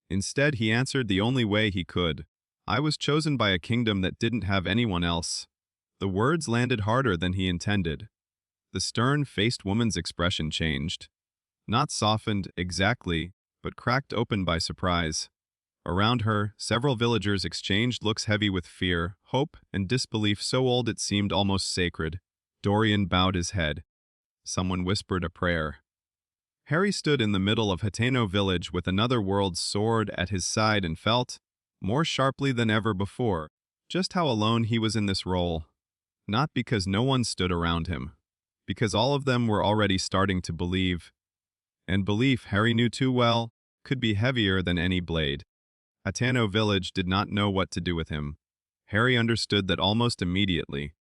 Instead, he answered the only way he could. "I was chosen by a kingdom that didn't have anyone else." The words landed harder than he intended. The stern-faced woman's expression changed. Not softened, exactly, but cracked open by surprise. Around her, several villagers exchanged looks heavy with fear, hope, and disbelief so old it seemed almost sacred. Dorian bowed his head. Someone whispered a prayer. Harry stood in the middle of Hateno village with another world's sword at his side and felt, more sharply than ever before, just how alone he was in this role. Not because no one stood around him, because all of them were already starting to believe. And belief, Harry knew too well, could be heavier than any blade. Hateno village did not know what to do with him. Harry understood that almost immediately.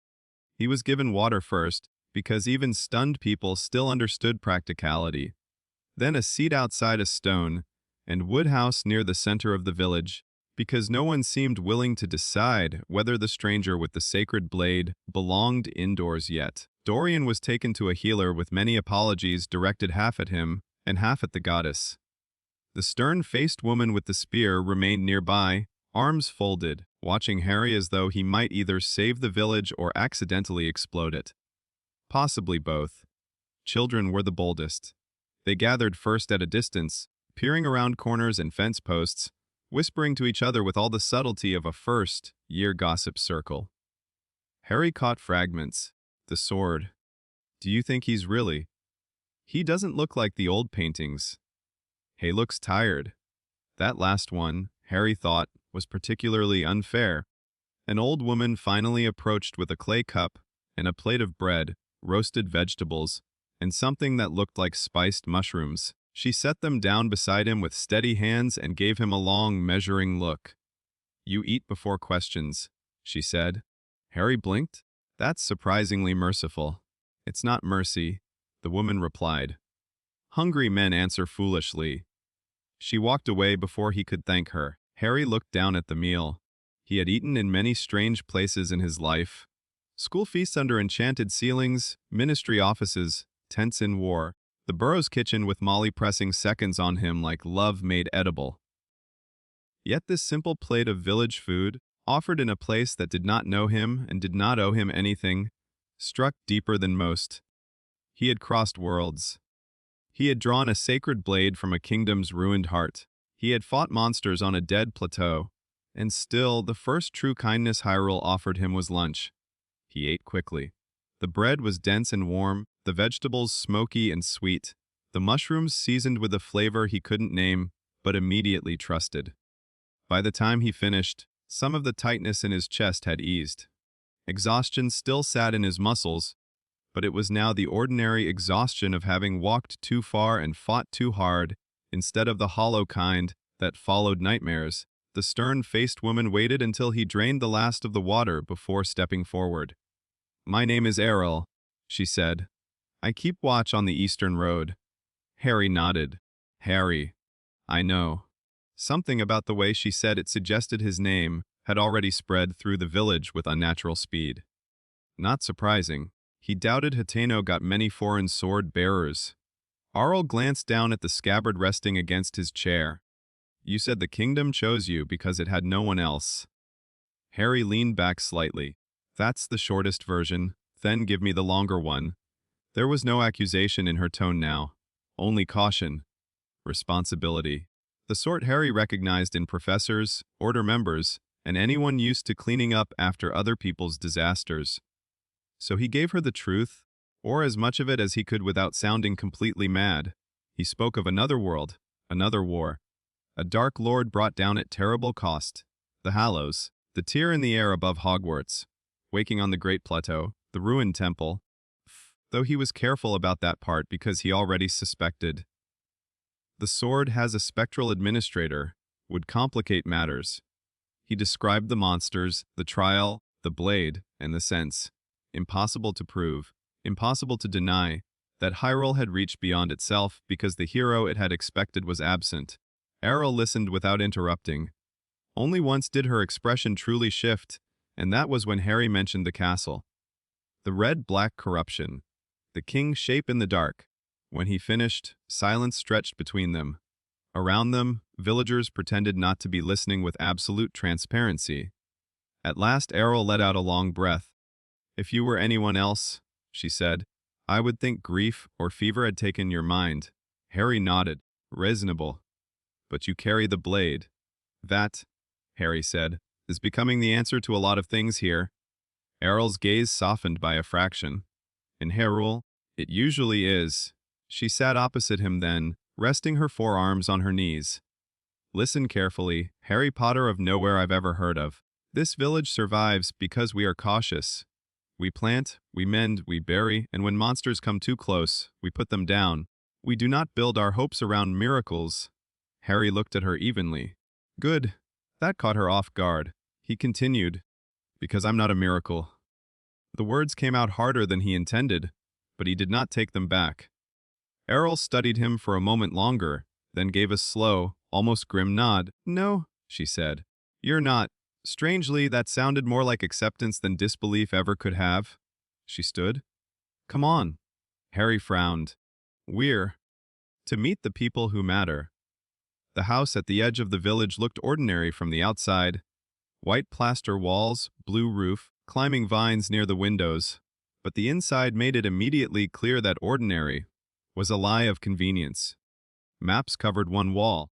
He was given water first, because even stunned people still understood practicality. Then a seat outside a stone, and woodhouse near the center of the village, because no one seemed willing to decide whether the stranger with the sacred blade belonged indoors yet. Dorian was taken to a healer with many apologies directed half at him and half at the goddess. The stern-faced woman with the spear remained nearby, arms folded, watching Harry as though he might either save the village or accidentally explode it. Possibly both. Children were the boldest. They gathered first at a distance, peering around corners and fence posts, whispering to each other with all the subtlety of a first-year gossip circle. Harry caught fragments. The sword. "Do you think he's really? He doesn't look like the old paintings. He looks tired." That last one, Harry thought, was particularly unfair. An old woman finally approached with a clay cup and a plate of bread, roasted vegetables, and something that looked like spiced mushrooms. She set them down beside him with steady hands and gave him a long, measuring look. "You eat before questions," she said. Harry blinked. "That's surprisingly merciful." "It's not mercy," the woman replied. Hungry men answer foolishly. She walked away before he could thank her. Harry looked down at the meal. He had eaten in many strange places in his life. School feasts under enchanted ceilings, ministry offices, tents in war, the Burrows kitchen with Molly pressing seconds on him like love made edible. Yet this simple plate of village food, offered in a place that did not know him and did not owe him anything, struck deeper than most. He had crossed worlds. He had drawn a sacred blade from a kingdom's ruined heart. He had fought monsters on a dead plateau, and still the first true kindness Hyrule offered him was lunch. He ate quickly. The bread was dense and warm, the vegetables smoky and sweet, the mushrooms seasoned with a flavor he couldn't name, but immediately trusted. By the time he finished, some of the tightness in his chest had eased. Exhaustion still sat in his muscles, but it was now the ordinary exhaustion of having walked too far and fought too hard, instead of the hollow kind that followed nightmares. The stern-faced woman waited until he drained the last of the water before stepping forward. My name is Errol, she said. I keep watch on the Eastern Road. Harry nodded. Harry. I know. Something about the way she said it suggested his name had already spread through the village with unnatural speed. Not surprising. He doubted Hateno got many foreign sword-bearers. Arl glanced down at the scabbard resting against his chair. You said the kingdom chose you because it had no one else. Harry leaned back slightly. That's the shortest version, then give me the longer one. There was no accusation in her tone now. Only caution. Responsibility. The sort Harry recognized in professors, order members, and anyone used to cleaning up after other people's disasters. So he gave her the truth, or as much of it as he could without sounding completely mad. He spoke of another world, another war. A dark lord brought down at terrible cost. The Hallows, the tier in the air above Hogwarts, waking on the Great Plateau, the ruined temple, though he was careful about that part because he already suspected. The sword has a spectral administrator, would complicate matters. He described the monsters, the trial, the blade, and the sense. Impossible to prove, impossible to deny, that Hyrule had reached beyond itself because the hero it had expected was absent. Errol listened without interrupting. Only once did her expression truly shift, and that was when Harry mentioned the castle. The red-black corruption, the king's shape in the dark. When he finished, silence stretched between them. Around them, villagers pretended not to be listening with absolute transparency. At last Errol let out a long breath. If you were anyone else, she said, I would think grief or fever had taken your mind. Harry nodded. Reasonable. But you carry the blade. That, Harry said, is becoming the answer to a lot of things here. Errol's gaze softened by a fraction. In Hyrule, it usually is. She sat opposite him then, resting her forearms on her knees. Listen carefully, Harry Potter of nowhere I've ever heard of. This village survives because we are cautious. We plant, we mend, we bury, and when monsters come too close, we put them down. We do not build our hopes around miracles. Harry looked at her evenly. Good. That caught her off guard. He continued, because I'm not a miracle. The words came out harder than he intended, but he did not take them back. Errol studied him for a moment longer, then gave a slow, almost grim nod. No, she said. You're not. Strangely, that sounded more like acceptance than disbelief ever could have. She stood. Come on. Harry frowned. We're to meet the people who matter. The house at the edge of the village looked ordinary from the outside. White plaster walls, blue roof, climbing vines near the windows. But the inside made it immediately clear that ordinary was a lie of convenience. Maps covered one wall.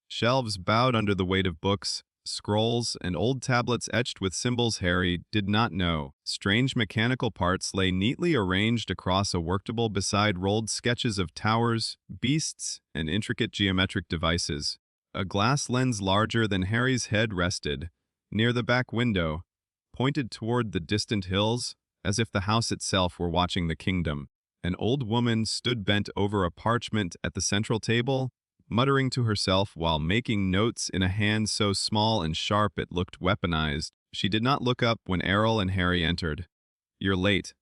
Shelves bowed under the weight of books, scrolls, and old tablets etched with symbols Harry did not know. Strange mechanical parts lay neatly arranged across a worktable beside rolled sketches of towers, beasts, and intricate geometric devices. A glass lens larger than Harry's head rested, near the back window, pointed toward the distant hills, as if the house itself were watching the kingdom. An old woman stood bent over a parchment at the central table, muttering to herself while making notes in a hand so small and sharp it looked weaponized. She did not look up when Errol and Harry entered. You're late,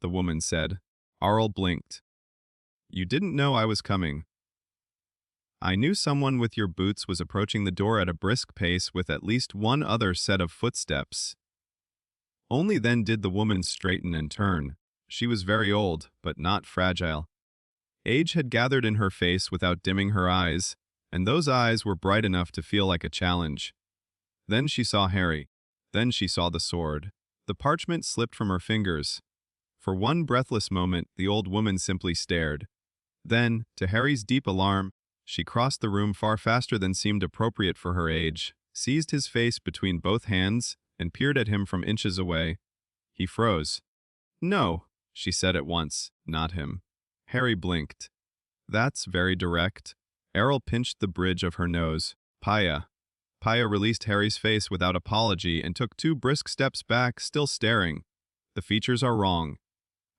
the woman said. Arl blinked. You didn't know I was coming. I knew someone with your boots was approaching the door at a brisk pace with at least one other set of footsteps. Only then did the woman straighten and turn. She was very old, but not fragile. Age had gathered in her face without dimming her eyes, and those eyes were bright enough to feel like a challenge. Then she saw Harry. Then she saw the sword. The parchment slipped from her fingers. For one breathless moment, the old woman simply stared. Then, to Harry's deep alarm, she crossed the room far faster than seemed appropriate for her age, seized his face between both hands, and peered at him from inches away. He froze. "No," she said at once, "not him." Harry blinked. "That's very direct." Errol pinched the bridge of her nose. "Paya." Paya released Harry's face without apology and took 2 brisk steps back, still staring. "The features are wrong.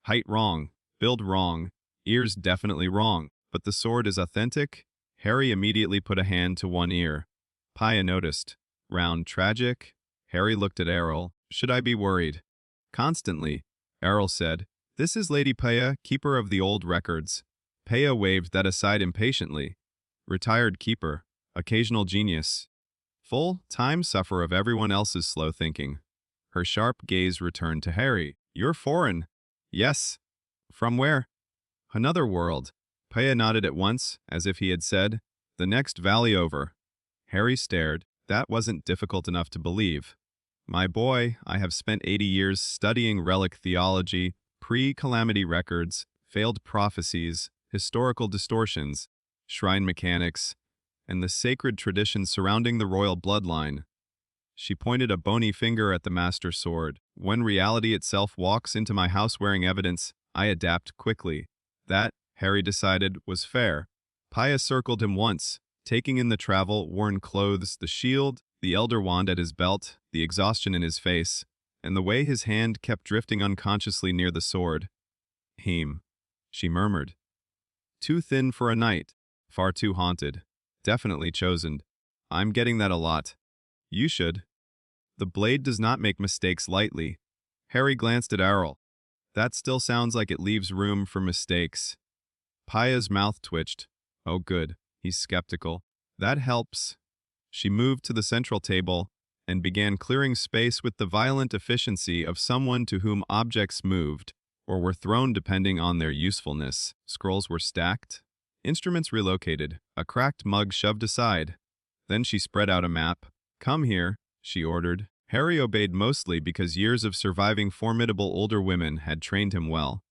Height wrong. Build wrong. Ears definitely wrong. But the sword is authentic." Harry immediately put a hand to one ear. Paya noticed. "Round tragic?" Harry looked at Errol. "Should I be worried?" "Constantly," Errol said. "This is Lady Paya, keeper of the old records." Paya waved that aside impatiently. "Retired keeper. Occasional genius. Full-time sufferer of everyone else's slow thinking." Her sharp gaze returned to Harry. "You're foreign." "Yes." "From where?" "Another world." Paya nodded at once, as if he had said, "The next valley over." Harry stared. That wasn't difficult enough to believe. "My boy, I have spent 80 years studying relic theology, pre-calamity records, failed prophecies, historical distortions, shrine mechanics, and the sacred traditions surrounding the royal bloodline." She pointed a bony finger at the master sword. "When reality itself walks into my house wearing evidence, I adapt quickly." That, Harry decided, was fair. Paya circled him once, taking in the travel-worn clothes, the shield, the elder wand at his belt, the exhaustion in his face, and the way his hand kept drifting unconsciously near the sword. "Heem," she murmured. "Too thin for a knight. Far too haunted. Definitely chosen. I'm getting that a lot." "You should." "The blade does not make mistakes lightly." Harry glanced at Errol. "That still sounds like it leaves room for mistakes." Paya's mouth twitched. "Oh good, he's skeptical. That helps." She moved to the central table and began clearing space with the violent efficiency of someone to whom objects moved, or were thrown depending on their usefulness. Scrolls were stacked, instruments relocated, a cracked mug shoved aside. Then she spread out a map. "Come here," she ordered. Harry obeyed mostly because years of surviving formidable older women had trained him well.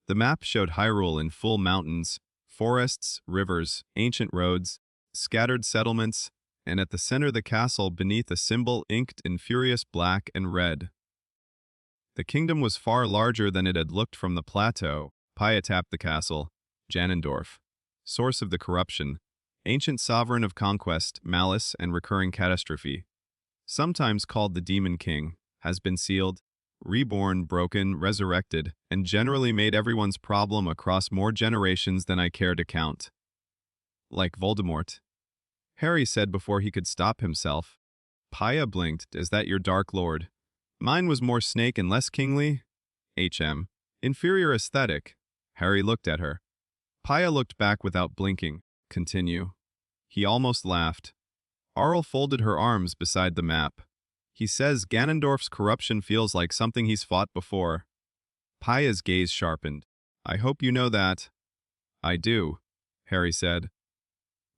The map showed Hyrule in full mountains, forests, rivers, ancient roads, scattered settlements, and at the center the castle beneath a symbol inked in furious black and red. The kingdom was far larger than it had looked from the plateau. Paya tapped the castle. Ganondorf. Source of the corruption. Ancient sovereign of conquest, malice, and recurring catastrophe. Sometimes called the Demon King, has been sealed, reborn, broken, resurrected, and generally made everyone's problem across more generations than I care to count. Like Voldemort. Harry said before he could stop himself. Paya blinked. "Is that your Dark Lord?" "Mine was more snake and less kingly." "HM. Inferior aesthetic." Harry looked at her. Paya looked back without blinking. "Continue." He almost laughed. Arl folded her arms beside the map. "He says Ganondorf's corruption feels like something he's fought before." Paya's gaze sharpened. "I hope you know that." "I do," Harry said.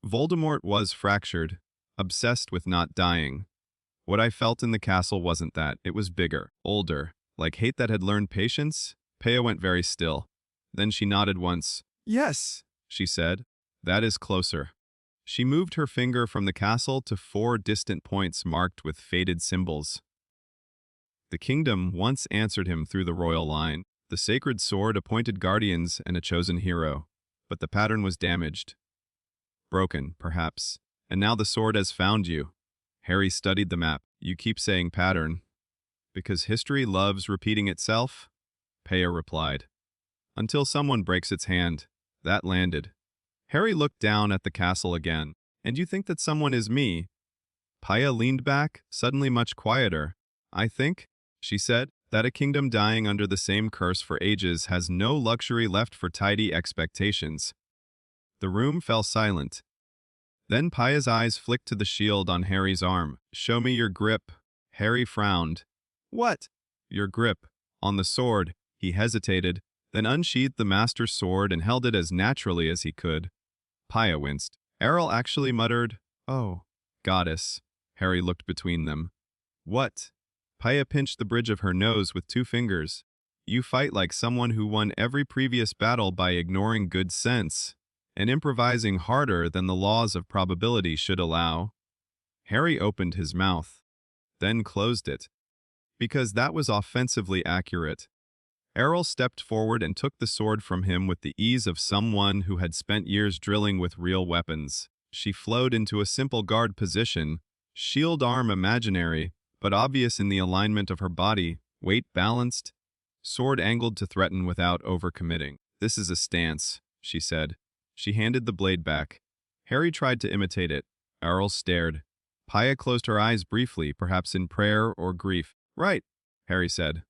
Voldemort was fractured, obsessed with not dying. What I felt in the castle wasn't that. It was bigger, older, like hate that had learned patience. Paya went very still. Then she nodded once. "Yes," she said. "That is closer." She moved her finger from the castle to 4 distant points marked with faded symbols. The kingdom once answered him through the royal line. The sacred sword appointed guardians and a chosen hero. But the pattern was damaged. Broken, perhaps. And now the sword has found you. Harry studied the map. "You keep saying pattern." "Because history loves repeating itself?" Paya replied. "Until someone breaks its hand." That landed. Harry looked down at the castle again. "And you think that someone is me?" Paya leaned back, suddenly much quieter. "I think," she said, That a kingdom dying under the same curse for ages has no luxury left for tidy expectations. The room fell silent. Then Paya's eyes flicked to the shield on Harry's arm. "Show me your grip." Harry frowned. "What?" "Your grip." On the sword. He hesitated, then unsheathed the master's sword and held it as naturally as he could. Paya winced. Errol actually muttered, "Oh, goddess." Harry looked between them. "What?" Paya pinched the bridge of her nose with 2 fingers. "You fight like someone who won every previous battle by ignoring good sense and improvising harder than the laws of probability should allow." Harry opened his mouth, then closed it, because that was offensively accurate. Errol stepped forward and took the sword from him with the ease of someone who had spent years drilling with real weapons. She flowed into a simple guard position, shield arm imaginary, but obvious in the alignment of her body, weight balanced, sword angled to threaten without overcommitting. "This is a stance," she said. She handed the blade back. Harry tried to imitate it. Errol stared. Paya closed her eyes briefly, perhaps in prayer or grief. "Right," Harry said.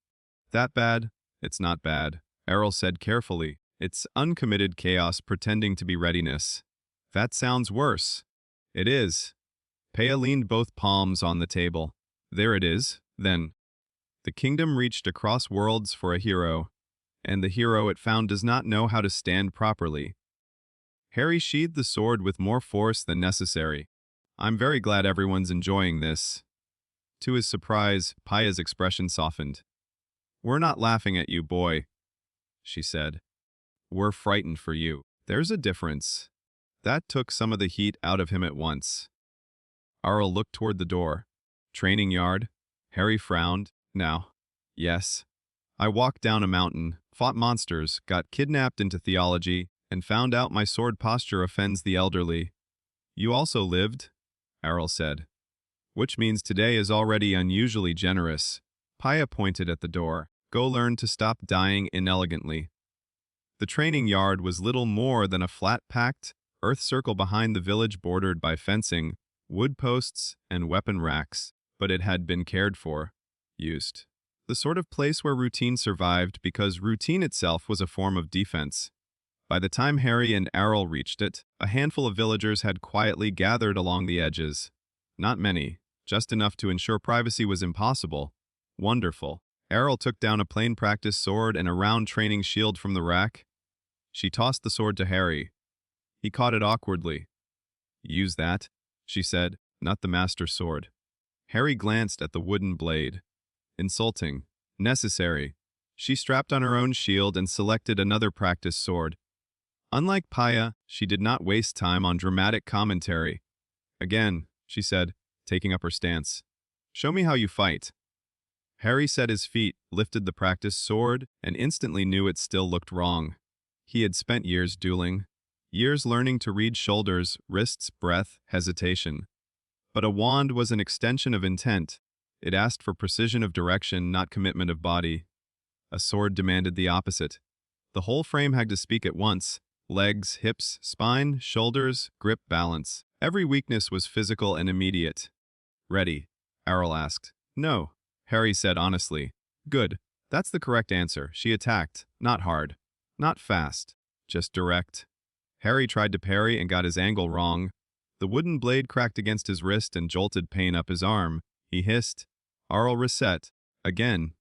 "That bad?" "It's not bad," Errol said carefully. "It's uncommitted chaos pretending to be readiness." "That sounds worse." "It is." Paya leaned both palms on the table. "There it is, then. The kingdom reached across worlds for a hero, and the hero it found does not know how to stand properly." Harry sheathed the sword with more force than necessary. "I'm very glad everyone's enjoying this." To his surprise, Paya's expression softened. "We're not laughing at you, boy," she said. "We're frightened for you." "There's a difference." That took some of the heat out of him at once. Arl looked toward the door. "Training yard?" Harry frowned. "Now." "Yes. I walked down a mountain, fought monsters, got kidnapped into theology, and found out my sword posture offends the elderly." "You also lived," Arl said. "Which means today is already unusually generous." Paya pointed at the door. "Go learn to stop dying inelegantly." The training yard was little more than a flat-packed earth circle behind the village bordered by fencing, wood posts, and weapon racks, but it had been cared for, used. The sort of place where routine survived because routine itself was a form of defense. By the time Harry and Errol reached it, a handful of villagers had quietly gathered along the edges. Not many, just enough to ensure privacy was impossible. Wonderful. Errol took down a plain practice sword and a round training shield from the rack. She tossed the sword to Harry. He caught it awkwardly. "Use that," she said, "not the master sword." Harry glanced at the wooden blade. Insulting. Necessary. She strapped on her own shield and selected another practice sword. Unlike Paya, she did not waste time on dramatic commentary. "Again," she said, taking up her stance. "Show me how you fight." Harry set his feet, lifted the practice sword, and instantly knew it still looked wrong. He had spent years dueling, years learning to read shoulders, wrists, breath, hesitation. But a wand was an extension of intent. It asked for precision of direction, not commitment of body. A sword demanded the opposite. The whole frame had to speak at once. Legs, hips, spine, shoulders, grip, balance. Every weakness was physical and immediate. "Ready?" Errol asked. "No," Harry said honestly. "Good. That's the correct answer." She attacked. Not hard. Not fast. Just direct. Harry tried to parry and got his angle wrong. The wooden blade cracked against his wrist and jolted pain up his arm. He hissed. Arl reset. Again.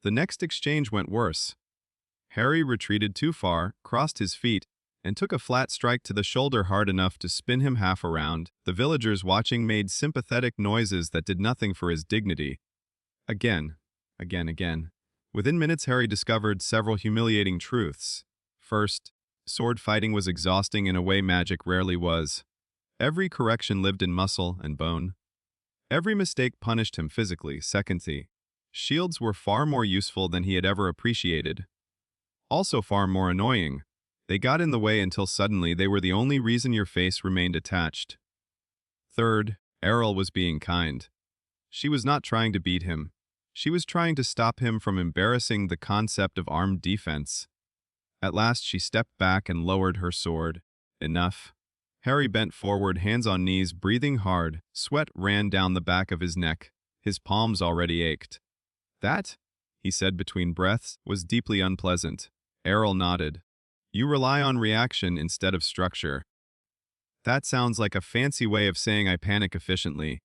The next exchange went worse. Harry retreated too far, crossed his feet, and took a flat strike to the shoulder hard enough to spin him half around. The villagers watching made sympathetic noises that did nothing for his dignity. Again. Again. Within minutes, Harry discovered several humiliating truths. First, sword fighting was exhausting in a way magic rarely was. Every correction lived in muscle and bone. Every mistake punished him physically. Secondly, shields were far more useful than he had ever appreciated. Also far more annoying. They got in the way until suddenly they were the only reason your face remained attached. Third, Errol was being kind. She was not trying to beat him. She was trying to stop him from embarrassing the concept of armed defense. At last she stepped back and lowered her sword. Enough. Harry bent forward, hands on knees, breathing hard. Sweat ran down the back of his neck. His palms already ached. "That?" he said between breaths, was deeply unpleasant. Errol nodded. You rely on reaction instead of structure. That sounds like a fancy way of saying I panic efficiently.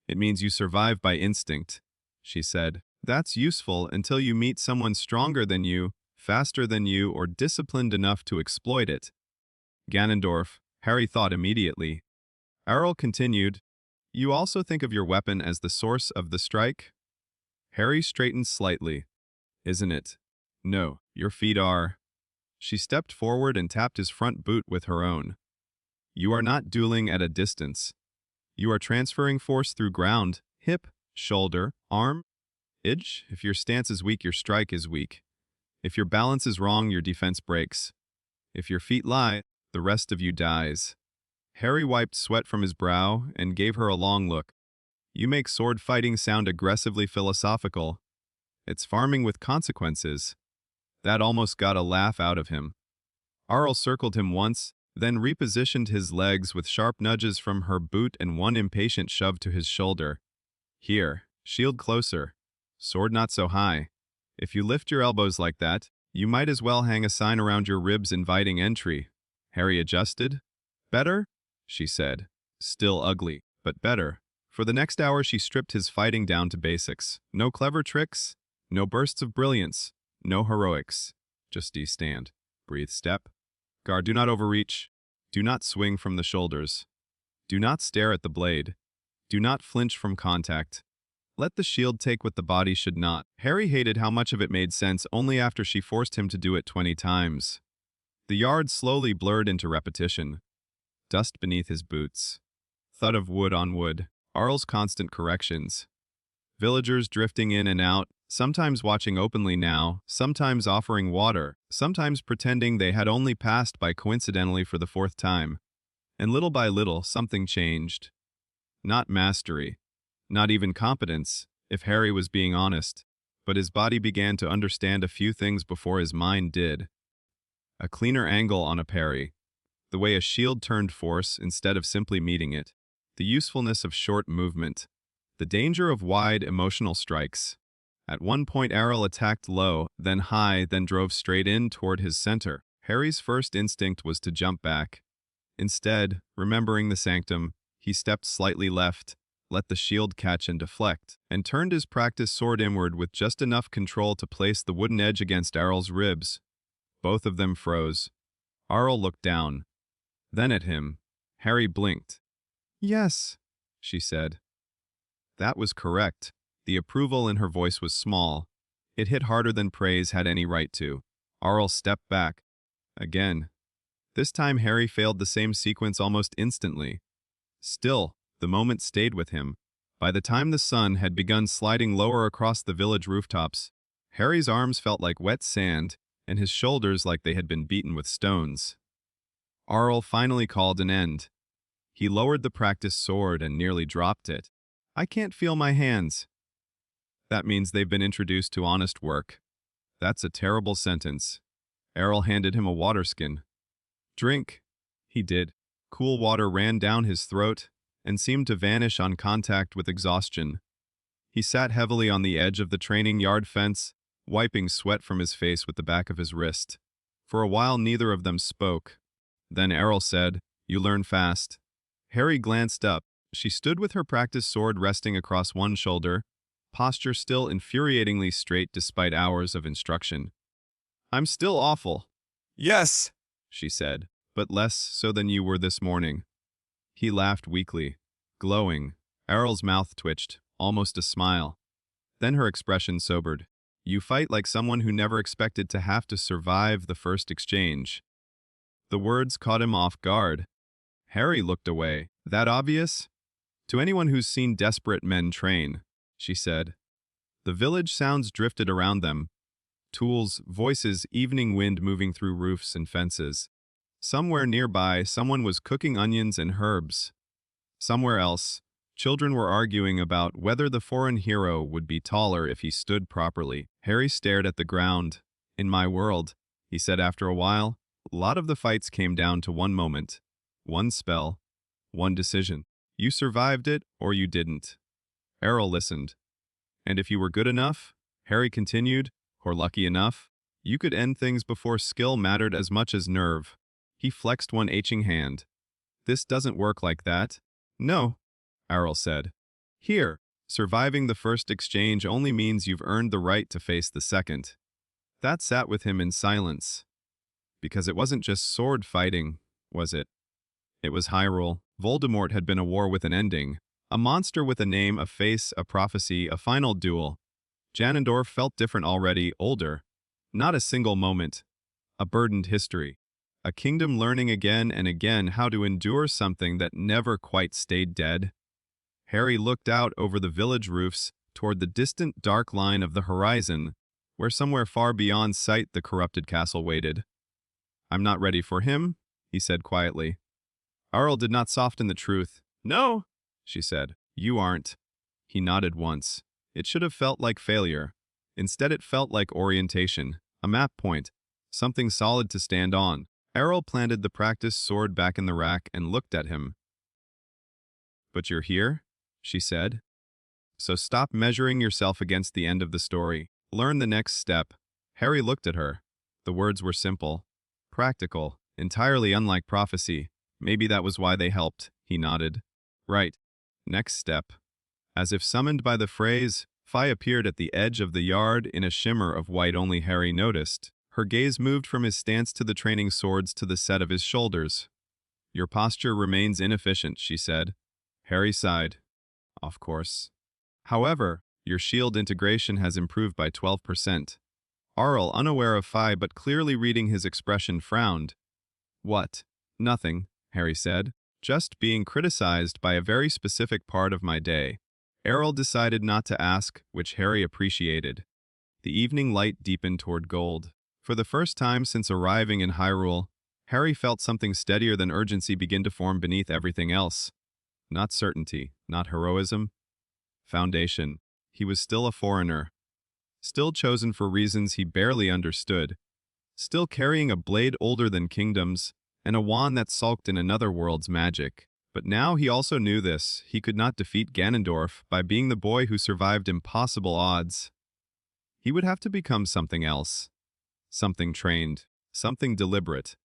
It means you survive by instinct, she said. That's useful until you meet someone stronger than you, faster than you, or disciplined enough to exploit it. Ganondorf, Harry thought immediately. Errol continued, You also think of your weapon as the source of the strike? Harry straightened slightly. Isn't it? No, your feet are. She stepped forward and tapped his front boot with her own. You are not dueling at a distance. You are transferring force through ground, hip, shoulder, arm, edge. If your stance is weak, your strike is weak. If your balance is wrong, your defense breaks. If your feet lie, the rest of you dies. Harry wiped sweat from his brow and gave her a long look. You make sword fighting sound aggressively philosophical. It's farming with consequences. That almost got a laugh out of him. Arl circled him once, then repositioned his legs with sharp nudges from her boot and one impatient shove to his shoulder. Here, shield closer. Sword not so high. If you lift your elbows like that, you might as well hang a sign around your ribs inviting entry. Harry adjusted. Better? She said. Still ugly, but better. For the next hour she stripped his fighting down to basics. No clever tricks, no bursts of brilliance, no heroics. Just stand. Breathe step. Guard, do not overreach. Do not swing from the shoulders. Do not stare at the blade. Do not flinch from contact. Let the shield take what the body should not. Harry hated how much of it made sense only after she forced him to do it 20 times. The yard slowly blurred into repetition. Dust beneath his boots. Thud of wood on wood. Arl's constant corrections. Villagers drifting in and out, sometimes watching openly now, sometimes offering water, sometimes pretending they had only passed by coincidentally for the 4th time. And little by little, something changed. Not mastery. Not even competence, if Harry was being honest, but his body began to understand a few things before his mind did. A cleaner angle on a parry. The way a shield turned force instead of simply meeting it. The usefulness of short movement. The danger of wide, emotional strikes. At one point Errol attacked low, then high, then drove straight in toward his center. Harry's first instinct was to jump back. Instead, remembering the sanctum, he stepped slightly left, let the shield catch and deflect, and turned his practice sword inward with just enough control to place the wooden edge against Errol's ribs. Both of them froze. Errol looked down. Then at him. Harry blinked. Yes, she said. That was correct. The approval in her voice was small. It hit harder than praise had any right to. Errol stepped back. Again. This time Harry failed the same sequence almost instantly. Still, the moment stayed with him. By the time the sun had begun sliding lower across the village rooftops, Harry's arms felt like wet sand, and his shoulders like they had been beaten with stones. Arl finally called an end. He lowered the practice sword and nearly dropped it. I can't feel my hands. That means they've been introduced to honest work. That's a terrible sentence. Errol handed him a water skin. Drink. He did. Cool water ran down his throat and seemed to vanish on contact with exhaustion. He sat heavily on the edge of the training yard fence, wiping sweat from his face with the back of his wrist. For a while neither of them spoke. Then Errol said, You learn fast. Harry glanced up. She stood with her practice sword resting across one shoulder, posture still infuriatingly straight despite hours of instruction. I'm still awful. Yes, she said, but less so than you were this morning. He laughed weakly, glowing. Errol's mouth twitched, almost a smile. Then her expression sobered. You fight like someone who never expected to have to survive the first exchange. The words caught him off guard. Harry looked away. That obvious? To anyone who's seen desperate men train, she said. The village sounds drifted around them. Tools, voices, evening wind moving through roofs and fences. Somewhere nearby, someone was cooking onions and herbs. Somewhere else, children were arguing about whether the foreign hero would be taller if he stood properly. Harry stared at the ground. In my world, he said after a while, a lot of the fights came down to one moment. One spell. One decision. You survived it, or you didn't. Errol listened. And if you were good enough? Harry continued, or lucky enough, you could end things before skill mattered as much as nerve. He flexed one aching hand. This doesn't work like that. No, Hyrule said. Here, surviving the first exchange only means you've earned the right to face the second. That sat with him in silence. Because it wasn't just sword fighting, was it? It was Hyrule. Voldemort had been a war with an ending. A monster with a name, a face, a prophecy, a final duel. Ganondorf felt different already, older. Not a single moment. A burdened history. A kingdom learning again and again how to endure something that never quite stayed dead. Harry looked out over the village roofs toward the distant dark line of the horizon, where somewhere far beyond sight the corrupted castle waited. I'm not ready for him, he said quietly. Hyrule did not soften the truth. No, she said. You aren't. He nodded once. It should have felt like failure. Instead it felt like orientation, a map point, something solid to stand on. Hyrule planted the practiced sword back in the rack and looked at him. But you're here, she said. So stop measuring yourself against the end of the story. Learn the next step. Harry looked at her. The words were simple, practical, entirely unlike prophecy. Maybe that was why they helped, he nodded. Right. Next step. As if summoned by the phrase, Fi appeared at the edge of the yard in a shimmer of white only Harry noticed. Her gaze moved from his stance to the training swords to the set of his shoulders. Your posture remains inefficient, she said. Harry sighed. Of course. However, your shield integration has improved by 12%. Hyrule, unaware of Fi but clearly reading his expression, frowned. What? Nothing, Harry said. Just being criticized by a very specific part of my day. Hyrule decided not to ask, which Harry appreciated. The evening light deepened toward gold. For the first time since arriving in Hyrule, Harry felt something steadier than urgency begin to form beneath everything else. Not certainty, not heroism. Foundation. He was still a foreigner. Still chosen for reasons he barely understood. Still carrying a blade older than kingdoms, and a wand that sulked in another world's magic. But now he also knew this. He could not defeat Ganondorf by being the boy who survived impossible odds. He would have to become something else. Something trained. Something deliberate.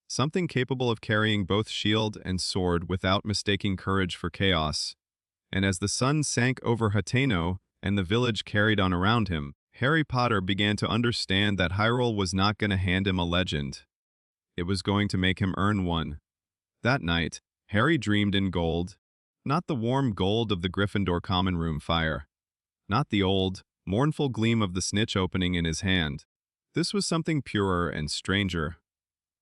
Something capable of carrying both shield and sword without mistaking courage for chaos. And as the sun sank over Hateno and the village carried on around him, Harry Potter began to understand that Hyrule was not going to hand him a legend. It was going to make him earn one. That night, Harry dreamed in gold. Not the warm gold of the Gryffindor common room fire. Not the old, mournful gleam of the snitch opening in his hand. This was something purer and stranger.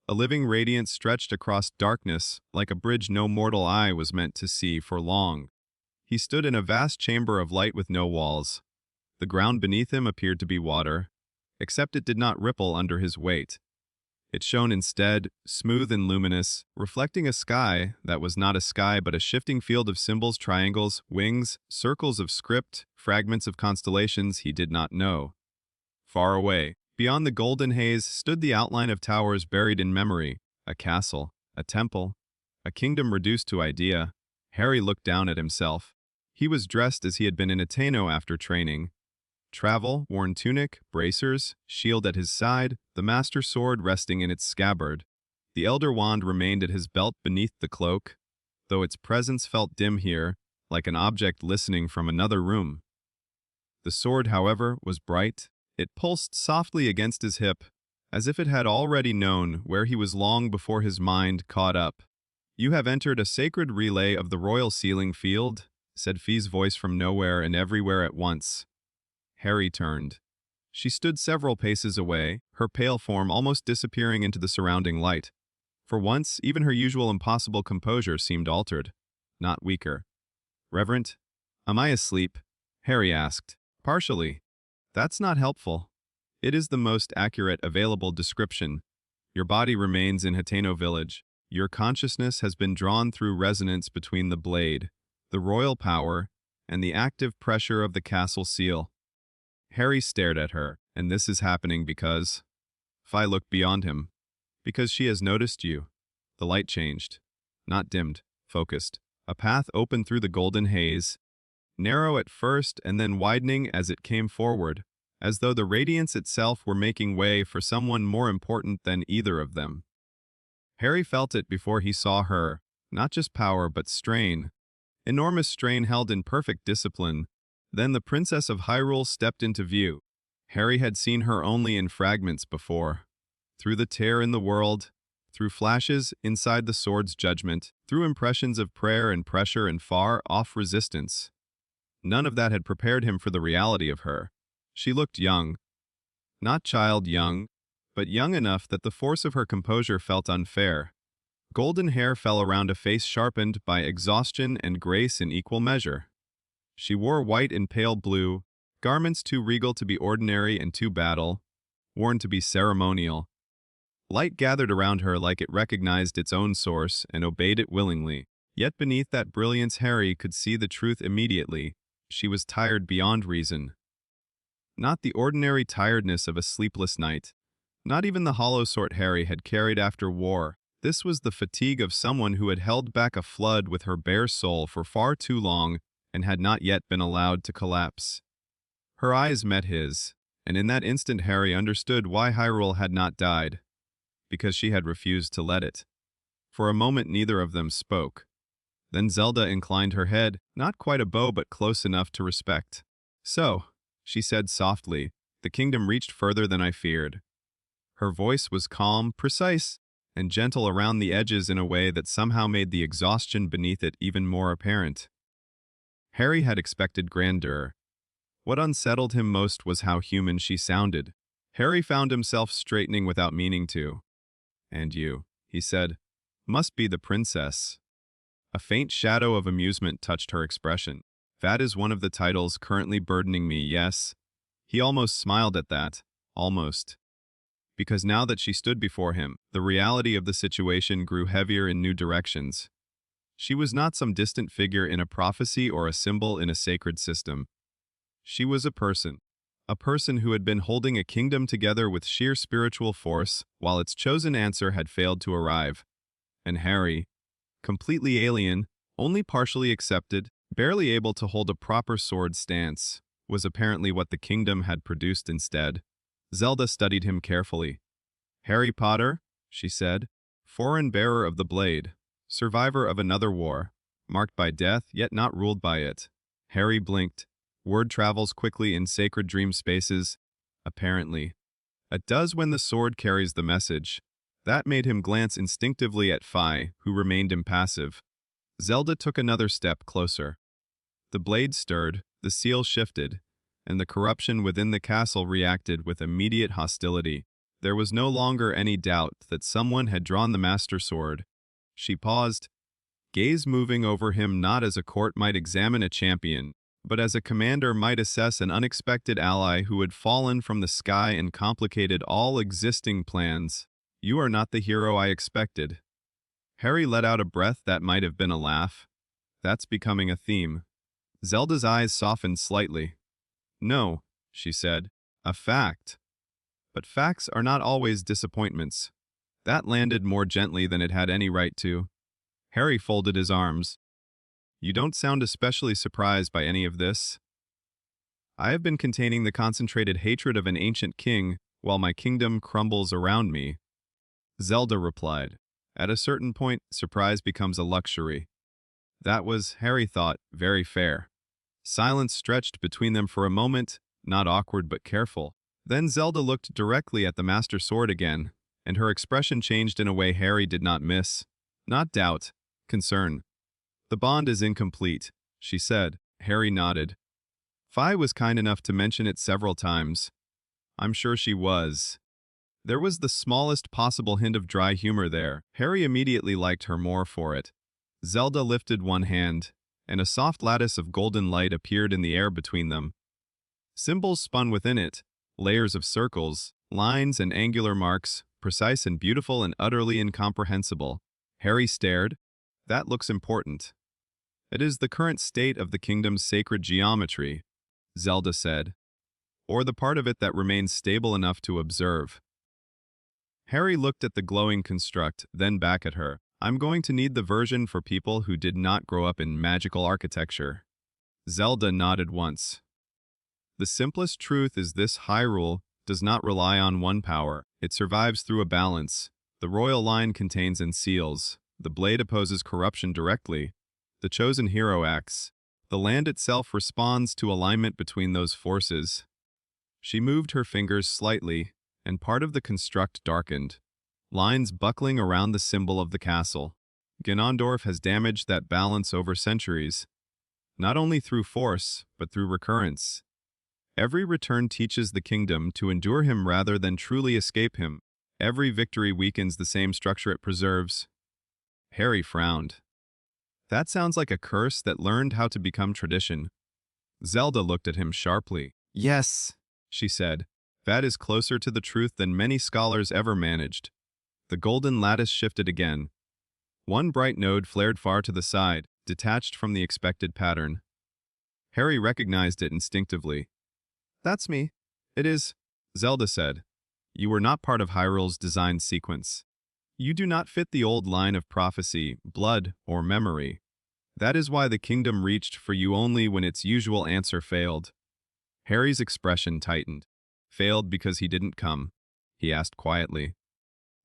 A living radiance stretched across darkness like a bridge no mortal eye was meant to see for long. He stood in a vast chamber of light with no walls. The ground beneath him appeared to be water, except it did not ripple under his weight. It shone instead, smooth and luminous, reflecting a sky that was not a sky but a shifting field of symbols, triangles, wings, circles of script, fragments of constellations he did not know. Far away, beyond the golden haze, stood the outline of towers buried in memory, a castle, a temple, a kingdom reduced to idea. Harry looked down at himself. He was dressed as he had been in Hateno after training. Travel, worn tunic, bracers, shield at his side, the master sword resting in its scabbard. The elder wand remained at his belt beneath the cloak, though its presence felt dim here, like an object listening from another room. The sword, however, was bright. It pulsed softly against his hip, as if it had already known where he was long before his mind caught up. You have entered a sacred relay of the royal sealing field, said Fee's voice from nowhere and everywhere at once. Harry turned. She stood several paces away, her pale form almost disappearing into the surrounding light. For once, even her usual impossible composure seemed altered, not weaker. Reverend, am I asleep? Harry asked. Partially. That's not helpful. It is the most accurate available description. Your body remains in Hateno village. Your consciousness has been drawn through resonance between the blade, the royal power, and the active pressure of the castle seal. Harry stared at her, and this is happening because... Fi looked beyond him. Because she has noticed you. The light changed. Not dimmed, focused. A path opened through the golden haze, narrow at first and then widening as it came forward, as though the radiance itself were making way for someone more important than either of them. Harry felt it before he saw her, not just power but strain. Enormous strain held in perfect discipline. Then the Princess of Hyrule stepped into view. Harry had seen her only in fragments before. Through the tear in the world, through flashes inside the sword's judgment, through impressions of prayer and pressure and far-off resistance. None of that had prepared him for the reality of her. She looked young. Not child young, but young enough that the force of her composure felt unfair. Golden hair fell around a face sharpened by exhaustion and grace in equal measure. She wore white and pale blue, garments too regal to be ordinary and too battle, worn to be ceremonial. Light gathered around her like it recognized its own source and obeyed it willingly. Yet beneath that brilliance Harry could see the truth immediately. She was tired beyond reason. Not the ordinary tiredness of a sleepless night. Not even the hollow sort Harry had carried after war. This was the fatigue of someone who had held back a flood with her bare soul for far too long and had not yet been allowed to collapse. Her eyes met his, and in that instant Harry understood why Hyrule had not died. Because she had refused to let it. For a moment neither of them spoke. Then Zelda inclined her head, not quite a bow but close enough to respect. "So," she said softly, "the kingdom reached further than I feared." Her voice was calm, precise, and gentle around the edges in a way that somehow made the exhaustion beneath it even more apparent. Harry had expected grandeur. What unsettled him most was how human she sounded. Harry found himself straightening without meaning to. "And you," he said, "must be the princess." A faint shadow of amusement touched her expression. "That is one of the titles currently burdening me, yes." He almost smiled at that. Almost. Because now that she stood before him, the reality of the situation grew heavier in new directions. She was not some distant figure in a prophecy or a symbol in a sacred system. She was a person who had been holding a kingdom together with sheer spiritual force while its chosen answer had failed to arrive. And Harry, completely alien, only partially accepted, barely able to hold a proper sword stance, was apparently what the kingdom had produced instead. Zelda studied him carefully. "Harry Potter," she said, "foreign bearer of the blade, survivor of another war, marked by death yet not ruled by it." Harry blinked. Word travels quickly in sacred dream spaces, apparently. It does when the sword carries the message. That made him glance instinctively at Fi, who remained impassive. Zelda took another step closer. The blade stirred, the seal shifted, and the corruption within the castle reacted with immediate hostility. There was no longer any doubt that someone had drawn the master sword. She paused, gaze moving over him not as a court might examine a champion, but as a commander might assess an unexpected ally who had fallen from the sky and complicated all existing plans. "You are not the hero I expected." Harry let out a breath that might have been a laugh. That's becoming a theme. Zelda's eyes softened slightly. "No," she said, "a fact. But facts are not always disappointments." That landed more gently than it had any right to. Harry folded his arms. "You don't sound especially surprised by any of this." "I have been containing the concentrated hatred of an ancient king while my kingdom crumbles around me," Zelda replied. At a certain point, surprise becomes a luxury. That was, Harry thought, very fair. Silence stretched between them for a moment, not awkward but careful. Then Zelda looked directly at the Master Sword again, and her expression changed in a way Harry did not miss. Not doubt, concern. "The bond is incomplete," she said. Harry nodded. Fi was kind enough to mention it several times. I'm sure she was. There was the smallest possible hint of dry humor there. Harry immediately liked her more for it. Zelda lifted one hand, and a soft lattice of golden light appeared in the air between them. Symbols spun within it, layers of circles, lines and angular marks, precise and beautiful and utterly incomprehensible. Harry stared. "That looks important." "It is the current state of the kingdom's sacred geometry," Zelda said, "or the part of it that remains stable enough to observe." Harry looked at the glowing construct, then back at her. "I'm going to need the version for people who did not grow up in magical architecture." Zelda nodded once. The simplest truth is this: Hyrule does not rely on one power. It survives through a balance. The royal line contains and seals. The blade opposes corruption directly. The chosen hero acts. The land itself responds to alignment between those forces. She moved her fingers slightly, and part of the construct darkened. Lines buckling around the symbol of the castle. Ganondorf has damaged that balance over centuries, not only through force, but through recurrence. Every return teaches the kingdom to endure him rather than truly escape him. Every victory weakens the same structure it preserves. Harry frowned. That sounds like a curse that learned how to become tradition. Zelda looked at him sharply. Yes, she said. That is closer to the truth than many scholars ever managed. The golden lattice shifted again. One bright node flared far to the side, detached from the expected pattern. Harry recognized it instinctively. That's me. It is, Zelda said. You were not part of Hyrule's design sequence. You do not fit the old line of prophecy, blood, or memory. That is why the kingdom reached for you only when its usual answer failed. Harry's expression tightened. Failed because he didn't come, he asked quietly.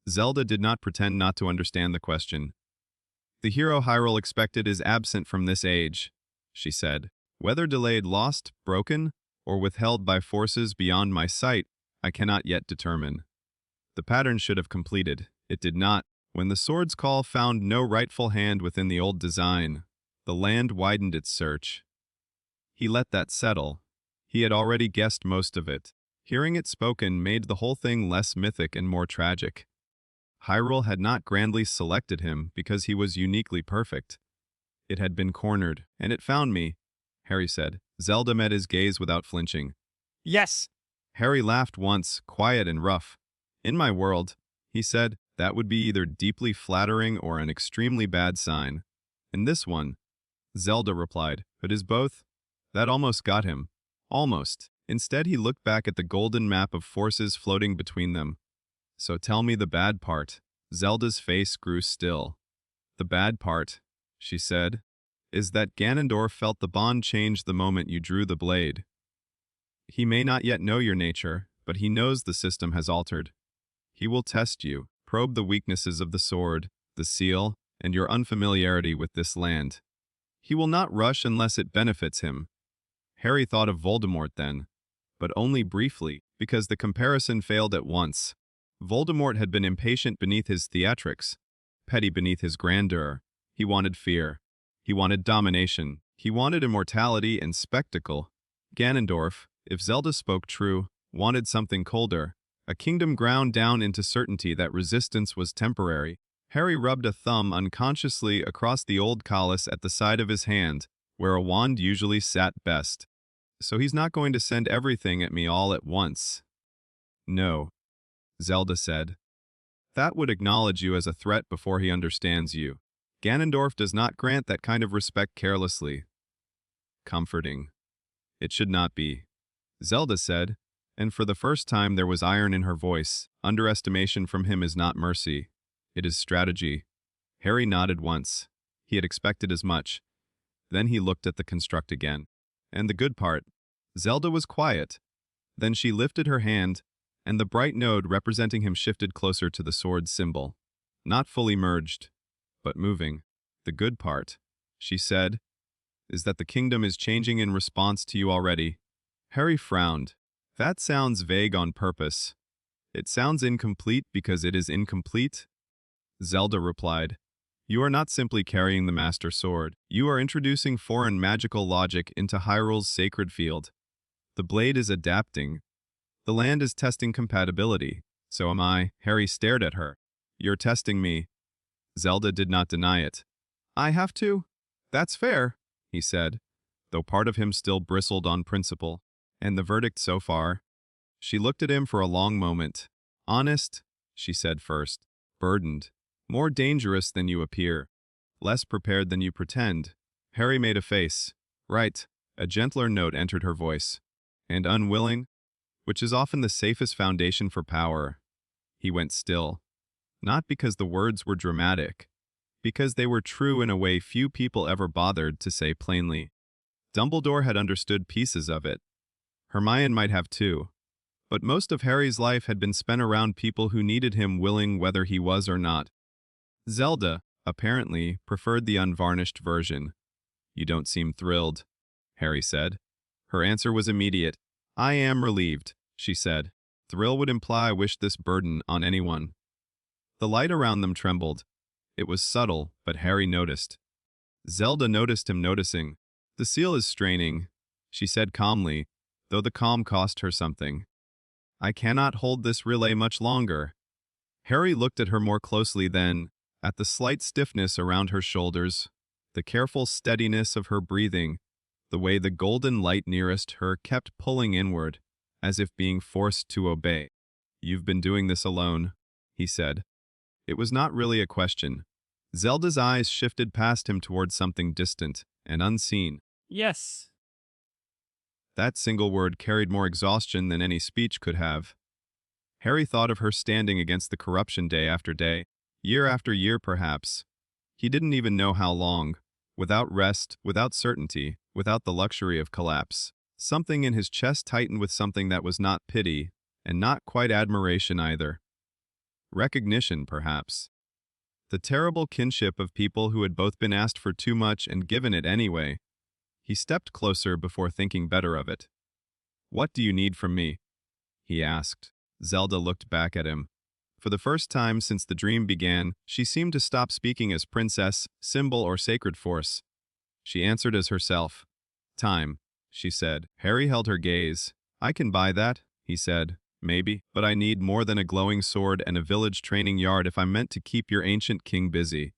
Zelda did not pretend not to understand the question. The hero Hyrule expected is absent from this age, she said. Whether delayed, lost, broken, or withheld by forces beyond my sight, I cannot yet determine. The pattern should have completed. It did not. When the sword's call found no rightful hand within the old design, the land widened its search. He let that settle. He had already guessed most of it. Hearing it spoken made the whole thing less mythic and more tragic. Hyrule had not grandly selected him because he was uniquely perfect. It had been cornered, and it found me, Harry said. Zelda met his gaze without flinching. Yes! Harry laughed once, quiet and rough. In my world, he said, that would be either deeply flattering or an extremely bad sign. In this one, Zelda replied, it is both. That almost got him. Almost. Instead, he looked back at the golden map of forces floating between them. So tell me the bad part. Zelda's face grew still. The bad part, she said, is that Ganondorf felt the bond change the moment you drew the blade. He may not yet know your nature, but he knows the system has altered. He will test you, probe the weaknesses of the sword, the seal, and your unfamiliarity with this land. He will not rush unless it benefits him. Harry thought of Voldemort then, but only briefly, because the comparison failed at once. Voldemort had been impatient beneath his theatrics, petty beneath his grandeur. He wanted fear. He wanted domination. He wanted immortality and spectacle. Ganondorf, if Zelda spoke true, wanted something colder, a kingdom ground down into certainty that resistance was temporary. Harry rubbed a thumb unconsciously across the old callus at the side of his hand, where a wand usually sat best. So he's not going to send everything at me all at once. No, Zelda said. That would acknowledge you as a threat before he understands you. Ganondorf does not grant that kind of respect carelessly. Comforting. It should not be, Zelda said, and for the first time there was iron in her voice. Underestimation from him is not mercy. It is strategy. Harry nodded once. He had expected as much. Then he looked at the construct again. And the good part, Zelda was quiet. Then she lifted her hand, and the bright node representing him shifted closer to the sword's symbol. Not fully merged, but moving. The good part, she said, is that the kingdom is changing in response to you already. Harry frowned. That sounds vague on purpose. It sounds incomplete because it is incomplete. Zelda replied, you are not simply carrying the Master Sword. You are introducing foreign magical logic into Hyrule's sacred field. The blade is adapting. The land is testing compatibility. So am I. Harry stared at her. You're testing me. Zelda did not deny it. I have to? That's fair, he said, though part of him still bristled on principle. And the verdict so far? She looked at him for a long moment. Honest, she said first. Burdened. More dangerous than you appear. Less prepared than you pretend. Harry made a face. Right. A gentler note entered her voice. And unwilling, which is often the safest foundation for power. He went still. Not because the words were dramatic, because they were true in a way few people ever bothered to say plainly. Dumbledore had understood pieces of it, Hermione might have too. But most of Harry's life had been spent around people who needed him willing whether he was or not. Zelda, apparently, preferred the unvarnished version. "You don't seem thrilled," Harry said. Her answer was immediate. "I am relieved," she said. Thrill would imply I wished this burden on anyone. The light around them trembled. It was subtle, but Harry noticed. Zelda noticed him noticing. "The seal is straining," she said calmly, though the calm cost her something. "I cannot hold this relay much longer." Harry looked at her more closely then, at the slight stiffness around her shoulders, the careful steadiness of her breathing, the way the golden light nearest her kept pulling inward, as if being forced to obey. "You've been doing this alone," he said. It was not really a question. Zelda's eyes shifted past him towards something distant and unseen. Yes. That single word carried more exhaustion than any speech could have. Harry thought of her standing against the corruption day after day, year after year perhaps. He didn't even know how long, without rest, without certainty, without the luxury of collapse. Something in his chest tightened with something that was not pity, and not quite admiration either. Recognition, perhaps. The terrible kinship of people who had both been asked for too much and given it anyway. He stepped closer before thinking better of it. "What do you need from me?" he asked. Zelda looked back at him. For the first time since the dream began, she seemed to stop speaking as princess, symbol, or sacred force. She answered as herself. "Time," she said. Harry held her gaze. "I can buy that," he said. "Maybe, but I need more than a glowing sword and a village training yard if I'm meant to keep your ancient king busy."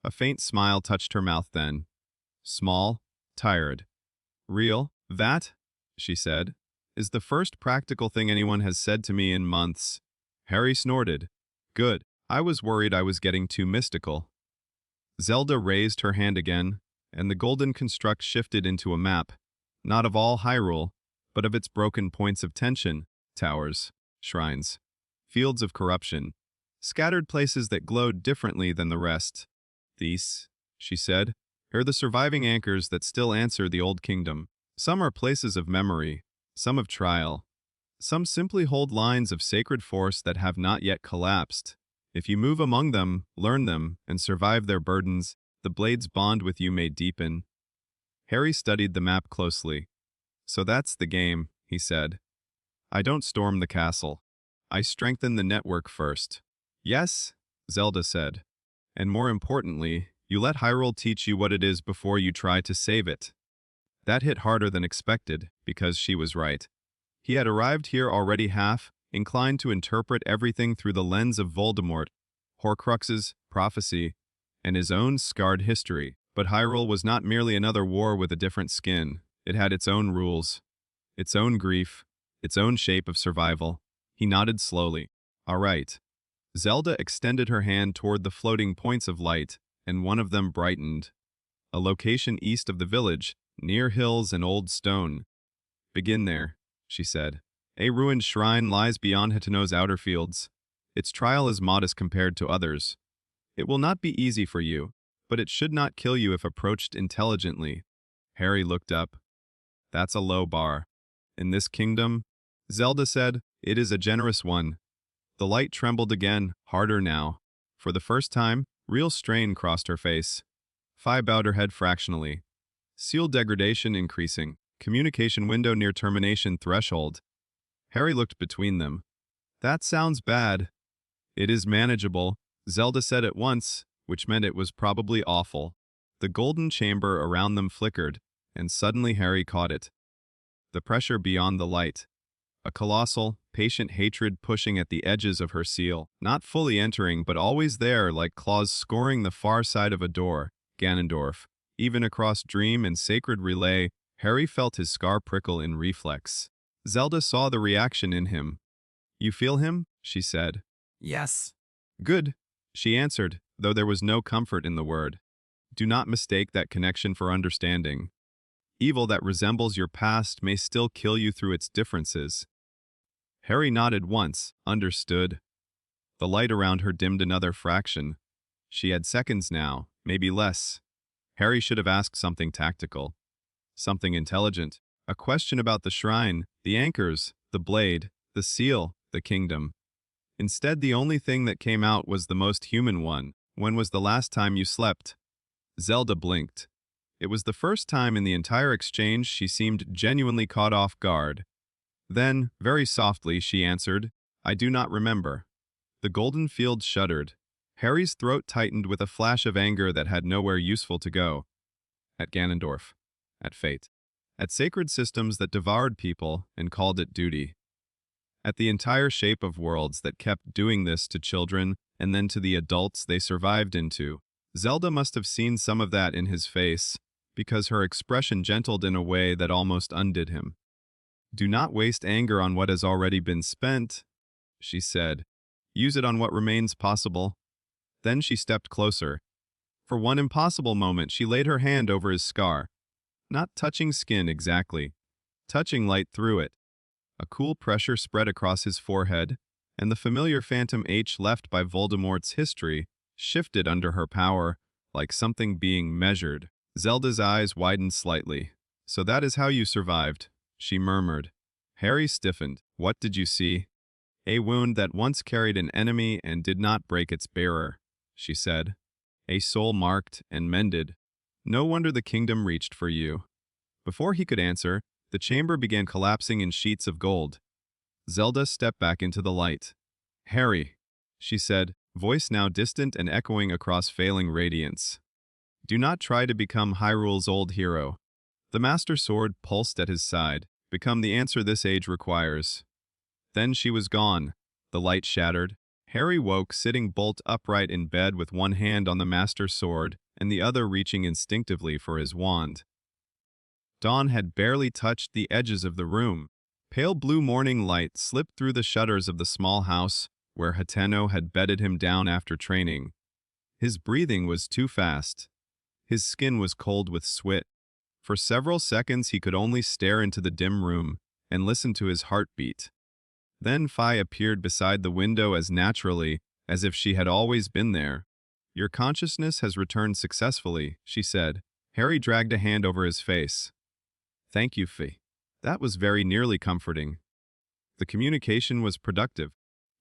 A faint smile touched her mouth then. Small, tired. "Real, that," she said, "is the first practical thing anyone has said to me in months." Harry snorted. "Good. I was worried I was getting too mystical." Zelda raised her hand again, and the golden construct shifted into a map, not of all Hyrule, but of its broken points of tension, towers, shrines, fields of corruption, scattered places that glowed differently than the rest. "These," she said, "are the surviving anchors that still answer the old kingdom. Some are places of memory, some of trial. Some simply hold lines of sacred force that have not yet collapsed. If you move among them, learn them, and survive their burdens, the blade's bond with you may deepen." Harry studied the map closely. "So that's the game," he said. "I don't storm the castle. I strengthen the network first." "Yes," Zelda said. "And more importantly, you let Hyrule teach you what it is before you try to save it." That hit harder than expected, because she was right. He had arrived here already half, inclined to interpret everything through the lens of Voldemort, Horcruxes, prophecy, and his own scarred history. But Hyrule was not merely another war with a different skin. It had its own rules, its own grief, its own shape of survival. He nodded slowly. "All right." Zelda extended her hand toward the floating points of light, and one of them brightened. A location east of the village, near hills and old stone. "Begin there," she said. "A ruined shrine lies beyond Hitano's outer fields. Its trial is modest compared to others. It will not be easy for you, but it should not kill you if approached intelligently." Harry looked up. "That's a low bar. In this kingdom," Zelda said, "it is a generous one." The light trembled again, harder now. For the first time, real strain crossed her face. Fi bowed her head fractionally. "Seal degradation increasing. Communication window near termination threshold." Harry looked between them. "That sounds bad." "It is manageable," Zelda said at once, which meant it was probably awful. The golden chamber around them flickered, and suddenly Harry caught it. The pressure beyond the light. A colossal, patient hatred pushing at the edges of her seal, not fully entering but always there like claws scoring the far side of a door. Ganondorf. Even across dream and sacred relay, Harry felt his scar prickle in reflex. Zelda saw the reaction in him. "You feel him?" she said. Yes. "Good," she answered, though there was no comfort in the word. "Do not mistake that connection for understanding. Evil that resembles your past may still kill you through its differences." Harry nodded once, understood. The light around her dimmed another fraction. She had seconds now, maybe less. Harry should have asked something tactical. Something intelligent. A question about the shrine, the anchors, the blade, the seal, the kingdom. Instead, the only thing that came out was the most human one. When was the last time you slept? Zelda blinked. It was the first time in the entire exchange she seemed genuinely caught off guard. Then, very softly, she answered, I do not remember. The golden field shuddered. Harry's throat tightened with a flash of anger that had nowhere useful to go. At Ganondorf. At fate. At sacred systems that devoured people and called it duty. At the entire shape of worlds that kept doing this to children and then to the adults they survived into. Zelda must have seen some of that in his face, because her expression gentled in a way that almost undid him. Do not waste anger on what has already been spent, she said. Use it on what remains possible. Then she stepped closer. For one impossible moment, she laid her hand over his scar. Not touching skin exactly, touching light through it. A cool pressure spread across his forehead, and the familiar phantom H left by Voldemort's history shifted under her power, like something being measured. Zelda's eyes widened slightly. So that is how you survived, she murmured. Harry stiffened. What did you see? A wound that once carried an enemy and did not break its bearer, she said. A soul marked and mended. No wonder the kingdom reached for you. Before he could answer, the chamber began collapsing in sheets of gold. Zelda stepped back into the light. Harry, she said, voice now distant and echoing across failing radiance. Do not try to become Hyrule's old hero. The Master Sword pulsed at his side. Become the answer this age requires. Then she was gone. The light shattered. Harry woke, sitting bolt upright in bed with one hand on the Master Sword and the other reaching instinctively for his wand. Dawn had barely touched the edges of the room. Pale blue morning light slipped through the shutters of the small house where Hateno had bedded him down after training. His breathing was too fast. His skin was cold with sweat. For several seconds he could only stare into the dim room and listen to his heartbeat. Then Fi appeared beside the window as naturally as if she had always been there. Your consciousness has returned successfully, she said. Harry dragged a hand over his face. Thank you, Fi. That was very nearly comforting. The communication was productive.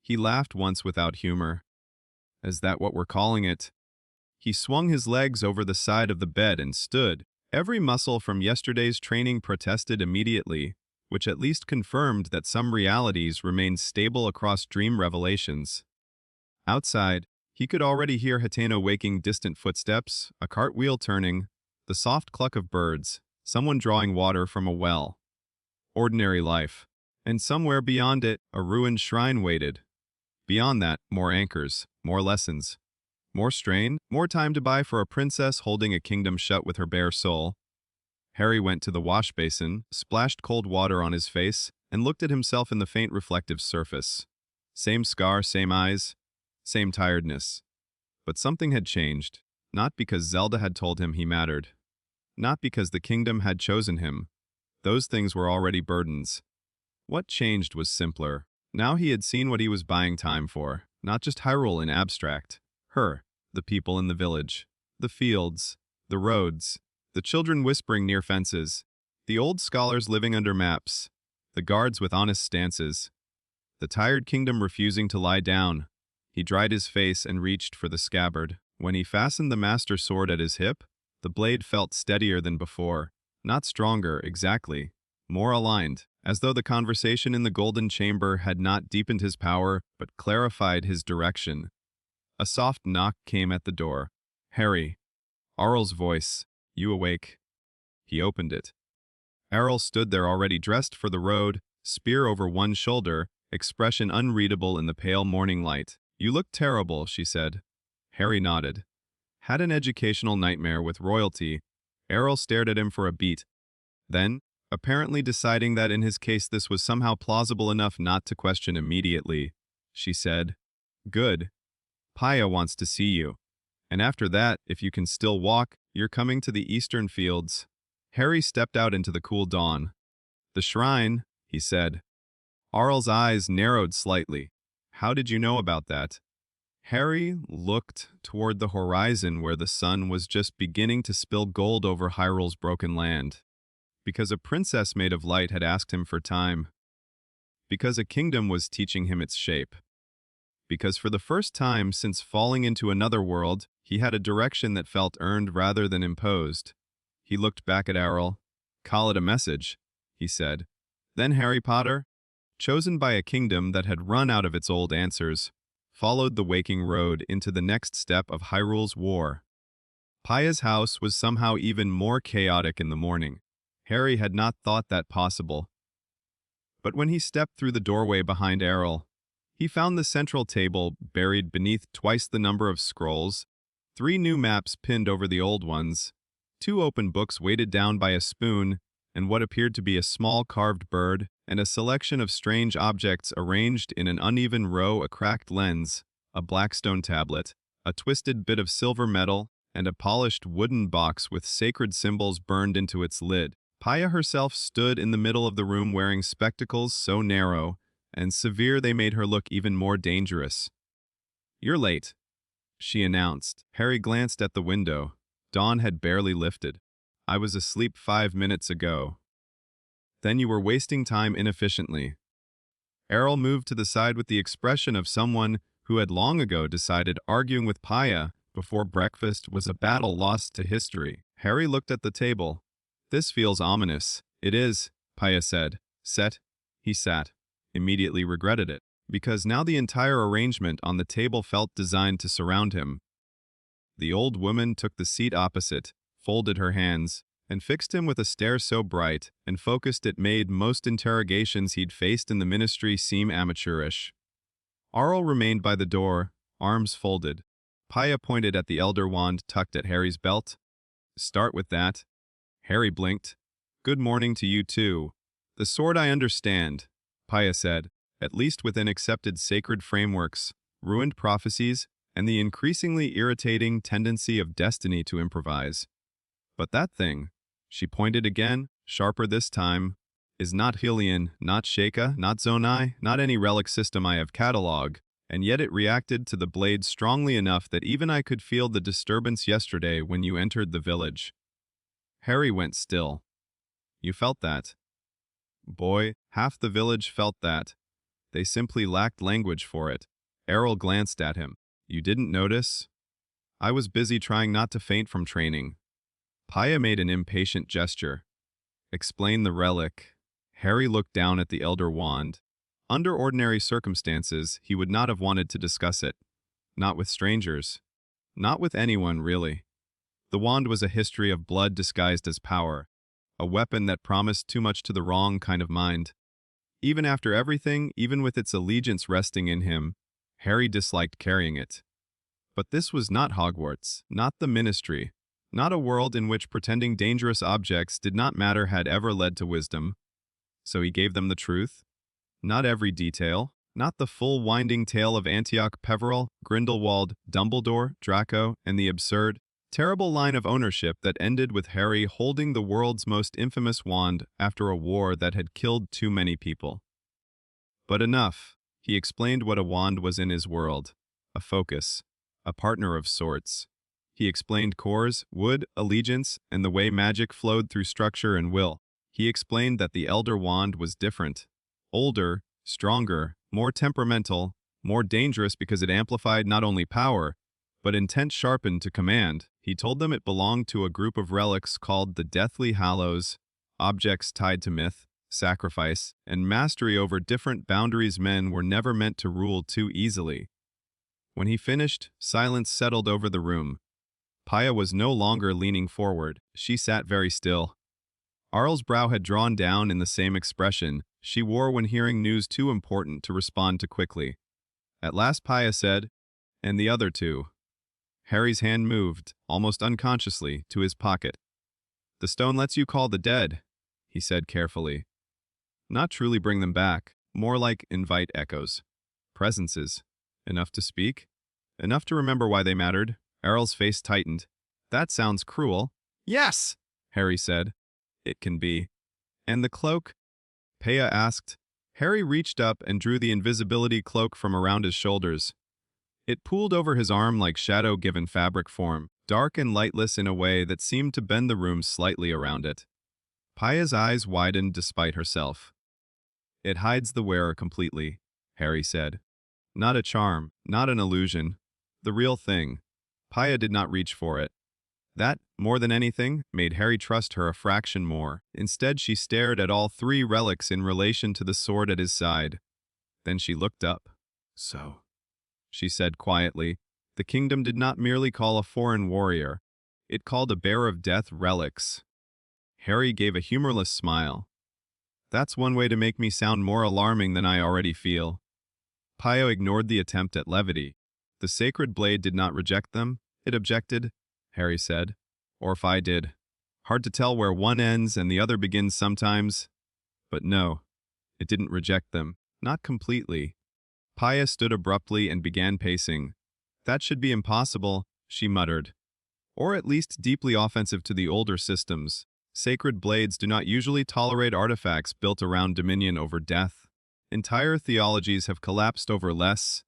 He laughed once without humor. Is that what we're calling it? He swung his legs over the side of the bed and stood. Every muscle from yesterday's training protested immediately, which at least confirmed that some realities remained stable across dream revelations. Outside, he could already hear Hateno waking distant footsteps, a cartwheel turning, the soft cluck of birds, someone drawing water from a well. Ordinary life. And somewhere beyond it, a ruined shrine waited. Beyond that, more anchors, more lessons. More strain, more time to buy for a princess holding a kingdom shut with her bare soul. Harry went to the wash basin, splashed cold water on his face, and looked at himself in the faint reflective surface. Same scar, same eyes, same tiredness. But something had changed, not because Zelda had told him he mattered. Not because the kingdom had chosen him. Those things were already burdens. What changed was simpler. Now he had seen what he was buying time for, not just Hyrule in abstract. Her, the people in the village, the fields, the roads, the children whispering near fences, the old scholars living under maps, the guards with honest stances, the tired kingdom refusing to lie down. He dried his face and reached for the scabbard. When he fastened the Master Sword at his hip, the blade felt steadier than before, not stronger exactly, more aligned, as though the conversation in the golden chamber had not deepened his power but clarified his direction. A soft knock came at the door. Harry. Arl's voice. You awake? He opened it. Arl stood there already dressed for the road, spear over one shoulder, expression unreadable in the pale morning light. You look terrible, she said. Harry nodded. Had an educational nightmare with royalty. Arl stared at him for a beat. Then, apparently deciding that in his case this was somehow plausible enough not to question immediately, she said, Good. Paya wants to see you. And after that, if you can still walk, you're coming to the eastern fields. Harry stepped out into the cool dawn. The shrine, he said. Arl's eyes narrowed slightly. How did you know about that? Harry looked toward the horizon where the sun was just beginning to spill gold over Hyrule's broken land. Because a princess made of light had asked him for time. Because a kingdom was teaching him its shape. Because for the first time since falling into another world, he had a direction that felt earned rather than imposed. He looked back at Errol. "Call it a message," he said. Then Harry Potter, chosen by a kingdom that had run out of its old answers, followed the waking road into the next step of Hyrule's war. Paya's house was somehow even more chaotic in the morning. Harry had not thought that possible. But when he stepped through the doorway behind Errol, he found the central table buried beneath twice the number of scrolls, 3 new maps pinned over the old ones, 2 open books weighted down by a spoon, and what appeared to be a small carved bird, and a selection of strange objects arranged in an uneven row: a cracked lens, a blackstone tablet, a twisted bit of silver metal, and a polished wooden box with sacred symbols burned into its lid. Paya herself stood in the middle of the room wearing spectacles so narrow and severe they made her look even more dangerous. "You're late," she announced. Harry glanced at the window. Dawn had barely lifted. "I was asleep 5 minutes ago." "Then you were wasting time inefficiently." Errol moved to the side with the expression of someone who had long ago decided arguing with Paya before breakfast was a battle lost to history. Harry looked at the table. "This feels ominous." "It is," Paya said. "Set." He sat. Immediately regretted it, because now the entire arrangement on the table felt designed to surround him. The old woman took the seat opposite, folded her hands, and fixed him with a stare so bright and focused it made most interrogations he'd faced in the ministry seem amateurish. Arl remained by the door, arms folded. Paya pointed at the elder wand tucked at Harry's belt. "Start with that." Harry blinked. "Good morning to you too." "The sword I understand," Paya said, "at least within accepted sacred frameworks, ruined prophecies, and the increasingly irritating tendency of destiny to improvise. But that thing," she pointed again, sharper this time, "is not Hylian, not Sheikah, not Zonai, not any relic system I have cataloged, and yet it reacted to the blade strongly enough that even I could feel the disturbance yesterday when you entered the village." Harry went still. "You felt that?" "Boy, half the village felt that. They simply lacked language for it." Errol glanced at him. "You didn't notice?" "I was busy trying not to faint from training." Paya made an impatient gesture. "Explain the relic." Harry looked down at the elder wand. Under ordinary circumstances, he would not have wanted to discuss it. Not with strangers. Not with anyone, really. The wand was a history of blood disguised as power, a weapon that promised too much to the wrong kind of mind. Even after everything, even with its allegiance resting in him, Harry disliked carrying it. But this was not Hogwarts, not the Ministry, not a world in which pretending dangerous objects did not matter had ever led to wisdom. So he gave them the truth. Not every detail, not the full winding tale of Antioch Peverell, Grindelwald, Dumbledore, Draco, and the absurd, terrible line of ownership that ended with Harry holding the world's most infamous wand after a war that had killed too many people. But enough. He explained what a wand was in his world. A focus. A partner of sorts. He explained cores, wood, allegiance, and the way magic flowed through structure and will. He explained that the Elder Wand was different. Older, stronger, more temperamental, more dangerous because it amplified not only power, but intent sharpened to command. He told them it belonged to a group of relics called the Deathly Hallows, objects tied to myth, sacrifice, and mastery over different boundaries men were never meant to rule too easily. When he finished, silence settled over the room. Paya was no longer leaning forward. She sat very still. Arl's brow had drawn down in the same expression she wore when hearing news too important to respond to quickly. At last Paya said, "And the other two." Harry's hand moved, almost unconsciously, to his pocket. "The stone lets you call the dead," he said carefully. "Not truly bring them back, more like invite echoes. Presences. Enough to speak? Enough to remember why they mattered." Errol's face tightened. "That sounds cruel." "Yes," Harry said. "It can be." "And the cloak?" Paya asked. Harry reached up and drew the invisibility cloak from around his shoulders. It pooled over his arm like shadow given fabric form, dark and lightless in a way that seemed to bend the room slightly around it. Paya's eyes widened despite herself. It hides the wearer completely, Harry said. Not a charm, not an illusion. The real thing. Paya did not reach for it. That, more than anything, made Harry trust her a fraction more. Instead, she stared at all three relics in relation to the sword at his side. Then she looked up. So, she said quietly, the kingdom did not merely call a foreign warrior. It called a bearer of death relics. Harry gave a humorless smile. That's one way to make me sound more alarming than I already feel. Paya ignored the attempt at levity. The sacred blade did not reject them, it objected, Harry said. Or if I did. Hard to tell where one ends and the other begins sometimes. But no, it didn't reject them. Not completely. Paya stood abruptly and began pacing. That should be impossible, she muttered. Or at least deeply offensive to the older systems. Sacred blades do not usually tolerate artifacts built around dominion over death. Entire theologies have collapsed over less.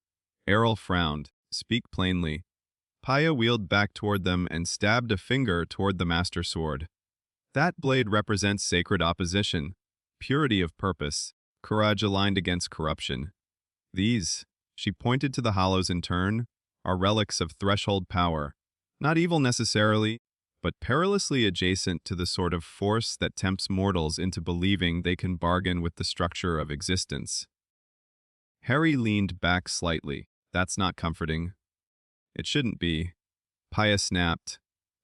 Errol frowned. Speak plainly. Paya wheeled back toward them and stabbed a finger toward the master sword. That blade represents sacred opposition, purity of purpose, courage aligned against corruption. These, she pointed to the hollows in turn, are relics of threshold power. Not evil necessarily, but perilously adjacent to the sort of force that tempts mortals into believing they can bargain with the structure of existence. Harry leaned back slightly. That's not comforting. It shouldn't be. Paya snapped.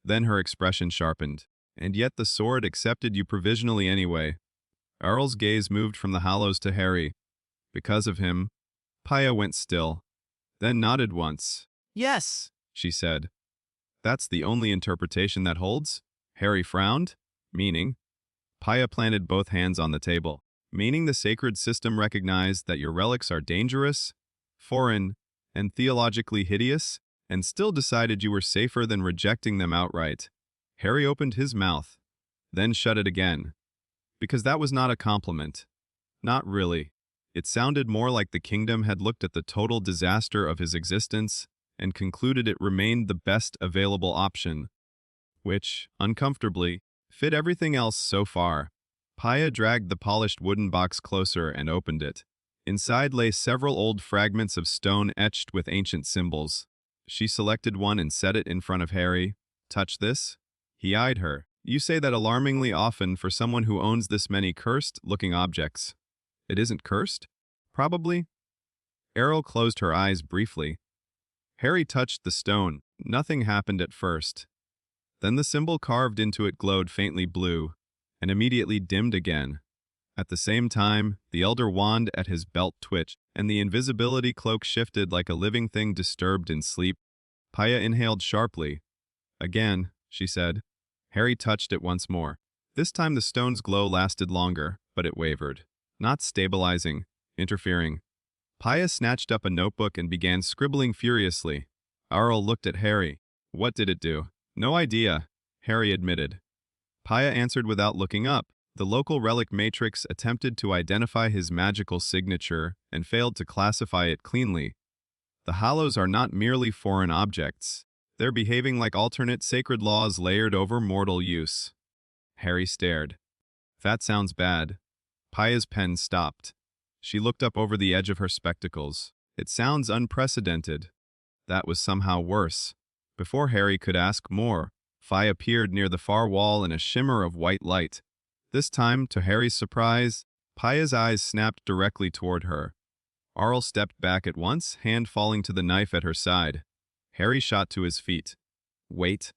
Then her expression sharpened. And yet the sword accepted you provisionally anyway. Earl's gaze moved from the hollows to Harry. Because of him, Paya went still, then nodded once. Yes, she said. That's the only interpretation that holds? Harry frowned. Meaning? Paya planted both hands on the table. Meaning the sacred system recognized that your relics are dangerous, foreign, and theologically hideous, and still decided you were safer than rejecting them outright. Harry opened his mouth, then shut it again. Because that was not a compliment. Not really. It sounded more like the kingdom had looked at the total disaster of his existence and concluded it remained the best available option, which, uncomfortably, fit everything else so far. Paya dragged the polished wooden box closer and opened it. Inside lay several old fragments of stone etched with ancient symbols. She selected one and set it in front of Harry. Touch this? He eyed her. You say that alarmingly often for someone who owns this many cursed-looking objects. It isn't cursed? Probably. Errol closed her eyes briefly. Harry touched the stone. Nothing happened at first. Then the symbol carved into it glowed faintly blue, and immediately dimmed again. At the same time, the elder wand at his belt twitched, and the invisibility cloak shifted like a living thing disturbed in sleep. Paya inhaled sharply. Again, she said. Harry touched it once more. This time the stone's glow lasted longer, but it wavered. Not stabilizing, interfering. Paya snatched up a notebook and began scribbling furiously. Arl looked at Harry. What did it do? No idea, Harry admitted. Paya answered without looking up. The local relic matrix attempted to identify his magical signature and failed to classify it cleanly. The hollows are not merely foreign objects. They're behaving like alternate sacred laws layered over mortal use. Harry stared. That sounds bad. Paya's pen stopped. She looked up over the edge of her spectacles. It sounds unprecedented. That was somehow worse. Before Harry could ask more, Phi appeared near the far wall in a shimmer of white light. This time, to Harry's surprise, Paya's eyes snapped directly toward her. Arl stepped back at once, hand falling to the knife at her side. Harry shot to his feet. Wait.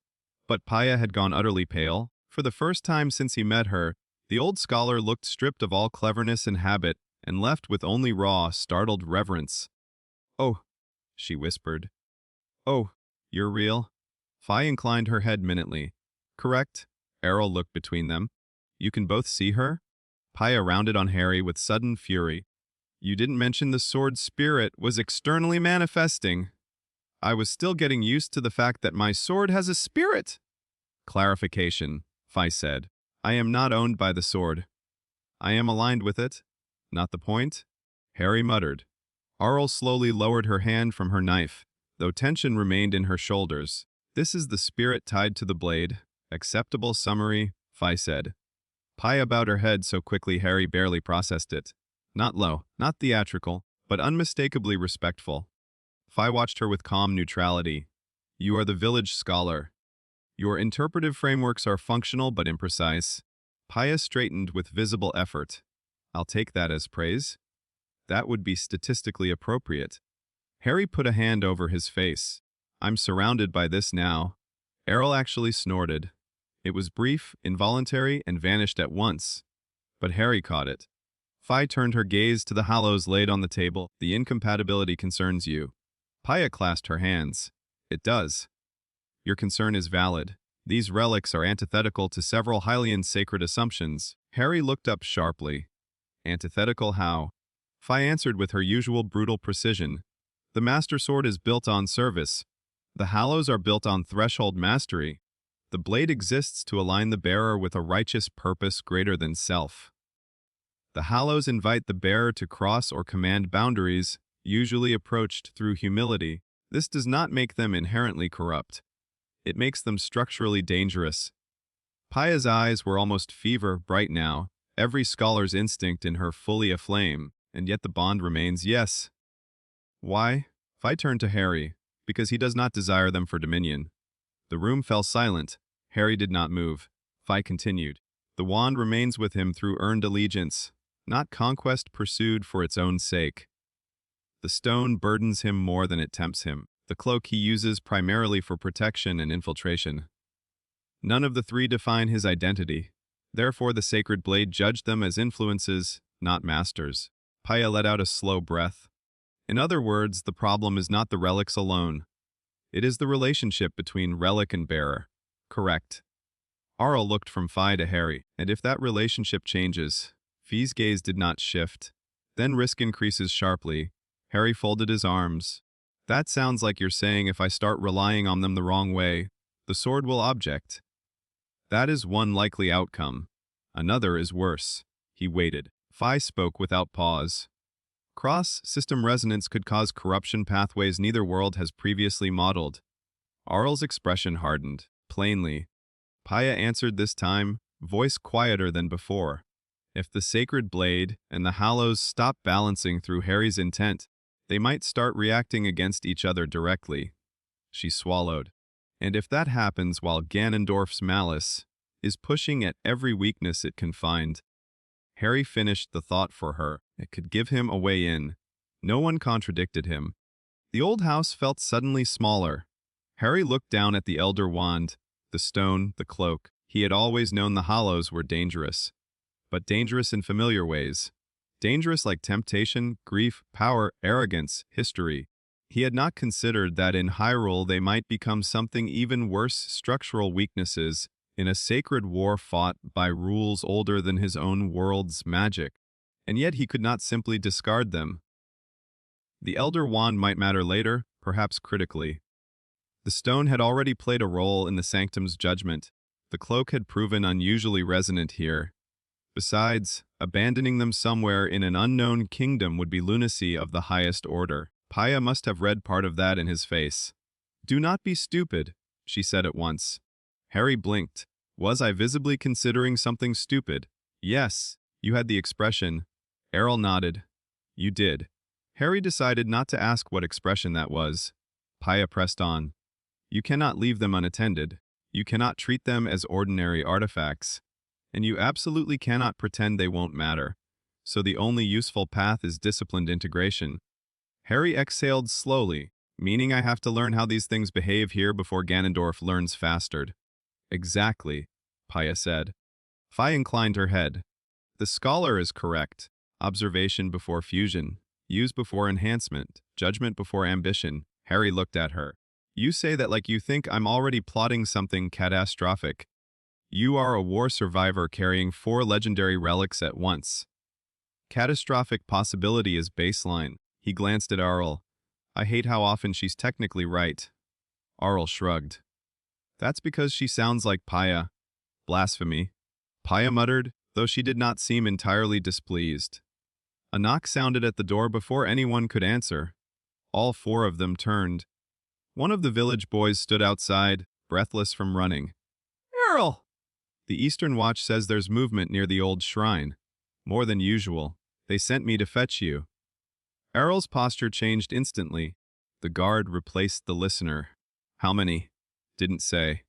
But Paya had gone utterly pale. For the first time since he met her, the old scholar looked stripped of all cleverness and habit and left with only raw, startled reverence. Oh, she whispered. Oh, you're real? Phi inclined her head minutely. Correct. Errol looked between them. You can both see her? Paya rounded on Harry with sudden fury. You didn't mention the sword spirit was externally manifesting. I was still getting used to the fact that my sword has a spirit. Clarification, Phi said. I am not owned by the sword. I am aligned with it. Not the point? Harry muttered. Arl slowly lowered her hand from her knife, though tension remained in her shoulders. This is the spirit tied to the blade. Acceptable summary, Phi said. Paya bowed her head so quickly Harry barely processed it. Not low, not theatrical, but unmistakably respectful. Phi watched her with calm neutrality. You are the village scholar. Your interpretive frameworks are functional but imprecise. Paya straightened with visible effort. I'll take that as praise. That would be statistically appropriate. Harry put a hand over his face. I'm surrounded by this now. Errol actually snorted. It was brief, involuntary, and vanished at once. But Harry caught it. Phi turned her gaze to the hollows laid on the table. The incompatibility concerns you. Paya clasped her hands. It does. Your concern is valid. These relics are antithetical to several Hylian sacred assumptions. Harry looked up sharply. Antithetical how? Phi answered with her usual brutal precision. The Master Sword is built on service. The Hallows are built on threshold mastery. The blade exists to align the bearer with a righteous purpose greater than self. The Hallows invite the bearer to cross or command boundaries, usually approached through humility. This does not make them inherently corrupt. It makes them structurally dangerous. Paya's eyes were almost fever-bright now, every scholar's instinct in her fully aflame, and yet the bond remains yes. Why? Phi turned to Harry, because he does not desire them for dominion. The room fell silent. Harry did not move. Phi continued. The wand remains with him through earned allegiance, not conquest pursued for its own sake. The stone burdens him more than it tempts him. The cloak he uses primarily for protection and infiltration. None of the three define his identity. Therefore, the sacred blade judged them as influences, not masters. Paya let out a slow breath. In other words, the problem is not the relics alone. It is the relationship between relic and bearer. Correct. Arl looked from Phi to Harry, and if that relationship changes, Phi's gaze did not shift. Then risk increases sharply. Harry folded his arms. That sounds like you're saying if I start relying on them the wrong way, the sword will object. That is one likely outcome. Another is worse. He waited. Phi spoke without pause. Cross-system resonance could cause corruption pathways neither world has previously modeled. Arl's expression hardened. Plainly. Paya answered this time, voice quieter than before. If the sacred blade and the Hallows stop balancing through Harry's intent, they might start reacting against each other directly. She swallowed. And if that happens while Ganondorf's malice is pushing at every weakness it can find, Harry finished the thought for her. It could give him a way in. No one contradicted him. The old house felt suddenly smaller. Harry looked down at the elder wand, the stone, the cloak. He had always known the Hallows were dangerous. But dangerous in familiar ways. Dangerous like temptation, grief, power, arrogance, history. He had not considered that in Hyrule they might become something even worse, structural weaknesses in a sacred war fought by rules older than his own world's magic. And yet he could not simply discard them. The Elder Wand might matter later, perhaps critically. The stone had already played a role in the Sanctum's judgment. The cloak had proven unusually resonant here. Besides, abandoning them somewhere in an unknown kingdom would be lunacy of the highest order. Paya must have read part of that in his face. Do not be stupid, she said at once. Harry blinked. Was I visibly considering something stupid? Yes, you had the expression. Errol nodded. You did. Harry decided not to ask what expression that was. Paya pressed on. You cannot leave them unattended. You cannot treat them as ordinary artifacts. And you absolutely cannot pretend they won't matter. So the only useful path is disciplined integration. Harry exhaled slowly, meaning I have to learn how these things behave here before Ganondorf learns faster. Exactly, Paya said. Phi inclined her head. The scholar is correct. Observation before fusion. Use before enhancement. Judgment before ambition. Harry looked at her. You say that like you think I'm already plotting something catastrophic. You are a war survivor carrying 4 legendary relics at once. Catastrophic possibility is baseline. He glanced at Arl. I hate how often she's technically right. Arl shrugged. That's because she sounds like Paya. Blasphemy. Paya muttered, though she did not seem entirely displeased. A knock sounded at the door before anyone could answer. All 4 of them turned. One of the village boys stood outside, breathless from running. Errol! The Eastern Watch says there's movement near the old shrine. More than usual. They sent me to fetch you. Errol's posture changed instantly. The guard replaced the listener. How many? Didn't say.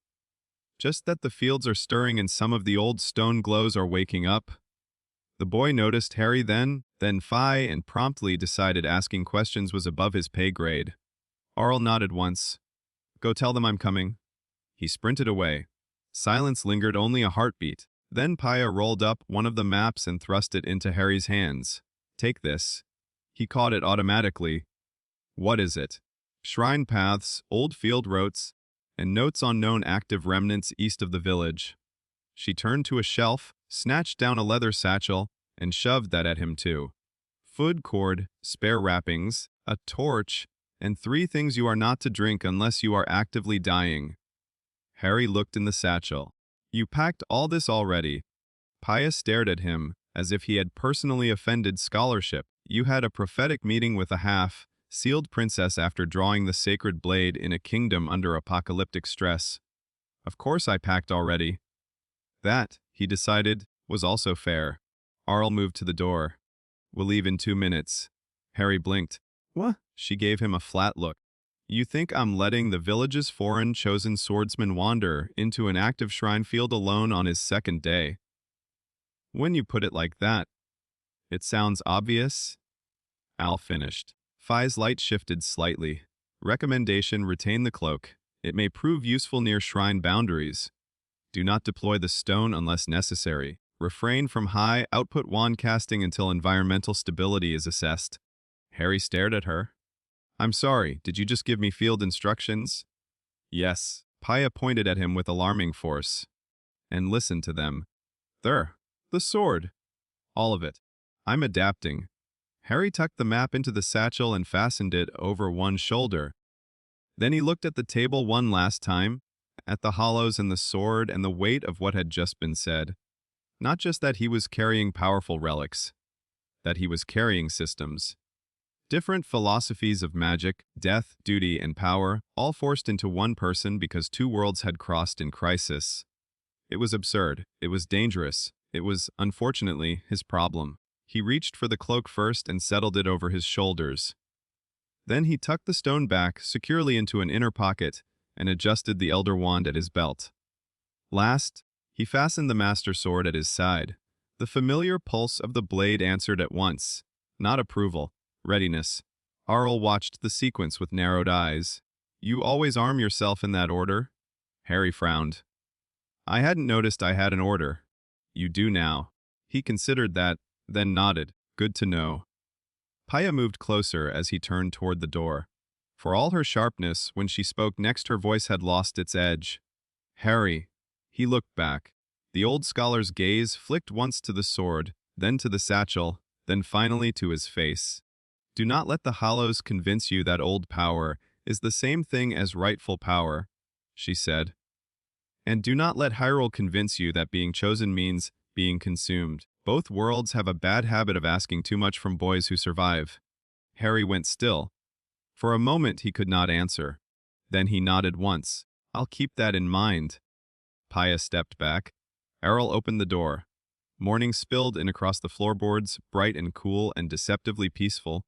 Just that the fields are stirring and some of the old stone glows are waking up. The boy noticed Harry then Fi, and promptly decided asking questions was above his pay grade. Arl nodded once. Go tell them I'm coming. He sprinted away. Silence lingered only a heartbeat. Then Paya rolled up one of the maps and thrust it into Harry's hands. Take this. He caught it automatically. What is it? Shrine paths, old field routes, and notes on known active remnants east of the village. She turned to a shelf, snatched down a leather satchel, and shoved that at him too. Food cord, spare wrappings, a torch, and 3 things you are not to drink unless you are actively dying. Harry looked in the satchel. You packed all this already. Paya stared at him, as if he had personally offended scholarship. You had a prophetic meeting with a half-sealed princess after drawing the sacred blade in a kingdom under apocalyptic stress. Of course I packed already. That, he decided, was also fair. Arl moved to the door. We'll leave in 2 minutes. Harry blinked. What? She gave him a flat look. You think I'm letting the village's foreign chosen swordsman wander into an active shrine field alone on his 2nd day? When you put it like that, it sounds obvious. Al finished. Fi's light shifted slightly. Recommendation: retain the cloak. It may prove useful near shrine boundaries. Do not deploy the stone unless necessary. Refrain from high output wand casting until environmental stability is assessed. Harry stared at her. I'm sorry, did you just give me field instructions? Yes. Paya pointed at him with alarming force. And listened to them. There. The sword. All of it. I'm adapting. Harry tucked the map into the satchel and fastened it over one shoulder. Then he looked at the table one last time, at the hollows and the sword and the weight of what had just been said. Not just that he was carrying powerful relics, that he was carrying systems. Different philosophies of magic, death, duty, and power, all forced into one person because 2 worlds had crossed in crisis. It was absurd. It was dangerous. It was, unfortunately, his problem. He reached for the cloak first and settled it over his shoulders. Then he tucked the stone back securely into an inner pocket and adjusted the Elder Wand at his belt. Last, he fastened the Master Sword at his side. The familiar pulse of the blade answered at once. Not approval. Readiness. Arl watched the sequence with narrowed eyes. You always arm yourself in that order? Harry frowned. I hadn't noticed I had an order. You do now. He considered that, then nodded. Good to know. Paya moved closer as he turned toward the door. For all her sharpness, when she spoke next her voice had lost its edge. Harry. He looked back. The old scholar's gaze flicked once to the sword, then to the satchel, then finally to his face. Do not let the hollows convince you that old power is the same thing as rightful power, she said. And do not let Hyrule convince you that being chosen means being consumed. Both worlds have a bad habit of asking too much from boys who survive. Harry went still. For a moment he could not answer. Then he nodded once. I'll keep that in mind. Paya stepped back. Errol opened the door. Morning spilled in across the floorboards, bright and cool and deceptively peaceful.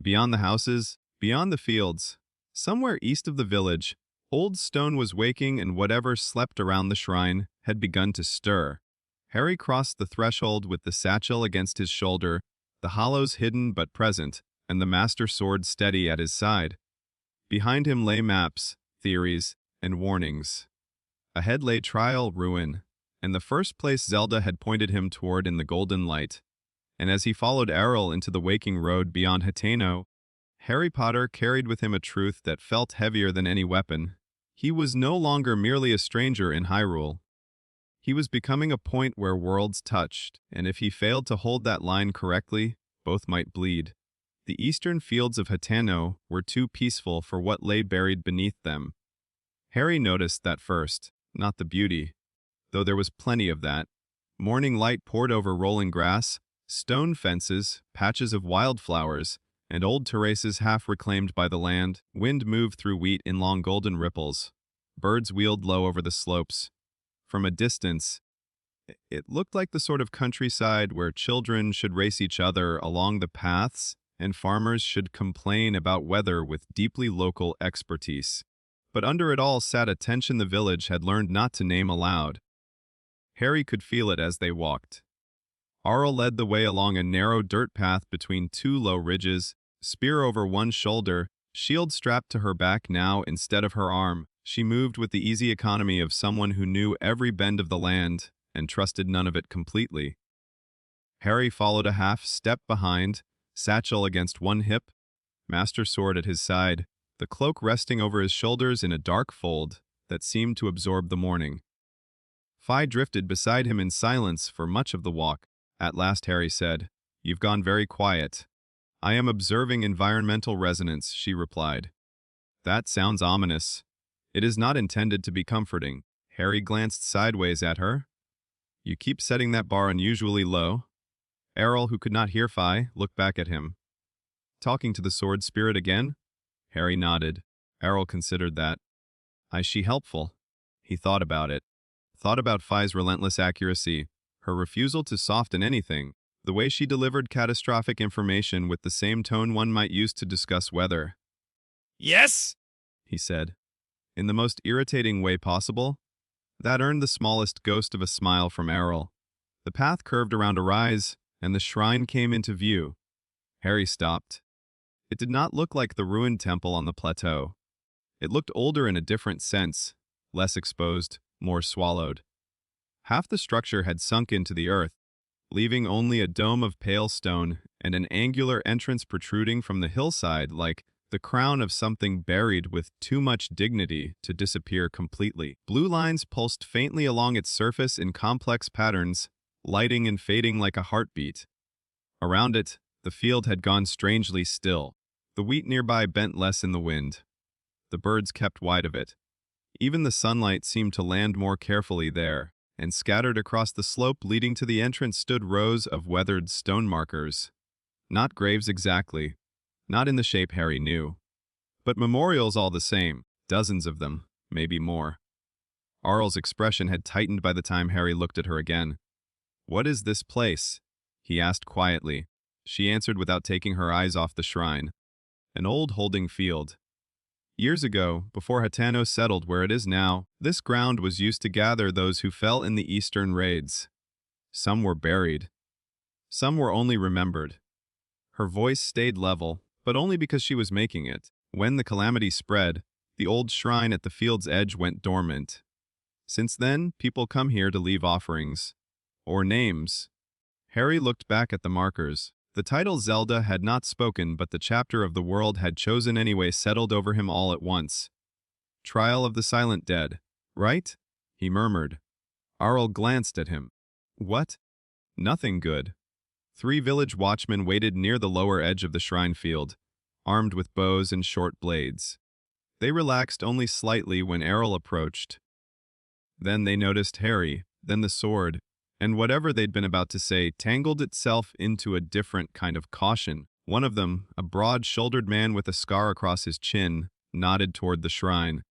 Beyond the houses, beyond the fields, somewhere east of the village, old stone was waking and whatever slept around the shrine had begun to stir. Harry crossed the threshold with the satchel against his shoulder, the hollows hidden but present, and the Master Sword steady at his side. Behind him lay maps, theories, and warnings. Ahead lay trial, ruin, and the first place Zelda had pointed him toward in the golden light. And as he followed Errol into the waking road beyond Hateno, Harry Potter carried with him a truth that felt heavier than any weapon. He was no longer merely a stranger in Hyrule. He was becoming a point where worlds touched, and if he failed to hold that line correctly, both might bleed. The eastern fields of Hateno were too peaceful for what lay buried beneath them. Harry noticed that first, not the beauty, though there was plenty of that. Morning light poured over rolling grass, stone fences, patches of wildflowers, and old terraces half reclaimed by the land. Wind moved through wheat in long golden ripples. Birds wheeled low over the slopes. From a distance, It looked like the sort of countryside where children should race each other along the paths and farmers should complain about weather with deeply local expertise. But under it all sat a tension the village had learned not to name aloud. Harry could feel it as they walked. Arl led the way along a narrow dirt path between two low ridges, spear over one shoulder, shield strapped to her back now instead of her arm. She moved with the easy economy of someone who knew every bend of the land and trusted none of it completely. Harry followed a half step behind, satchel against one hip, master sword at his side, the cloak resting over his shoulders in a dark fold that seemed to absorb the morning. Fi drifted beside him in silence for much of the walk. At last Harry said, "You've gone very quiet." "I am observing environmental resonance," she replied. "That sounds ominous." "It is not intended to be comforting." Harry glanced sideways at her. "You keep setting that bar unusually low." Errol, who could not hear Fi, looked back at him. "Talking to the sword spirit again?" Harry nodded. Errol considered that. "Is she helpful?" He thought about it. Thought about Fi's relentless accuracy, her refusal to soften anything, the way she delivered catastrophic information with the same tone one might use to discuss weather. "Yes," he said, in the most irritating way possible. That earned the smallest ghost of a smile from Errol. The path curved around a rise, and the shrine came into view. Harry stopped. It did not look like the ruined temple on the plateau. It looked older in a different sense, less exposed, more swallowed. Half the structure had sunk into the earth, leaving only a dome of pale stone and an angular entrance protruding from the hillside like the crown of something buried with too much dignity to disappear completely. Blue lines pulsed faintly along its surface in complex patterns, lighting and fading like a heartbeat. Around it, the field had gone strangely still. The wheat nearby bent less in the wind. The birds kept wide of it. Even the sunlight seemed to land more carefully there, and scattered across the slope leading to the entrance stood rows of weathered stone markers. Not graves exactly, not in the shape Harry knew, but memorials all the same, dozens of them, maybe more. Arl's expression had tightened by the time Harry looked at her again. "What is this place?" he asked quietly. She answered without taking her eyes off the shrine. "An old holding field. Years ago, before Hatano settled where it is now, this ground was used to gather those who fell in the eastern raids. Some were buried. Some were only remembered." Her voice stayed level, but only because she was making it. When the calamity spread, the old shrine at the field's edge went dormant. Since then, people come here to leave offerings. Or names. Harry looked back at the markers. The title Zelda had not spoken, but the chapter of the world had chosen anyway settled over him all at once. "Trial of the Silent Dead, right?" he murmured. Arl glanced at him. "What?" "Nothing good." 3 village watchmen waited near the lower edge of the shrine field, armed with bows and short blades. They relaxed only slightly when Errol approached. Then they noticed Harry, then the sword, and whatever they'd been about to say tangled itself into a different kind of caution. One of them, a broad-shouldered man with a scar across his chin, nodded toward the shrine.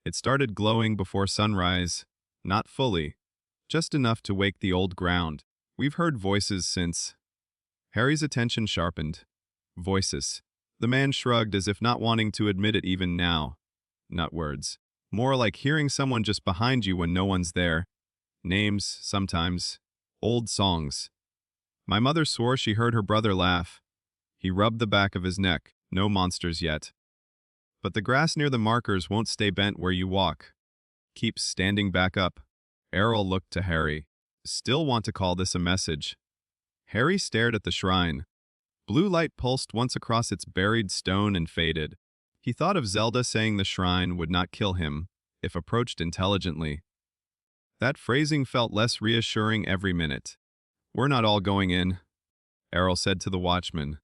It started glowing before sunrise, not fully, just enough to wake the old ground. "We've heard voices since." Harry's attention sharpened. Voices. The man shrugged as if not wanting to admit it even now. Not words. More like hearing someone just behind you when no one's there. Names, sometimes. Old songs. "My mother swore she heard her brother laugh." He rubbed the back of his neck. "No monsters yet. But the grass near the markers won't stay bent where you walk. Keeps standing back up." Errol looked to Harry. "Still want to call this a message." Harry stared at the shrine. Blue light pulsed once across its buried stone and faded. He thought of Zelda saying the shrine would not kill him, if approached intelligently. That phrasing felt less reassuring every minute. "We're not all going in," Errol said to the watchman.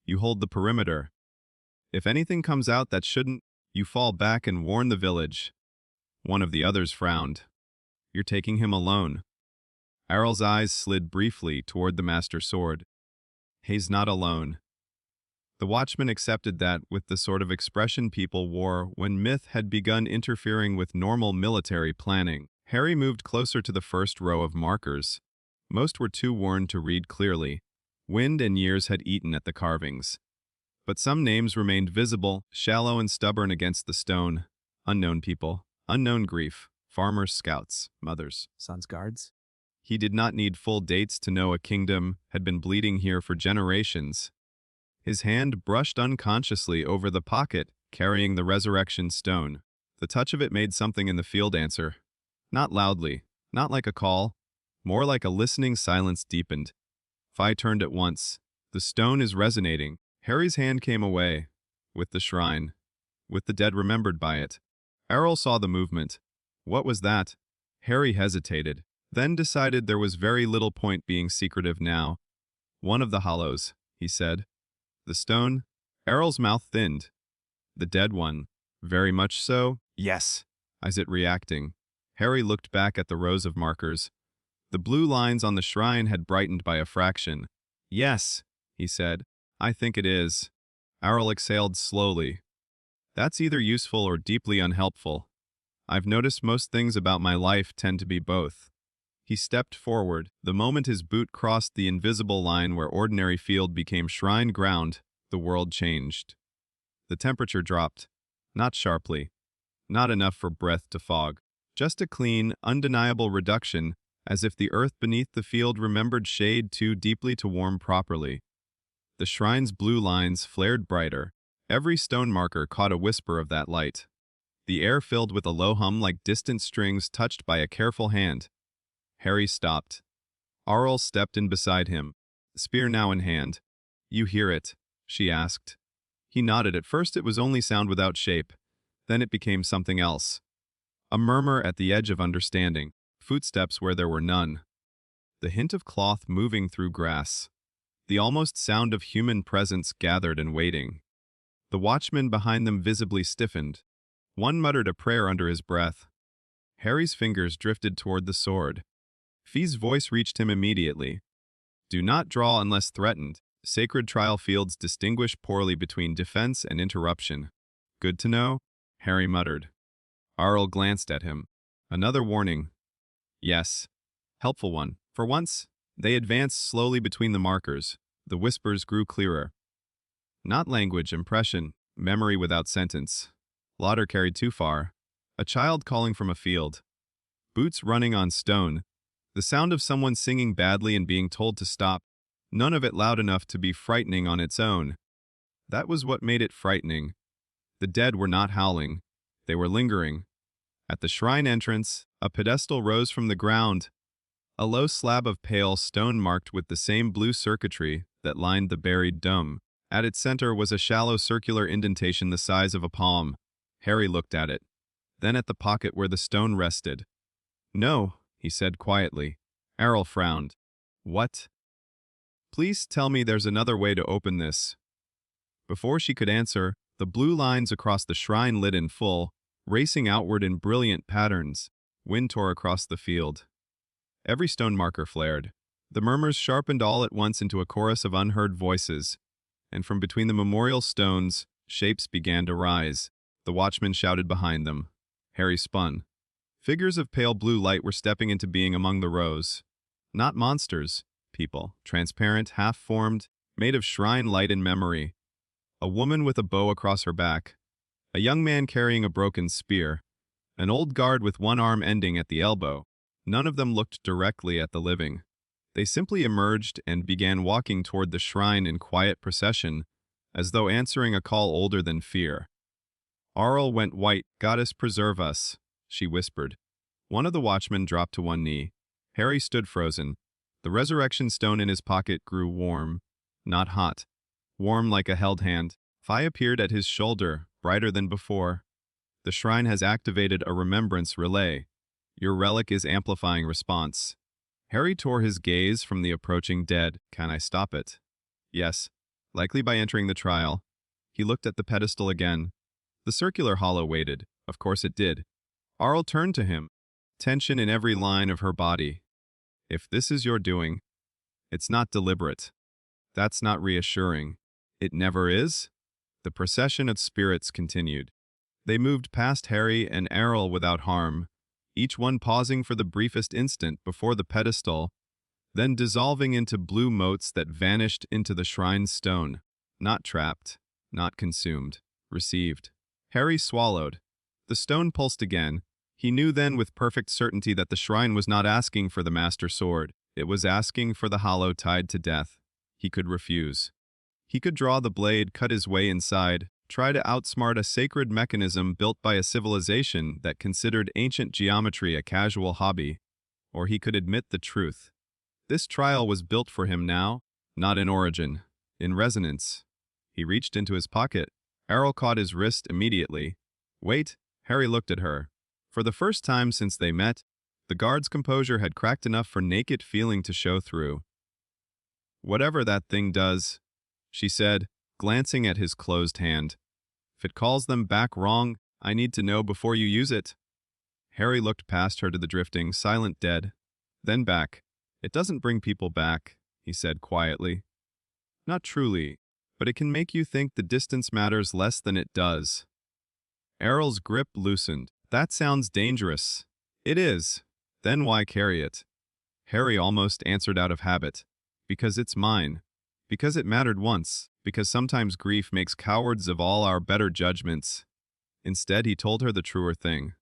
"You hold the perimeter. If anything comes out that shouldn't, you fall back and warn the village." One of the others frowned. "You're taking him alone." Errol's eyes slid briefly toward the master sword. "He's not alone." The watchman accepted that with the sort of expression people wore when myth had begun interfering with normal military planning. Harry moved closer to the first row of markers. Most were too worn to read clearly. Wind and years had eaten at the carvings. But some names remained visible, shallow and stubborn against the stone. Unknown people, unknown grief, farmers, scouts, mothers, sons, guards. He did not need full dates to know a kingdom had been bleeding here for generations. His hand brushed unconsciously over the pocket carrying the resurrection stone. The touch of it made something in the field answer. Not loudly, not like a call, more like a listening silence deepened. Fi turned at once. The stone is resonating. Harry's hand came away. With the shrine. With the dead remembered by it. Errol saw the movement. What was that? Harry hesitated, then decided there was very little point being secretive now. One of the hollows, he said. The stone? Errol's mouth thinned. The dead one. Very much so? Yes. Is it reacting? Harry looked back at the rows of markers. The blue lines on the shrine had brightened by a fraction. Yes, he said. I think it is. Errol exhaled slowly. That's either useful or deeply unhelpful. I've noticed most things about my life tend to be both. He stepped forward. The moment his boot crossed the invisible line where ordinary field became shrine ground, the world changed. The temperature dropped. Not sharply. Not enough for breath to fog. Just a clean, undeniable reduction, as if the earth beneath the field remembered shade too deeply to warm properly. The shrine's blue lines flared brighter. Every stone marker caught a whisper of that light. The air filled with a low hum like distant strings touched by a careful hand. Harry stopped. Auril stepped in beside him, spear now in hand. You hear it? She asked. He nodded. At first it was only sound without shape. Then it became something else. A murmur at the edge of understanding, footsteps where there were none. The hint of cloth moving through grass. The almost sound of human presence gathered and waiting. The watchman behind them visibly stiffened. One muttered a prayer under his breath. Harry's fingers drifted toward the sword. Fee's voice reached him immediately. Do not draw unless threatened. Sacred trial fields distinguish poorly between defense and interruption. Good to know, Harry muttered. Auril glanced at him. Another warning. Yes. Helpful one. For once, they advanced slowly between the markers. The whispers grew clearer. Not language, impression, memory without sentence. Lauder carried too far. A child calling from a field. Boots running on stone. The sound of someone singing badly and being told to stop. None of it loud enough to be frightening on its own. That was what made it frightening. The dead were not howling. They were lingering. At the shrine entrance, a pedestal rose from the ground. A low slab of pale stone marked with the same blue circuitry that lined the buried dome. At its center was a shallow circular indentation the size of a palm. Harry looked at it, then at the pocket where the stone rested. No, he said quietly. Errol frowned. What? Please tell me there's another way to open this. Before she could answer, the blue lines across the shrine lit in full, racing outward in brilliant patterns. Wind tore across the field. Every stone marker flared. The murmurs sharpened all at once into a chorus of unheard voices, and from between the memorial stones, shapes began to rise. The watchman shouted behind them. Harry spun. Figures of pale blue light were stepping into being among the rows. Not monsters, people, transparent, half-formed, made of shrine light and memory. A woman with a bow across her back. A young man carrying a broken spear. An old guard with one arm ending at the elbow. None of them looked directly at the living. They simply emerged and began walking toward the shrine in quiet procession, as though answering a call older than fear. Auril went white. Goddess preserve us, she whispered. One of the watchmen dropped to one knee. Harry stood frozen. The resurrection stone in his pocket grew warm, not hot. Warm like a held hand. Fi appeared at his shoulder, brighter than before. The shrine has activated a remembrance relay. Your relic is amplifying response. Harry tore his gaze from the approaching dead. Can I stop it? Yes, likely by entering the trial. He looked at the pedestal again. The circular hollow waited. Of course it did. Auril turned to him, tension in every line of her body. If this is your doing, it's not deliberate. That's not reassuring. It never is? The procession of spirits continued. They moved past Harry and Auril without harm, each one pausing for the briefest instant before the pedestal, then dissolving into blue motes that vanished into the shrine's stone. Not trapped, not consumed, received. Harry swallowed. The stone pulsed again. He knew then with perfect certainty that the shrine was not asking for the Master Sword. It was asking for the hollow tied to death. He could refuse. He could draw the blade, cut his way inside, try to outsmart a sacred mechanism built by a civilization that considered ancient geometry a casual hobby, or he could admit the truth. This trial was built for him now, not in origin, in resonance. He reached into his pocket. Errol caught his wrist immediately. Wait, Harry looked at her. For the first time since they met, the guard's composure had cracked enough for naked feeling to show through. Whatever that thing does, she said, glancing at his closed hand. If it calls them back wrong, I need to know before you use it. Harry looked past her to the drifting, silent dead, then back. It doesn't bring people back, he said quietly. Not truly, but it can make you think the distance matters less than it does. Errol's grip loosened. That sounds dangerous. It is. Then why carry it? Harry almost answered out of habit. Because it's mine. Because it mattered once. Because sometimes grief makes cowards of all our better judgments. Instead, he told her the truer thing.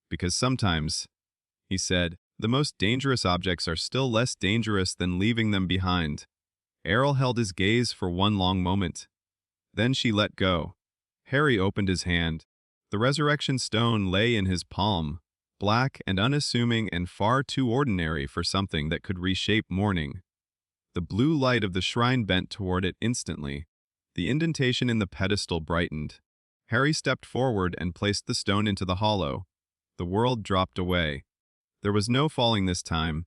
Because sometimes, he said, the most dangerous objects are still less dangerous than leaving them behind. Errol held his gaze for one long moment. Then she let go. Harry opened his hand. The resurrection stone lay in his palm, black and unassuming and far too ordinary for something that could reshape morning. The blue light of the shrine bent toward it instantly. The indentation in the pedestal brightened. Harry stepped forward and placed the stone into the hollow. The world dropped away. There was no falling this time,